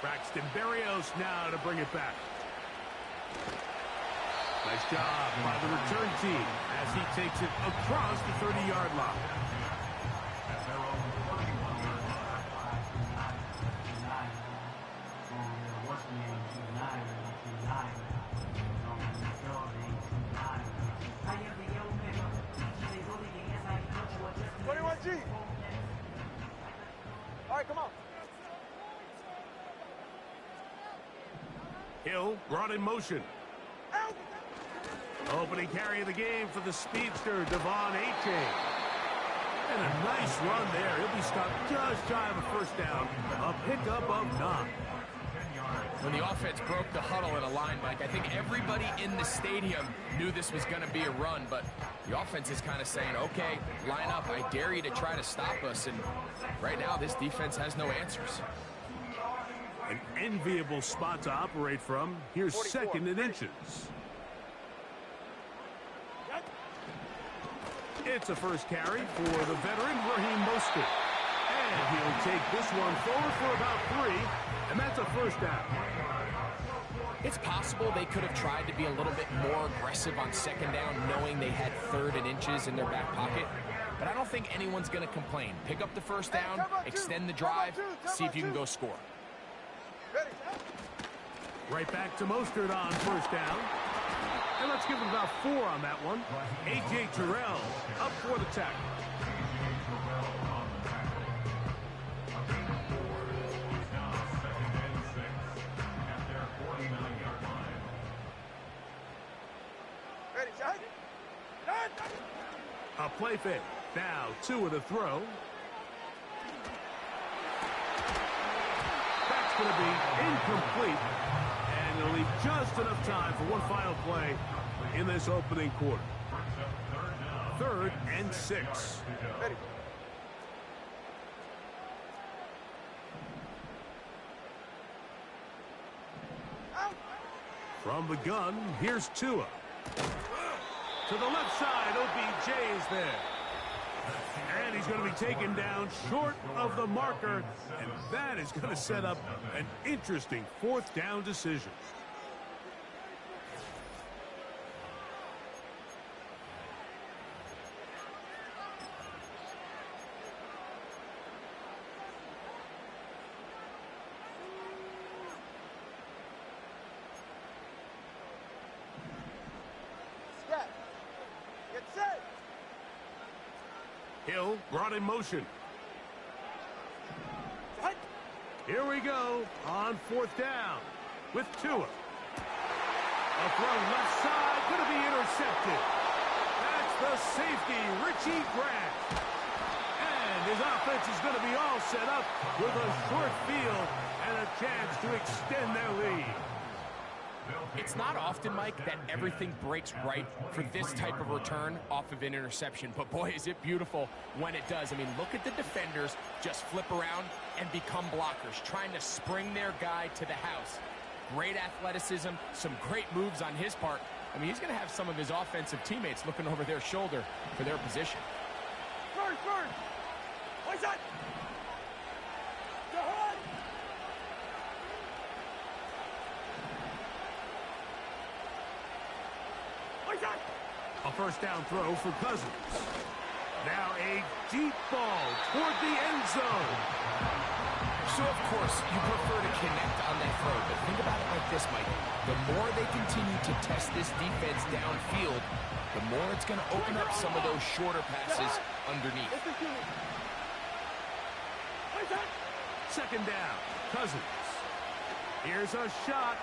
S3: Braxton Berrios now to bring it back. Nice job by the return team as he takes it across the 30-yard line.
S14: All right, come on.
S3: Hill brought in motion. Opening carry of the game for the speedster, Devon Achane. And a nice run there. He'll be stopped just shy of a first down. A pickup of 9.
S4: When the offense broke the huddle in a line, Mike, I think everybody in the stadium knew this was going to be a run, but the offense is kind of saying, okay, line up, I dare you to try to stop us, and right now this defense has no answers.
S3: An enviable spot to operate from. Here's 2nd and inches. It's a first carry for the veteran, Raheem Mostert. And he'll take this one forward for about 3, and that's a first down.
S4: It's possible they could have tried to be a little bit more aggressive on 2nd down, knowing they had 3rd and inches in their back pocket. But I don't think anyone's going to complain. Pick up the first down, extend the drive, see if you can go score.
S3: Right back to Mostert on first down. And let's give him about 4 on that one. A.J. Terrell up for the tackle. A play fake. Now 2 to throw. That's going to be incomplete. And they'll leave just enough time for one final play in this opening quarter. 3rd and 6. From the gun, here's Tua. To the left side, OBJ is there. And he's going to be taken down short of the marker. And that is going to set up an interesting 4th down decision. Hill brought in motion. Here we go on 4th down with Tua. A throw left side, going to be intercepted. That's the safety, Richie Grant. And his offense is going to be all set up with a short field and a chance to extend their lead.
S4: It's not often, Mike, that everything breaks right for this type of return off of an interception. But boy, is it beautiful when it does. I mean, look at the defenders just flip around and become blockers, trying to spring their guy to the house. Great athleticism, some great moves on his part. I mean, he's going to have some of his offensive teammates looking over their shoulder for their position.
S14: First. What's that?
S3: A first down throw for Cousins. Now a deep ball toward the end zone.
S4: So, of course, you prefer to connect on that throw, but think about it like this, Mike. The more they continue to test this defense downfield, the more it's going to open up some of those shorter passes underneath.
S3: Second down, Cousins. Here's a shot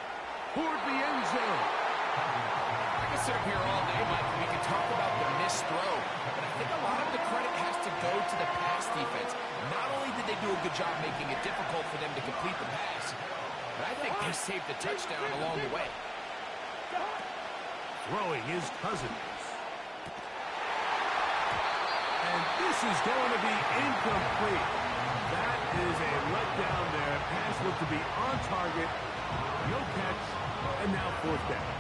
S3: toward the end zone.
S4: I can sit up here all day, Mike, and we can talk about the missed throw, but I think a lot of the credit has to go to the pass defense. Not only did they do a good job making it difficult for them to complete the pass, but I think they saved the touchdown along the way.
S3: Throwing is Cousins. And this is going to be incomplete. That is a letdown there. Pass looked to be on target. No catch. And now 4th down.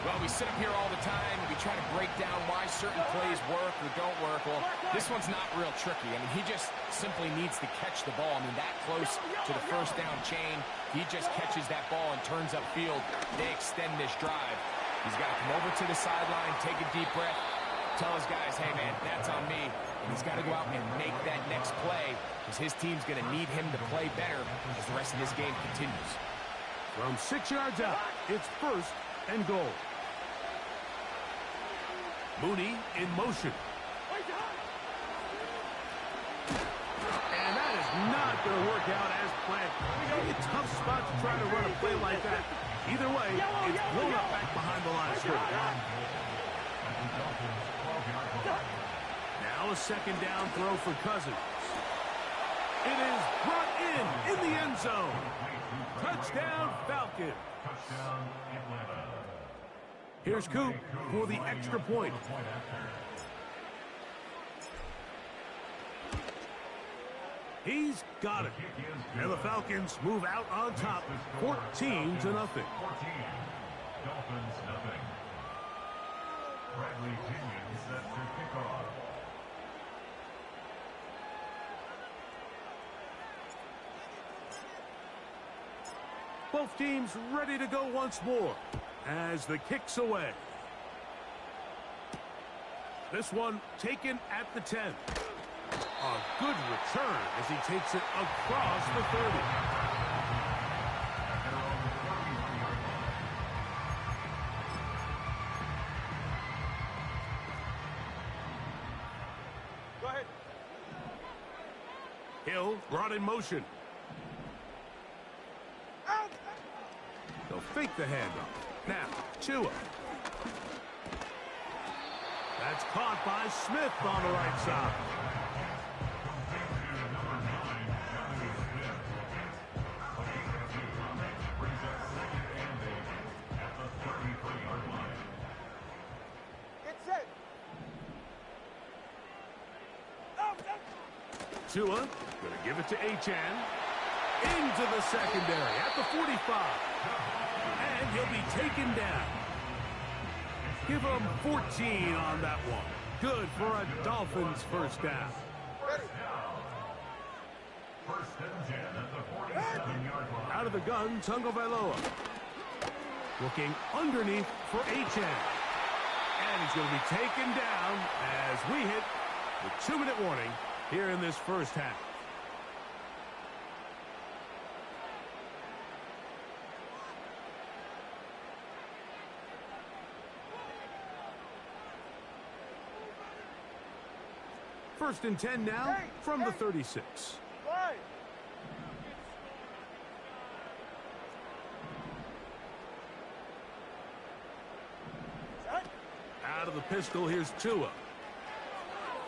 S4: Well, we sit up here all the time and we try to break down why certain plays work or don't work. Well, this one's not real tricky. I mean, he just simply needs to catch the ball. I mean, that close to the first down chain, he just catches that ball and turns upfield. They extend this drive. He's got to come over to the sideline, take a deep breath, tell his guys, hey, man, that's on me. And he's got to go out and make that next play because his team's going to need him to play better as the rest of this game continues.
S3: From 6 yards out, it's 1st and goal. Mooney in motion. And that is not going to work out as planned. A tough spot to try to run a play like that. Either way, it's blown up back behind the line of scrimmage. Now a second down throw for Cousins. It is brought in the end zone. Touchdown, Falcons. Here's Coop for the extra point. He's got it. And the Falcons move out on top, 14-0.
S9: Dolphins nothing. Bradley Pinion set to kick off.
S3: Both teams ready to go once more as the kick's away. This one taken at the 10. A good return as he takes it across the 30.
S14: Go ahead.
S3: Hill brought in motion. They'll fake the handoff. Now, Tua. That's caught by Smith on the right side.
S14: Get set.
S3: Tua going to give it to Achane. Into the secondary at the 45. And he'll be taken down. Give him 14 on that one. Good for a Dolphins first down.
S9: First and 10 at the 47-yard line.
S3: Out of the gun, Tagovailoa. Looking underneath for Achane. And he's going to be taken down as we hit the 2-minute warning here in this first half. First and 10 now from the 36.
S14: Why?
S3: Out of the pistol, here's Tua.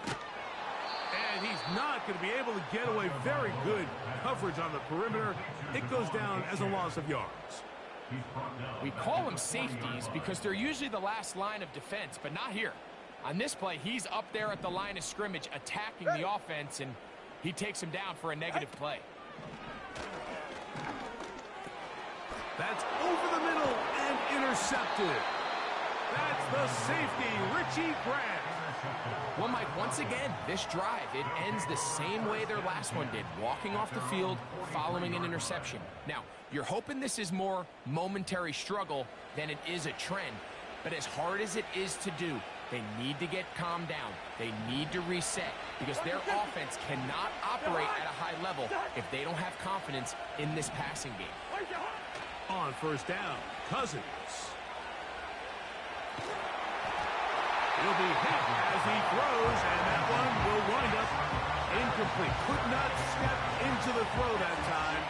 S3: And he's not going to be able to get away. Very good coverage on the perimeter. It goes down as a loss of yards.
S4: We call them safeties because they're usually the last line of defense, but not here. On this play, he's up there at the line of scrimmage attacking the offense, and he takes him down for a negative play.
S3: That's over the middle and intercepted. That's the safety, Richie Grant.
S4: Well, Mike, once again, this drive, it ends the same way their last one did, walking off the field, following an interception. Now, you're hoping this is more momentary struggle than it is a trend, but as hard as it is to do, they need to get calmed down. They need to reset because their offense cannot operate at a high level if they don't have confidence in this passing game.
S3: On first down, Cousins. He'll be hit as he throws, and that one will wind up incomplete. Could not step into the throw that time.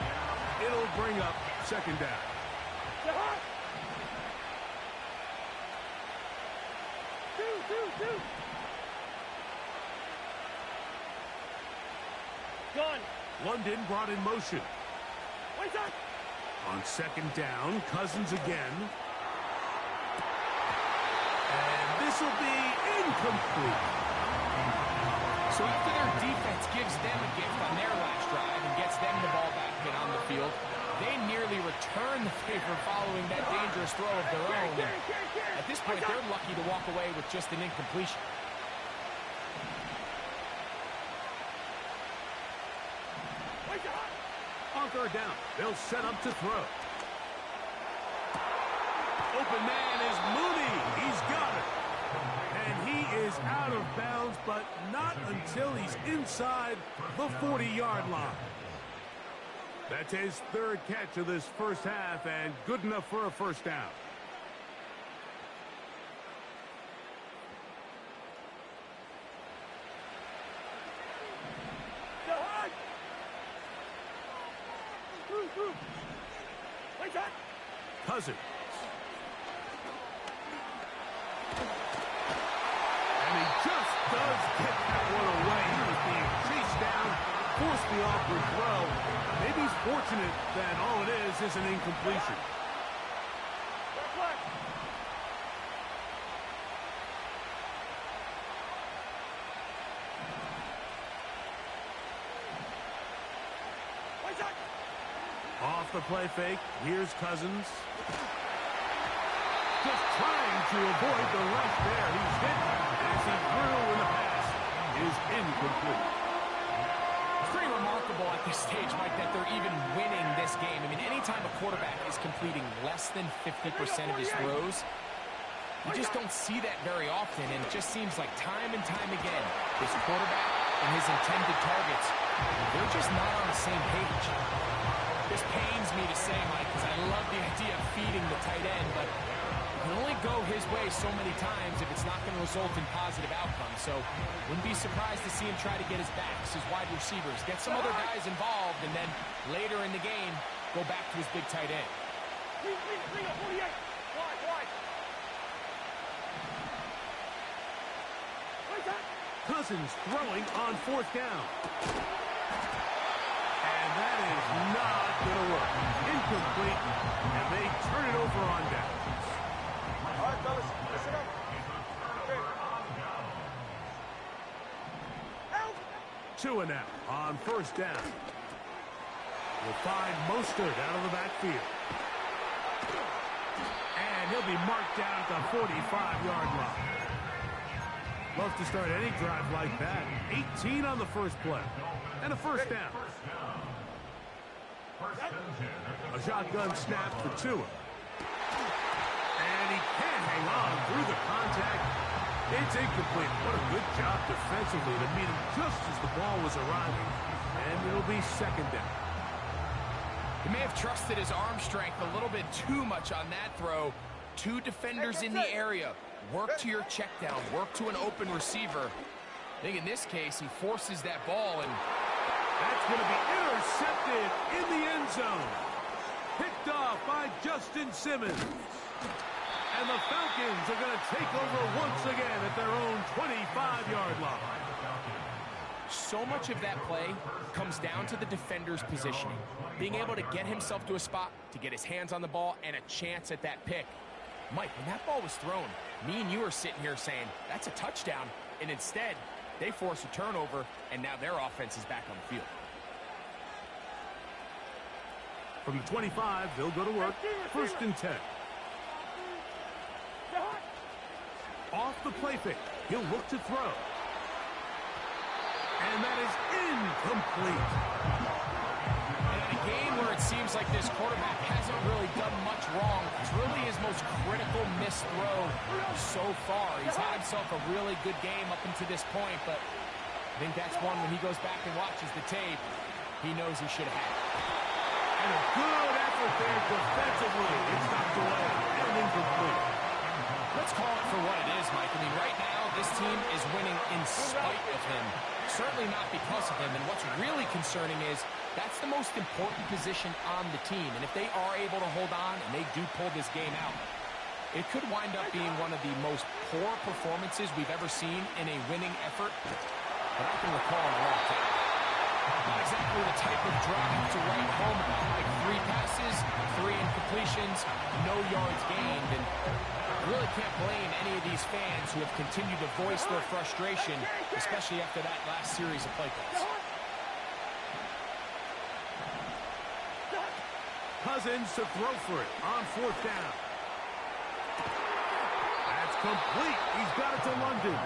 S3: It'll bring up second down.
S14: Gone.
S3: London brought in motion. On second down, Cousins again. And this will be incomplete.
S4: So after their defense gives them a gift on their last drive and gets them the ball back and on the field, they nearly return the favor following that dangerous throw of their own. And at this point, they're lucky to walk away with just an incompletion.
S3: On third down, they'll set up to throw. Open man is Mooney. He's got it. And he is out of bounds, but not until he's inside the 40-yard line. That's his third catch of this first half, and good enough for a first down. Cousins. And he just does get that one away. He was being chased down, forced the awkward throw. Maybe he's fortunate that all it is an incompletion. Off the play fake, here's Cousins. Just trying to avoid the rush there. He's hit as he threw, and the pass is incomplete.
S4: It's pretty remarkable at this stage, Mike, that they're even winning this game. I mean, anytime a quarterback is completing less than 50% of his throws, you just don't see that very often, and it just seems like time and time again, this quarterback and his intended targets, they're just not on the same page. This pains me to say, Mike, because I love the idea of feeding the tight end, but it can only go his way so many times if it's not going to result in positive outcomes. So wouldn't be surprised to see him try to get his backs, his wide receivers, get some other guys involved, and then later in the game, go back to his big tight end.
S3: Cousins throwing on fourth down. And that is not going to work. Incomplete, and they turn it over on downs.
S14: All right, fellas, listen up. Okay.
S3: Tua now on first down. We'll find Mostert out of the backfield. And he'll be marked down at the 45-yard line. Love to start any drive like that. 18 on the first play. And a first down. A shotgun snap for Tua. And he can't hang on through the contact. It's incomplete. What a good job defensively to meet him just as the ball was arriving. And it'll be second down.
S4: He may have trusted his arm strength a little bit too much on that throw. Two defenders in the area. Work to your check down. Work to an open receiver. I think in this case, he forces that ball, and
S3: that's going to be intercepted in the end zone. Picked off by Justin Simmons. And the Falcons are going to take over once again at their own 25-yard line.
S4: So much of that play comes down to the defender's positioning. Being able to get himself to a spot, to get his hands on the ball, and a chance at that pick. Mike, when that ball was thrown, me and you are sitting here saying, that's a touchdown. And instead, they force a turnover, and now their offense is back on the field.
S3: From the 25, they'll go to work. 1st and 10. Off the play fake. He'll look to throw. And that is incomplete.
S4: And in a game where it seems like this quarterback hasn't really done much wrong, it's really his most critical missed throw so far. He's had himself a really good game up until this point, but I think that's one when he goes back and watches the tape, he knows he should have had it.
S3: And a good effort there defensively. It's knocked away and incomplete.
S4: Let's call it for what it is, Mike. I mean, right now, this team is winning in spite of him. Certainly not because of him. And what's really concerning is that's the most important position on the team. And if they are able to hold on and they do pull this game out, it could wind up being one of the most poor performances we've ever seen in a winning effort that I can recall in a long time. Not exactly the type of drive to write home about, like 3 passes, 3 incompletions, no yards gained. And I really can't blame any of these fans who have continued to voice their frustration, especially after that last series of play calls.
S3: Cousins to throw for it on 4th down. That's complete. He's got it to London.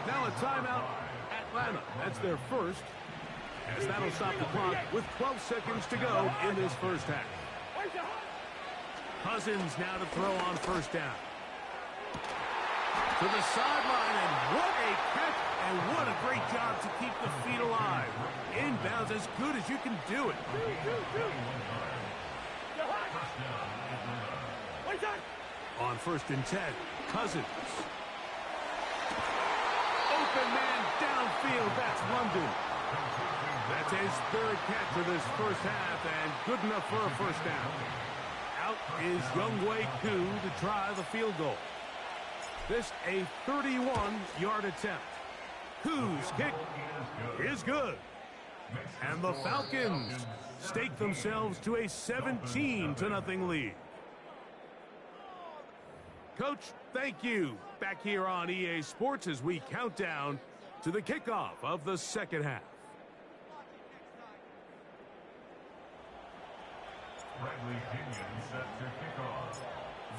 S3: Now a timeout, Atlanta. That's their first, as that'll stop the clock with 12 seconds to go in this first half. Cousins now to throw on 1st down. To the sideline, and what a catch, and what a great job to keep the feet alive. Inbounds as good as you can do it. On 1st and 10, Cousins. Open man downfield, that's London. That's his 3rd catch of this first half, and good enough for a 1st down. Out is Younghoe Koo to try the field goal. This a 31-yard attempt. Koo's kick is good. And the Falcons stake themselves to a 17-0 lead. Coach, thank you. Back here on EA Sports as we count down to the kickoff of the second half.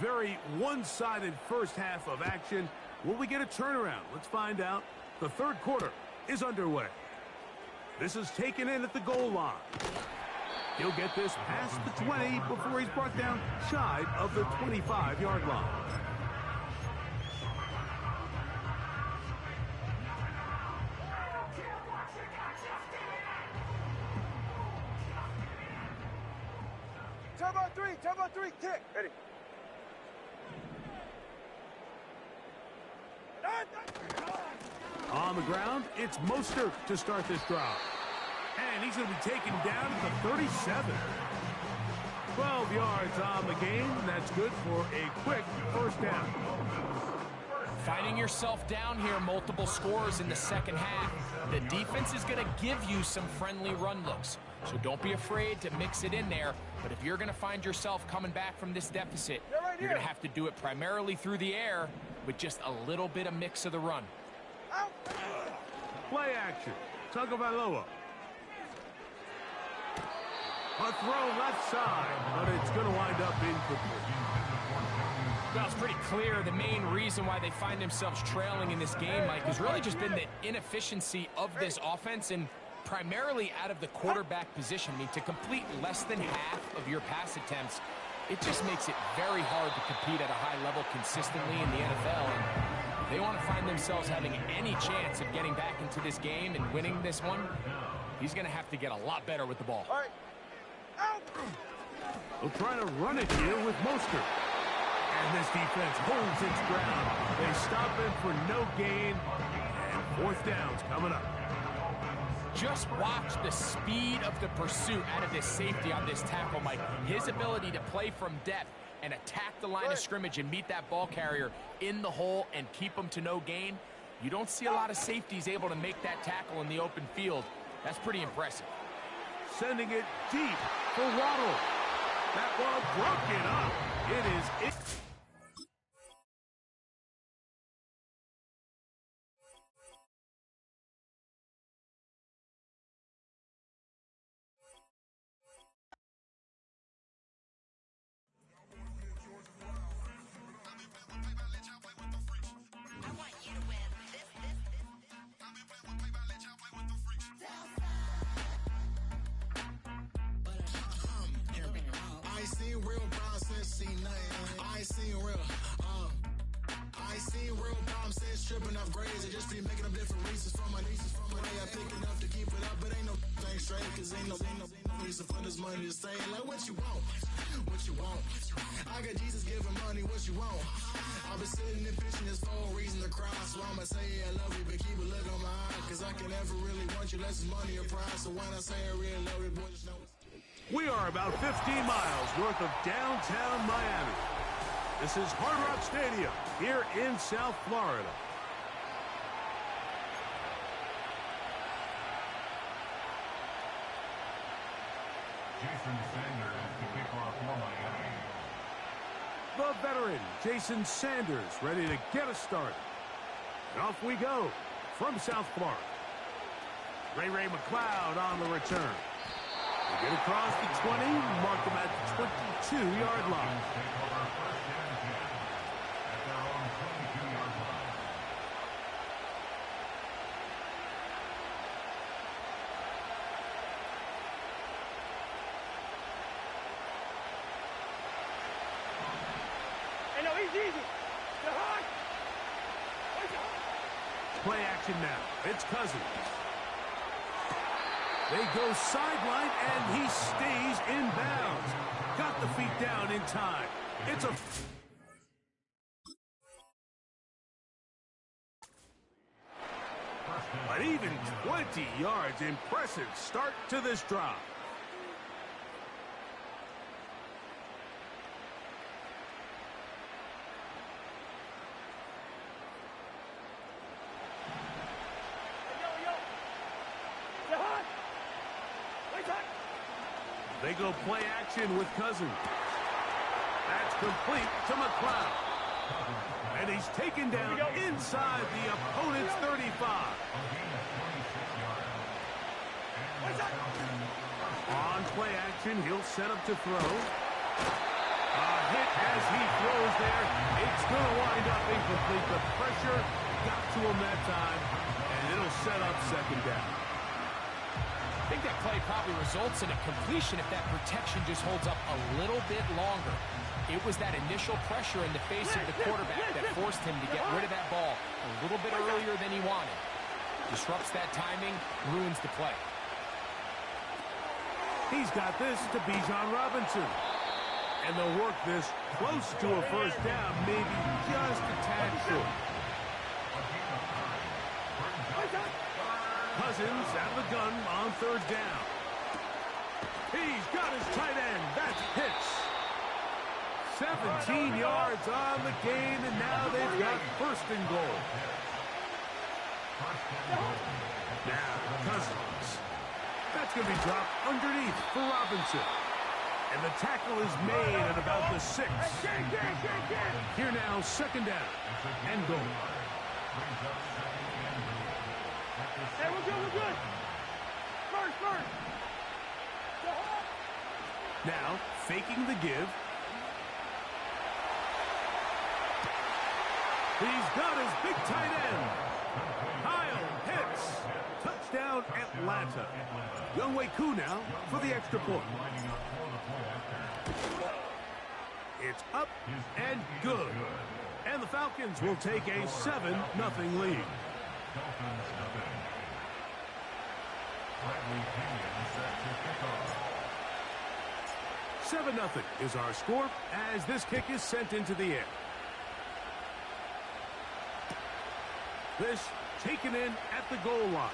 S3: Very one-sided first half of action. Will we get a turnaround? Let's find out. The 3rd quarter is underway. This is taken in at the goal line. He'll get this past the 20 before he's brought down shy of the 25-yard line.
S14: Turbo 3, kick. Ready.
S3: On the ground, it's Mostert to start this drive. And he's going to be taken down at the 37. 12 yards on the game. That's good for a quick 1st down.
S4: Finding yourself down here, multiple scores in the second half. The defense is going to give you some friendly run looks. So don't be afraid to mix it in there. But if you're going to find yourself coming back from this deficit, you're going to have to do it primarily through the air with just a little bit of mix of the run.
S3: Play action. Tagovailoa. A throw left side, but it's going to wind up incomplete.
S4: Well, it's pretty clear the main reason why they find themselves trailing in this game, Mike, has really just been the inefficiency of this offense and primarily out of the quarterback position. I mean, to complete less than half of your pass attempts, it just makes it very hard to compete at a high level consistently in the NFL. And if they want to find themselves having any chance of getting back into this game and winning this one, he's going to have to get a lot better with the ball.
S14: All right.
S3: They'll try to run it here with Mostert. And this defense holds its ground. They stop him for no gain. And Fourth down's coming up.
S4: Just watch the speed of the pursuit out of this safety on this tackle, Mike. His ability to play from depth and attack the line of scrimmage and meet that ball carrier in the hole and keep him to no gain. You don't see a lot of safeties able to make that tackle in the open field. That's pretty impressive.
S3: Sending it deep for Waddle. That ball broken up. It is...
S15: Tripping off grades, I just be making up different reasons for my nieces. From my day, I pick it up to keep it up, but ain't no thing straight, cause ain't no reason for this money to stay. Like, what you want? What you want? I got Jesus giving money, what you want? I've been sitting and pitching this for a reason to cry, so I'ma say I love you, but keep a look on my eye, cause I can never really want you less is money or pride, so when I say I really love you, boy, just know it's...
S3: We are about 15 miles north of downtown Miami. This is Hard Rock Stadium here in South Florida.
S9: Jason Sanders to kick off for Miami.
S3: The veteran, Jason Sanders, ready to get us started. And off we go from South Florida. Ray McCloud on the return. They get across the 20, mark them at the 22-yard line. Play action now. It's Cousins. They go sideline, and he stays in bounds. Got the feet down in time. It's a... But even 20 yards. Impressive start to this drive. They go play action with Cousins. That's complete to McCloud. And he's taken down inside the opponent's 35. On play action, he'll set up to throw. A hit as he throws there. It's going to wind up incomplete. The pressure got to him that time, and it'll set up second down.
S4: I think that play probably results in a completion if that protection just holds up a little bit longer. It was that initial pressure in the face of the quarterback that forced him to get rid of that ball a little bit earlier than he wanted. Disrupts that timing, ruins the play.
S3: He's got this to Bijan Robinson. And they'll work this close to a first down, maybe just a tad short. Cousins out of the gun on third down. He's got his tight end. That's Pitts. 17 yards on the gain, and now they've got first and goal. Now, Cousins. That's going to be dropped underneath for Robinson. And the tackle is made at about the 6. Here now, second down and goal.
S14: Hey, we're good. First.
S3: Now, faking the give. He's got his big tight end. Kyle Pitts. Touchdown, Atlanta. Younghoe Koo now for the extra point. It's up and good. And the Falcons will take a 7-0 lead. 7-0 is our score as this kick is sent into the air. This taken in at the goal line.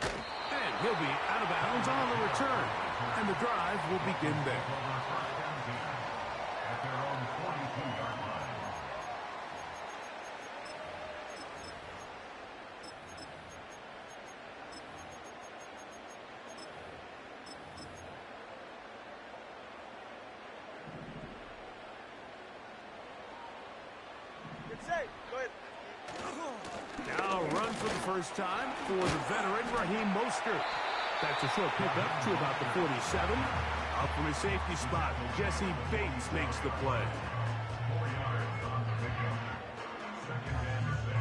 S3: And he'll be out of bounds on the return. And the drive will begin there.
S9: At their own 42-yard line.
S3: Now run for the first time for the veteran Raheem Mostert. That's a short pickup to about the 47. Up from his safety spot, Jesse Bates makes the play.
S9: 4 yards on the pickup. Second and 6.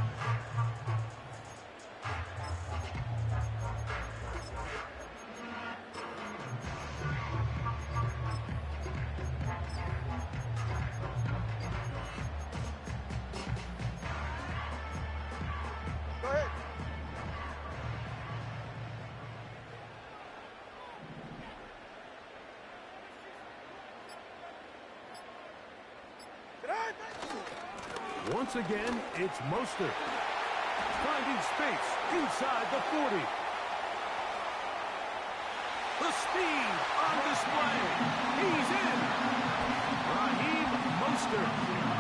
S3: Once again, it's Mostert. Finding space inside the 40. The speed on display. He's in. Raheem Mostert.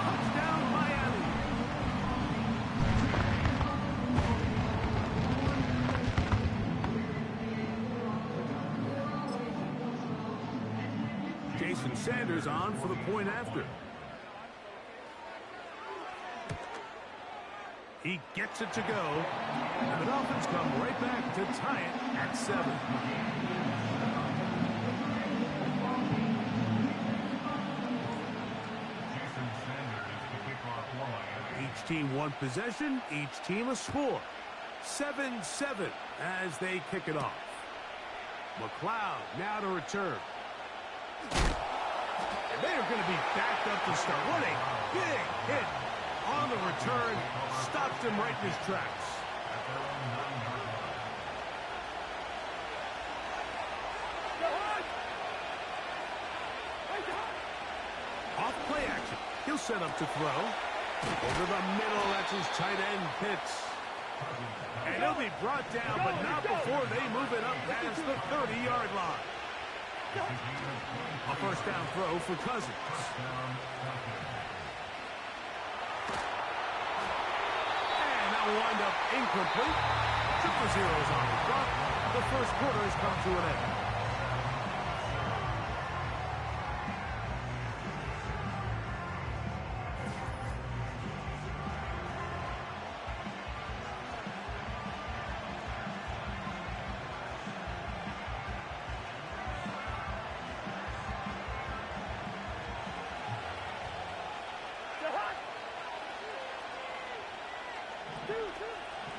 S3: Touchdown, Miami. Jason Sanders on for the point after. He gets it to go, and the Dolphins come right back to tie it at 7. Each team one possession, each team a score. 7-7 as they kick it off. McLeod now to return. And they are going to be backed up to start. What a big hit on the return. Stops him right in his tracks. Off play action. He'll set up to throw. Over the middle, that's his tight end, Pitts. And he'll be brought down, but not before they move it up past the 30-yard line. A first down throw for Cousins. And that will wind up incomplete. Triple zeros on the clock. The first quarter has come to an end.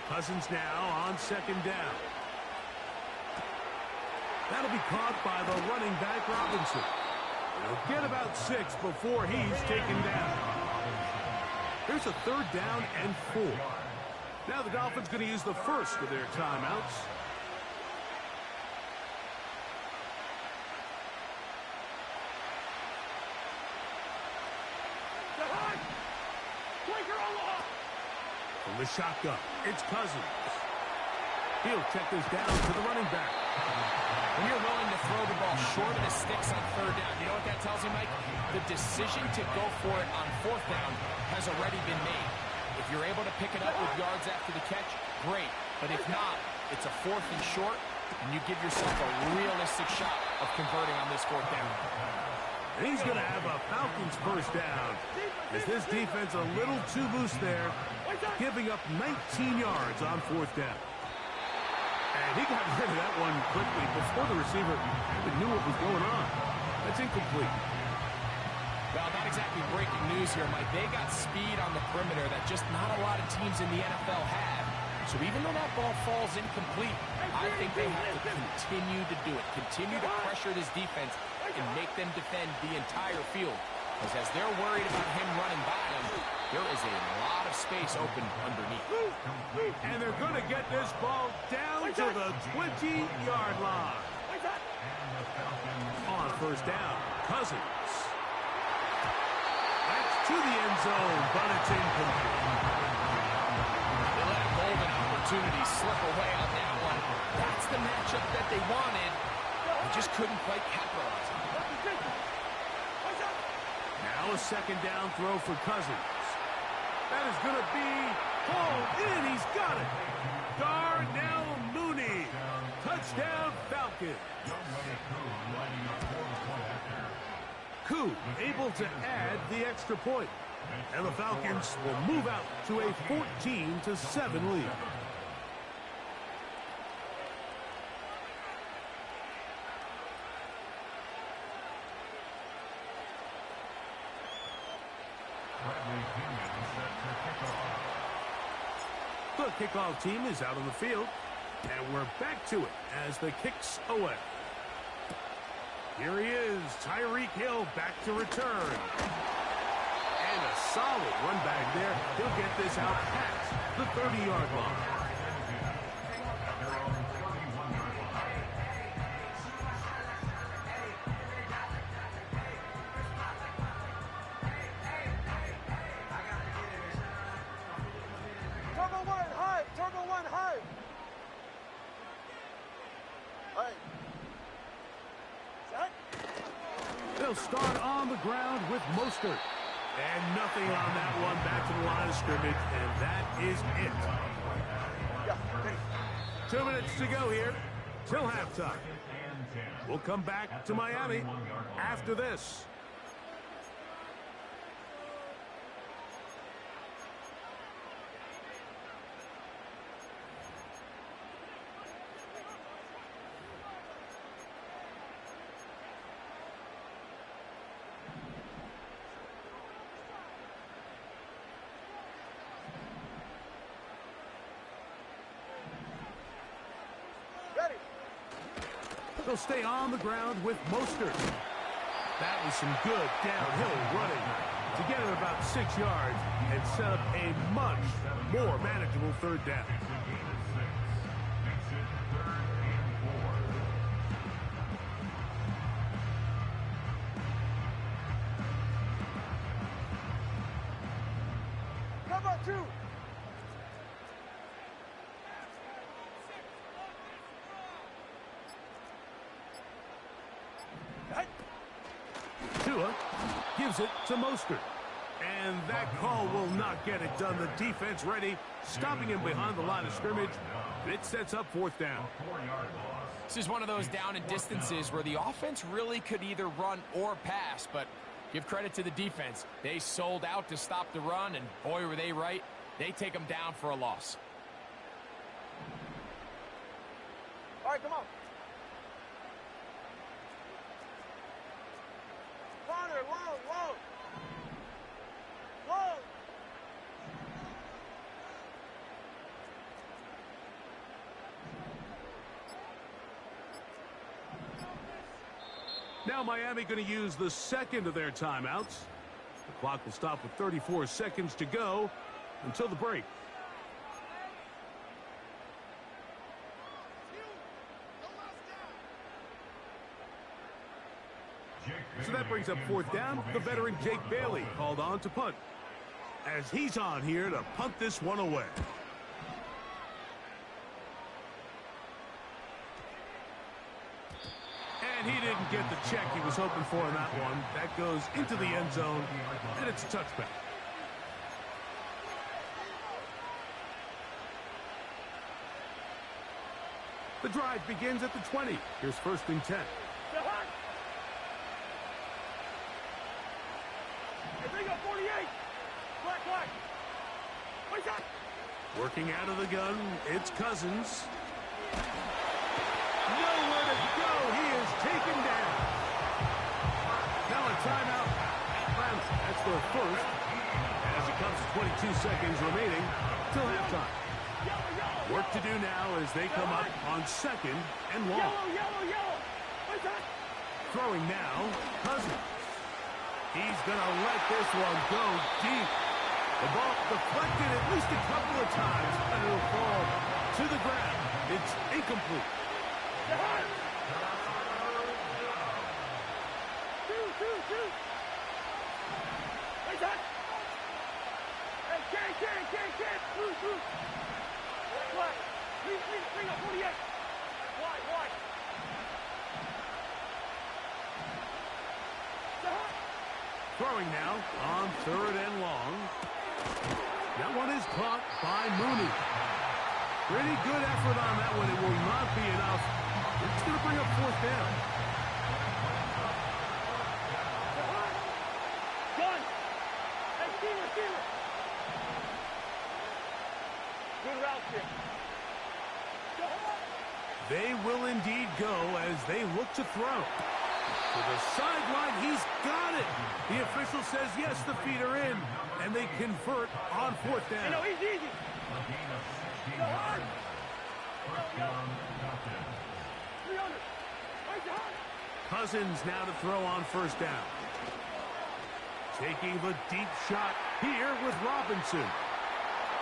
S3: Cousins now on second down. That'll be caught by the running back Robinson. He'll get about 6 before he's taken down. Here's a third down and 4. Now the Dolphins going to use the first of their timeouts. From the shotgun, it's Cousins. He'll check this down to the running back.
S4: When you're willing to throw the ball short of the sticks on third down, you know what that tells you, Mike? The decision to go for it on fourth down has already been made. If you're able to pick it up with yards after the catch, great. But if not, it's a fourth and short, and you give yourself a realistic shot of converting on this fourth down.
S3: And he's going to have a Falcons first down. As this defense a little too loose there, giving up 19 yards on fourth down. And he got rid of that one quickly before the receiver even knew what was going on. That's incomplete.
S4: Well, not exactly breaking news here, Mike. They got speed on the perimeter that just not a lot of teams in the NFL have. So even though that ball falls incomplete, I think they have to continue to do it. Continue to pressure this defense and make them defend the entire field. Because as they're worried about him running by them, there is a lot of space open underneath.
S3: And they're going to get this ball down to the 20-yard line. On first down, Cousins. That's to the end zone, but it's incomplete.
S4: They let a golden opportunity slip away on that one. That's the matchup that they wanted. They just couldn't quite capitalize on it.
S3: Now a second down throw for Cousins. That is going to be hauled in. He's got it. Darnell Mooney. Touchdown, Falcons. Koo able to add the extra point. And the Falcons will move out to a 14-7 lead. The kickoff team is out on the field, and we're back to it as the kick's away. Here he is, Tyreek Hill back to return. And a solid run back there. He'll get this out past the 30-yard line. They'll start on the ground with Mostert. And nothing on that one. Back to the line of scrimmage, and that is it. 2 minutes to go here till halftime. We'll come back to Miami after this. They'll stay on the ground with Mostert. That was some good downhill running to get him about 6 yards and set up a much more manageable third down.
S14: Cover two.
S3: Tua gives it to Mostert. And that call will not get it done. The defense ready, stopping him behind the line of scrimmage. It sets up fourth down.
S4: This is one of those down and distances where the offense really could either run or pass, but give credit to the defense. They sold out to stop the run, and boy, were they right. They take them down for a loss.
S14: All right, come on. Farther, long.
S3: Now Miami going to use the second of their timeouts. The clock will stop with 34 seconds to go until the break. So that brings up fourth down. The veteran Jake Bailey called on to punt, as he's on here to punt this one away. And he didn't get the check he was hoping for in that one. That goes into the end zone, and it's a touchback. The drive begins at the 20. Here's 1st and 10. Working out of the gun, it's Cousins. Nowhere to go. He is taken down. Now a timeout. That's their first. As it comes to 22 seconds remaining till halftime. Work to do now as they come up on 2nd and long. Throwing now, Cousins. He's going to let this one go deep. The ball deflected at least a couple of times, and it'll fall to the ground. It's incomplete.
S14: Bring up 48. Wide.
S3: Throwing now on 3rd and long. That one is caught by Mooney. Pretty good effort on that one. It will not be enough. It's going to bring up 4th down.
S14: Gun. Hey, Steeler. Good route here.
S3: They will indeed go as they look to throw. To the sideline, he's got it. The official says yes, the feet are in, and they convert on 4th down.
S14: He's easy. Go hard.
S3: Cousins now to throw on 1st down. Taking the deep shot here with Robinson.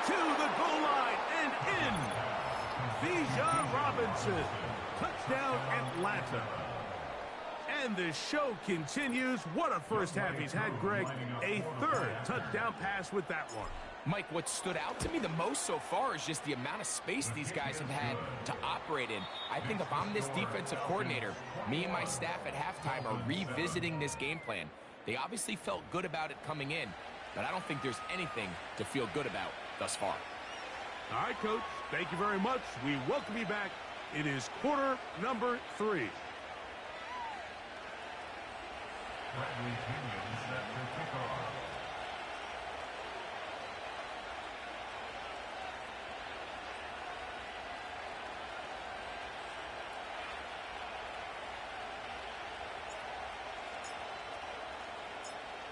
S3: To the goal line and in. Bijan Robinson. Touchdown Atlanta. And the show continues. What a first half he's had, Greg. A 3rd touchdown pass with that one.
S4: Mike, what stood out to me the most so far is just the amount of space these guys have had to operate in. I think if I'm this defensive coordinator, me and my staff at halftime are revisiting this game plan. They obviously felt good about it coming in, but I don't think there's anything to feel good about thus far.
S3: All right, Coach. Thank you very much. We welcome you back. It is quarter number 3.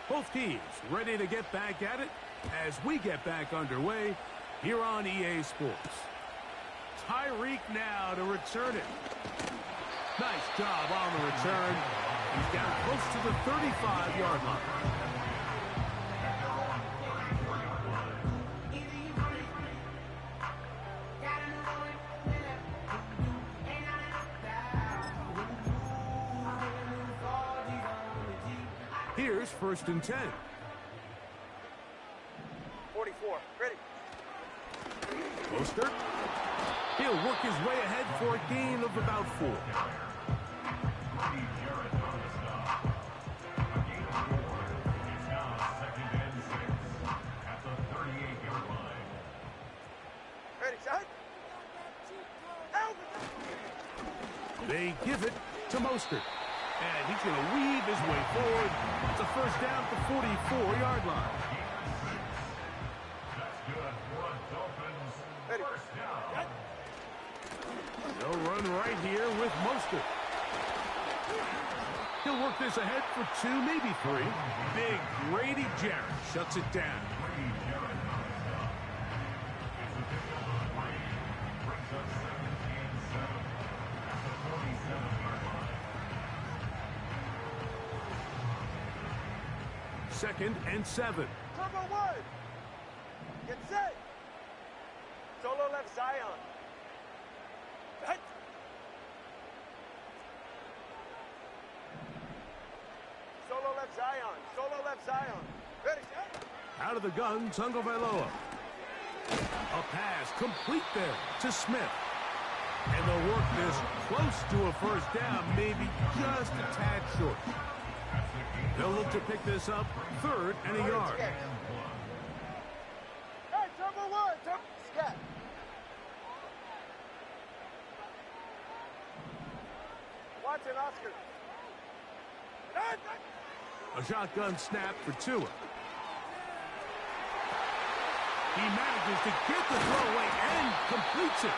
S3: Both teams ready to get back at it as we get back underway here on EA Sports. Tyreek now to return it. Nice job on the return. He's down close to the 35-yard line. Here's 1st and 10.
S14: 44. Ready.
S3: Mostert. He'll work his way ahead for a gain of about 4.
S14: Ready, set.
S3: They give it to Mostert. And he's going to weave his way forward. It's a 1st down at the 44-yard line. They'll run right here with Mostert. He'll work this ahead for 2, maybe 3. Big Grady Jarrett shuts it down. Second and 7.
S14: Turbo 1. Get set. Solo left Zion. Set. Solo left Zion. Solo left Zion. Ready, set.
S3: Out of the gun, Tagovailoa. A pass complete there to Smith. And they'll work this close to a 1st down, maybe just a tad short. They'll look to pick this up 3rd and a yard.
S14: Hey, Turbo 1. Turbo scat. Watson, Oscar.
S3: A shotgun snap for Tua. He manages to get the throw away and completes it.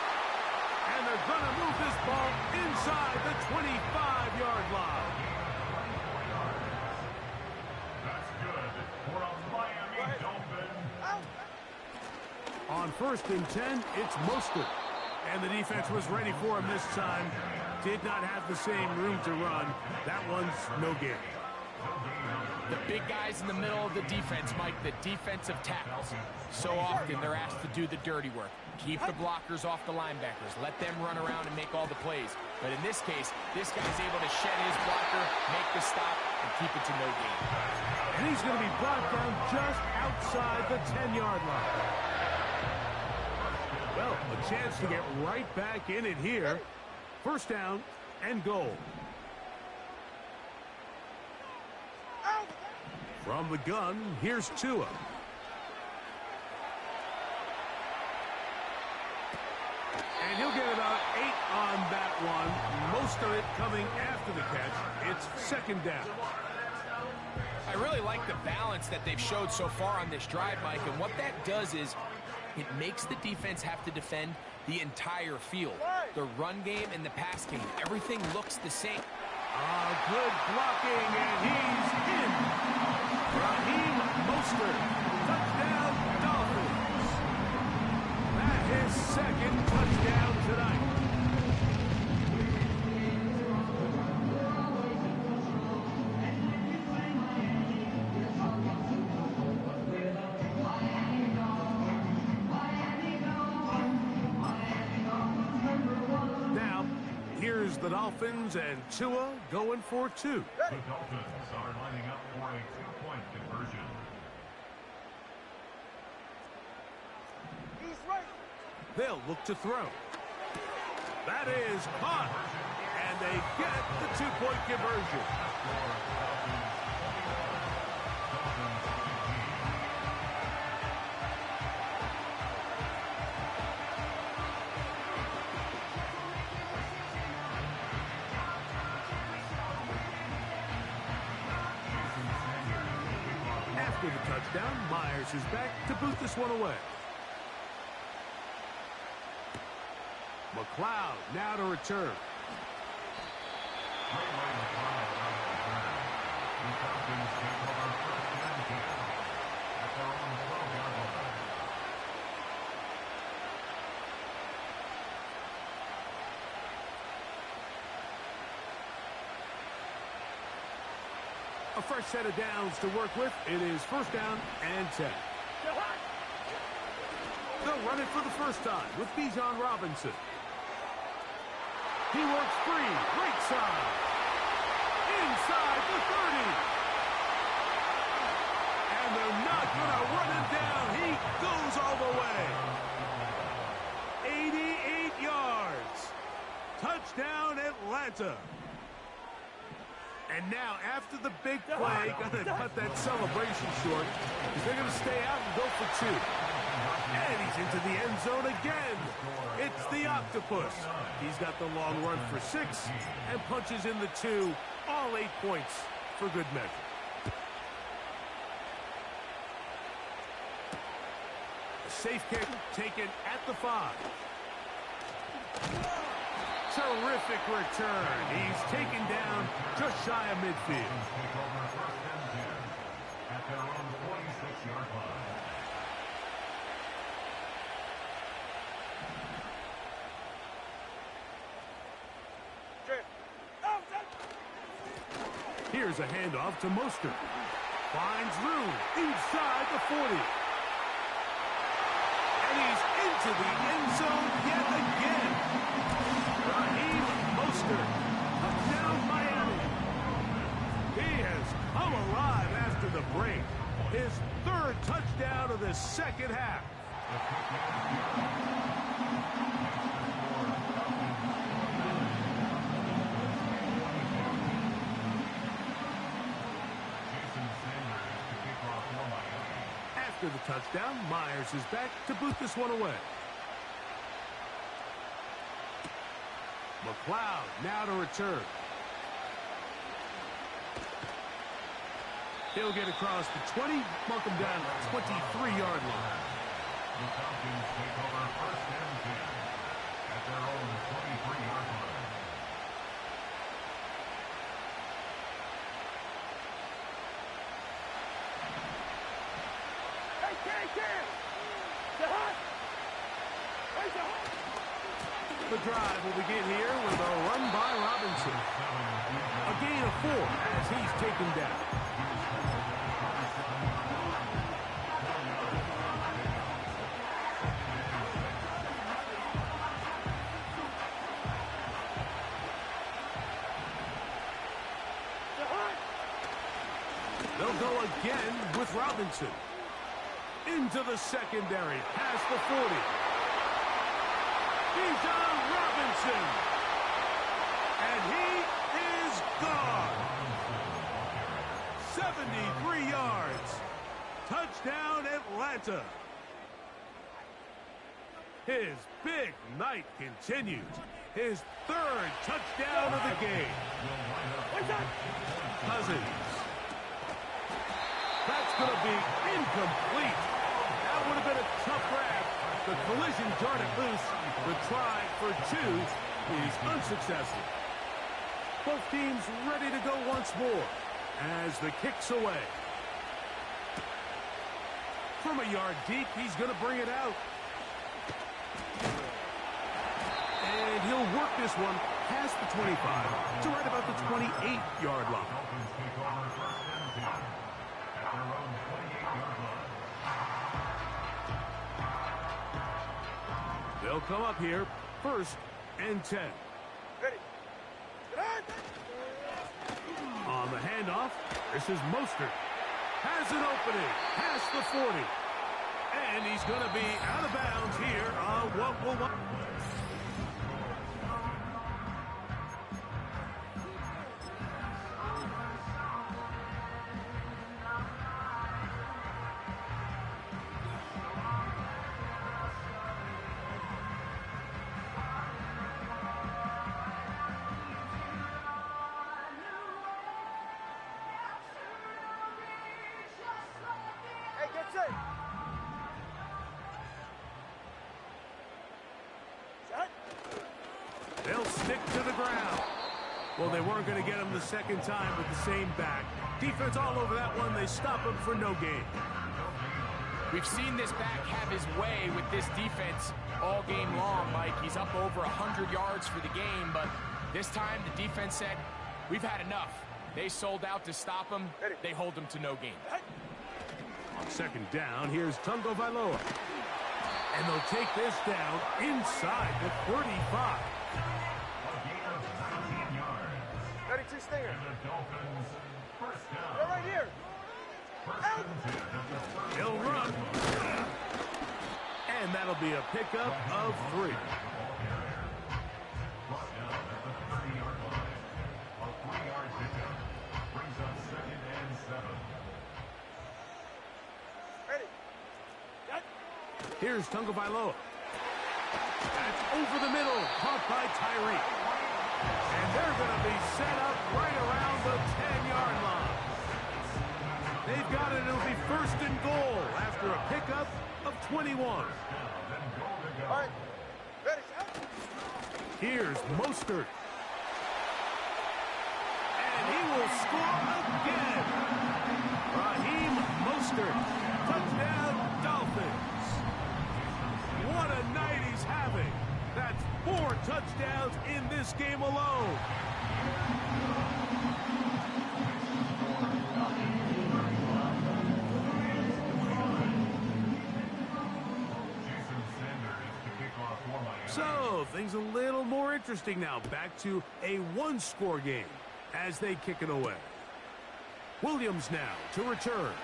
S3: And they're going to move this ball inside the 25-yard line.
S9: That's good for a Miami Dolphin.
S3: On 1st and 10, it's Mostert. And the defense was ready for him this time. Did not have the same room to run. That one's no gain.
S4: The big guys in the middle of the defense, Mike, the defensive tackles. So often they're asked to do the dirty work. Keep the blockers off the linebackers. Let them run around and make all the plays. But in this case, this guy's able to shed his blocker, make the stop, and keep it to no gain.
S3: And he's going to be brought down just outside the 10-yard line. Well, a chance to get right back in it here. First down and goal. From the gun, here's Tua. And he'll get about 8 on that one. Most of it coming after the catch. It's second down.
S4: I really like the balance that they've showed so far on this drive, Mike, and what that does is it makes the defense have to defend the entire field. The run game and the pass game, everything looks the same.
S3: Good blocking, and he's in. Raheem Mostert, touchdown Dolphins. That his second touchdown tonight. Now, here's the Dolphins and Tua going for 2.
S9: The Dolphins are lining up for a 2-point conversion.
S3: They'll look to throw. That is caught. And they get the 2-point conversion. After the touchdown, Myers is back to boot this one away. McLeod now to return. A fresh set of downs to work with. It is first down and 10. They'll run it for the first time with Bijan Robinson. He works free, right side, inside the 30. And they're not going to run him down. He goes all the way. 88 yards. Touchdown, Atlanta. And now, after the big play, going to cut that celebration short, because they're going to stay out and go for 2. And he's into the end zone again. It's the octopus. He's got the long run for 6 and punches in the 2. All 8 points for good measure. A safe kick taken at the 5. Terrific return. He's taken down just shy of midfield.
S9: At their own 46-yard line.
S3: Here's a handoff to Mostert. Finds room inside the 40. And he's into the end zone yet again. Raheem Mostert. Touchdown Miami. He has come alive after the break. His 3rd touchdown of the second half. After the touchdown, Myers is back to boot this one away. McLeod now to return. He'll get across the 20, mark him down at the 23-yard line.
S9: The Falcons take over first and 10 at their own 23-yard line.
S3: The drive will begin here with a run by Robinson. A gain of 4 as he's taken down. They'll go again with Robinson. Into the secondary, past the 40. Bijan Robinson. And he is gone. 73 yards. Touchdown, Atlanta. His big night continues. His third touchdown of the game. Cousins. That's going to be incomplete. That would have been a tough grab. The collision jarred it loose. The try for two is unsuccessful. Both teams ready to go once more as the kick's away. From a yard deep, he's going to bring it out. And he'll work this one past the 25 to right about the 28-yard line. They'll come up here, 1st and 10.
S14: Ready.
S3: On the handoff, this is Mostert. Has an opening, past the 40. And he's going to be out of bounds here on what will...
S14: Hey, get set.
S3: They'll stick to the ground. Well, they weren't going to get him the second time with the same back. Defense all over that one. They stop him for no gain.
S4: We've seen this back have his way with this defense all game long, Mike. He's up over 100 yards for the game, but this time the defense said, we've had enough. They sold out to stop him. They hold him to no gain.
S3: On 2nd down, here's Tungo Vailoa. And they'll take this down inside the 35.
S14: 32 Stinger. They're right here. Out.
S3: He'll run. And that'll be a pickup of 3. Here's Tungo Vailoa. That's over the middle, caught by Tyreek. And they're going to be set up right around the 10-yard line. They've got it. It'll be 1st and goal after a pickup of 21.
S14: All right. Ready.
S3: Here's Mostert. And he will score again. Raheem Mostert. Touchdown, Dolphins. What a night he's having. That's 4 touchdowns in this game alone. So, things a little more interesting now. Back to a 1-score game as they kick it away. Williams now to return.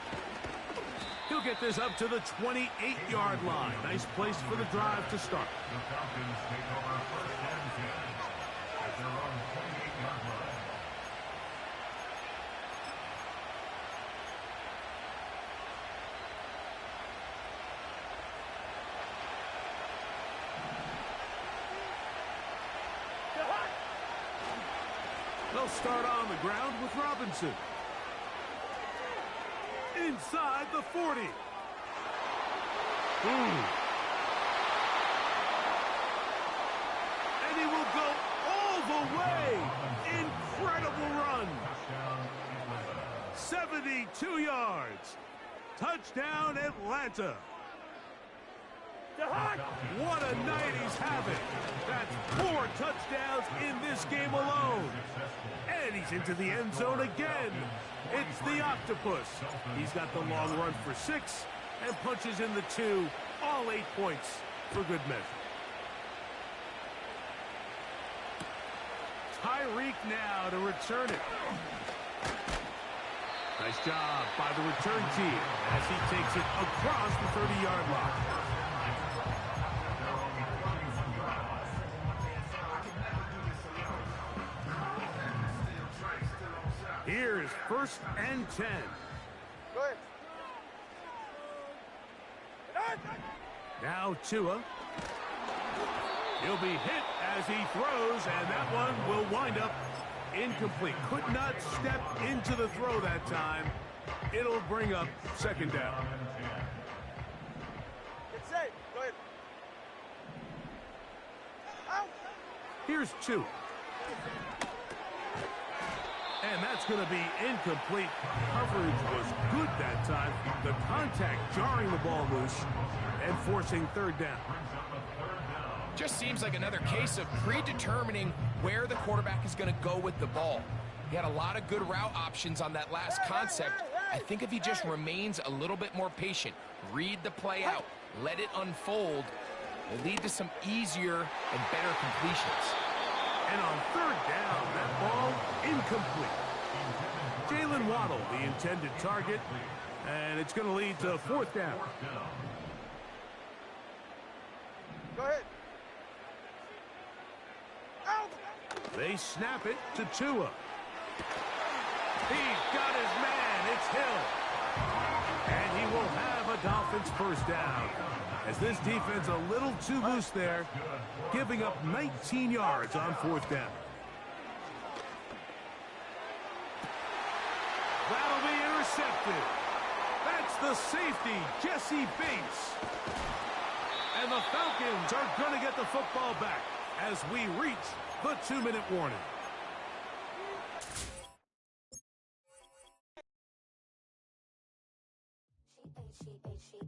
S3: He'll get this up to the 28-yard line. Nice place for the drive to start.
S9: The Falcons take over 1st and 10 at their own 28-yard line.
S3: They'll start on the ground with Robinson. Inside the 40. And he will go all the way. Incredible run. 72 yards. Touchdown, Atlanta. What a night he's having. That's 4 touchdowns in this game alone. And he's into the end zone again. It's the octopus. He's got the long run for 6 and punches in the 2. All 8 points for good measure. Tyreek now to return it. Nice job by the return team as he takes it across the 30-yard line. Here's 1st and 10.
S14: Go ahead.
S3: Now Tua. He'll be hit as he throws, and that one will wind up incomplete. Could not step into the throw that time. It'll bring up 2nd down.
S14: Get safe. Go ahead. Out.
S3: Here's Tua. And that's going to be incomplete. Coverage was good that time. The contact jarring the ball loose and forcing 3rd down.
S4: Just seems like another case of predetermining where the quarterback is going to go with the ball. He had a lot of good route options on that last concept. I think if he just remains a little bit more patient, read the play out, let it unfold, will lead to some easier and better completions.
S3: And on 3rd down, that ball incomplete. Jalen Waddle, the intended target, and it's going to lead to 4th down.
S14: Go ahead. Out.
S3: They snap it to Tua. He's got his man. It's Hill. And he will have a Dolphins 1st down. As this defense a little too loose there, giving up 19 yards on 4th down. That'll be intercepted. That's the safety, Jesse Bates. And the Falcons are going to get the football back as we reach the 2-minute warning.
S6: She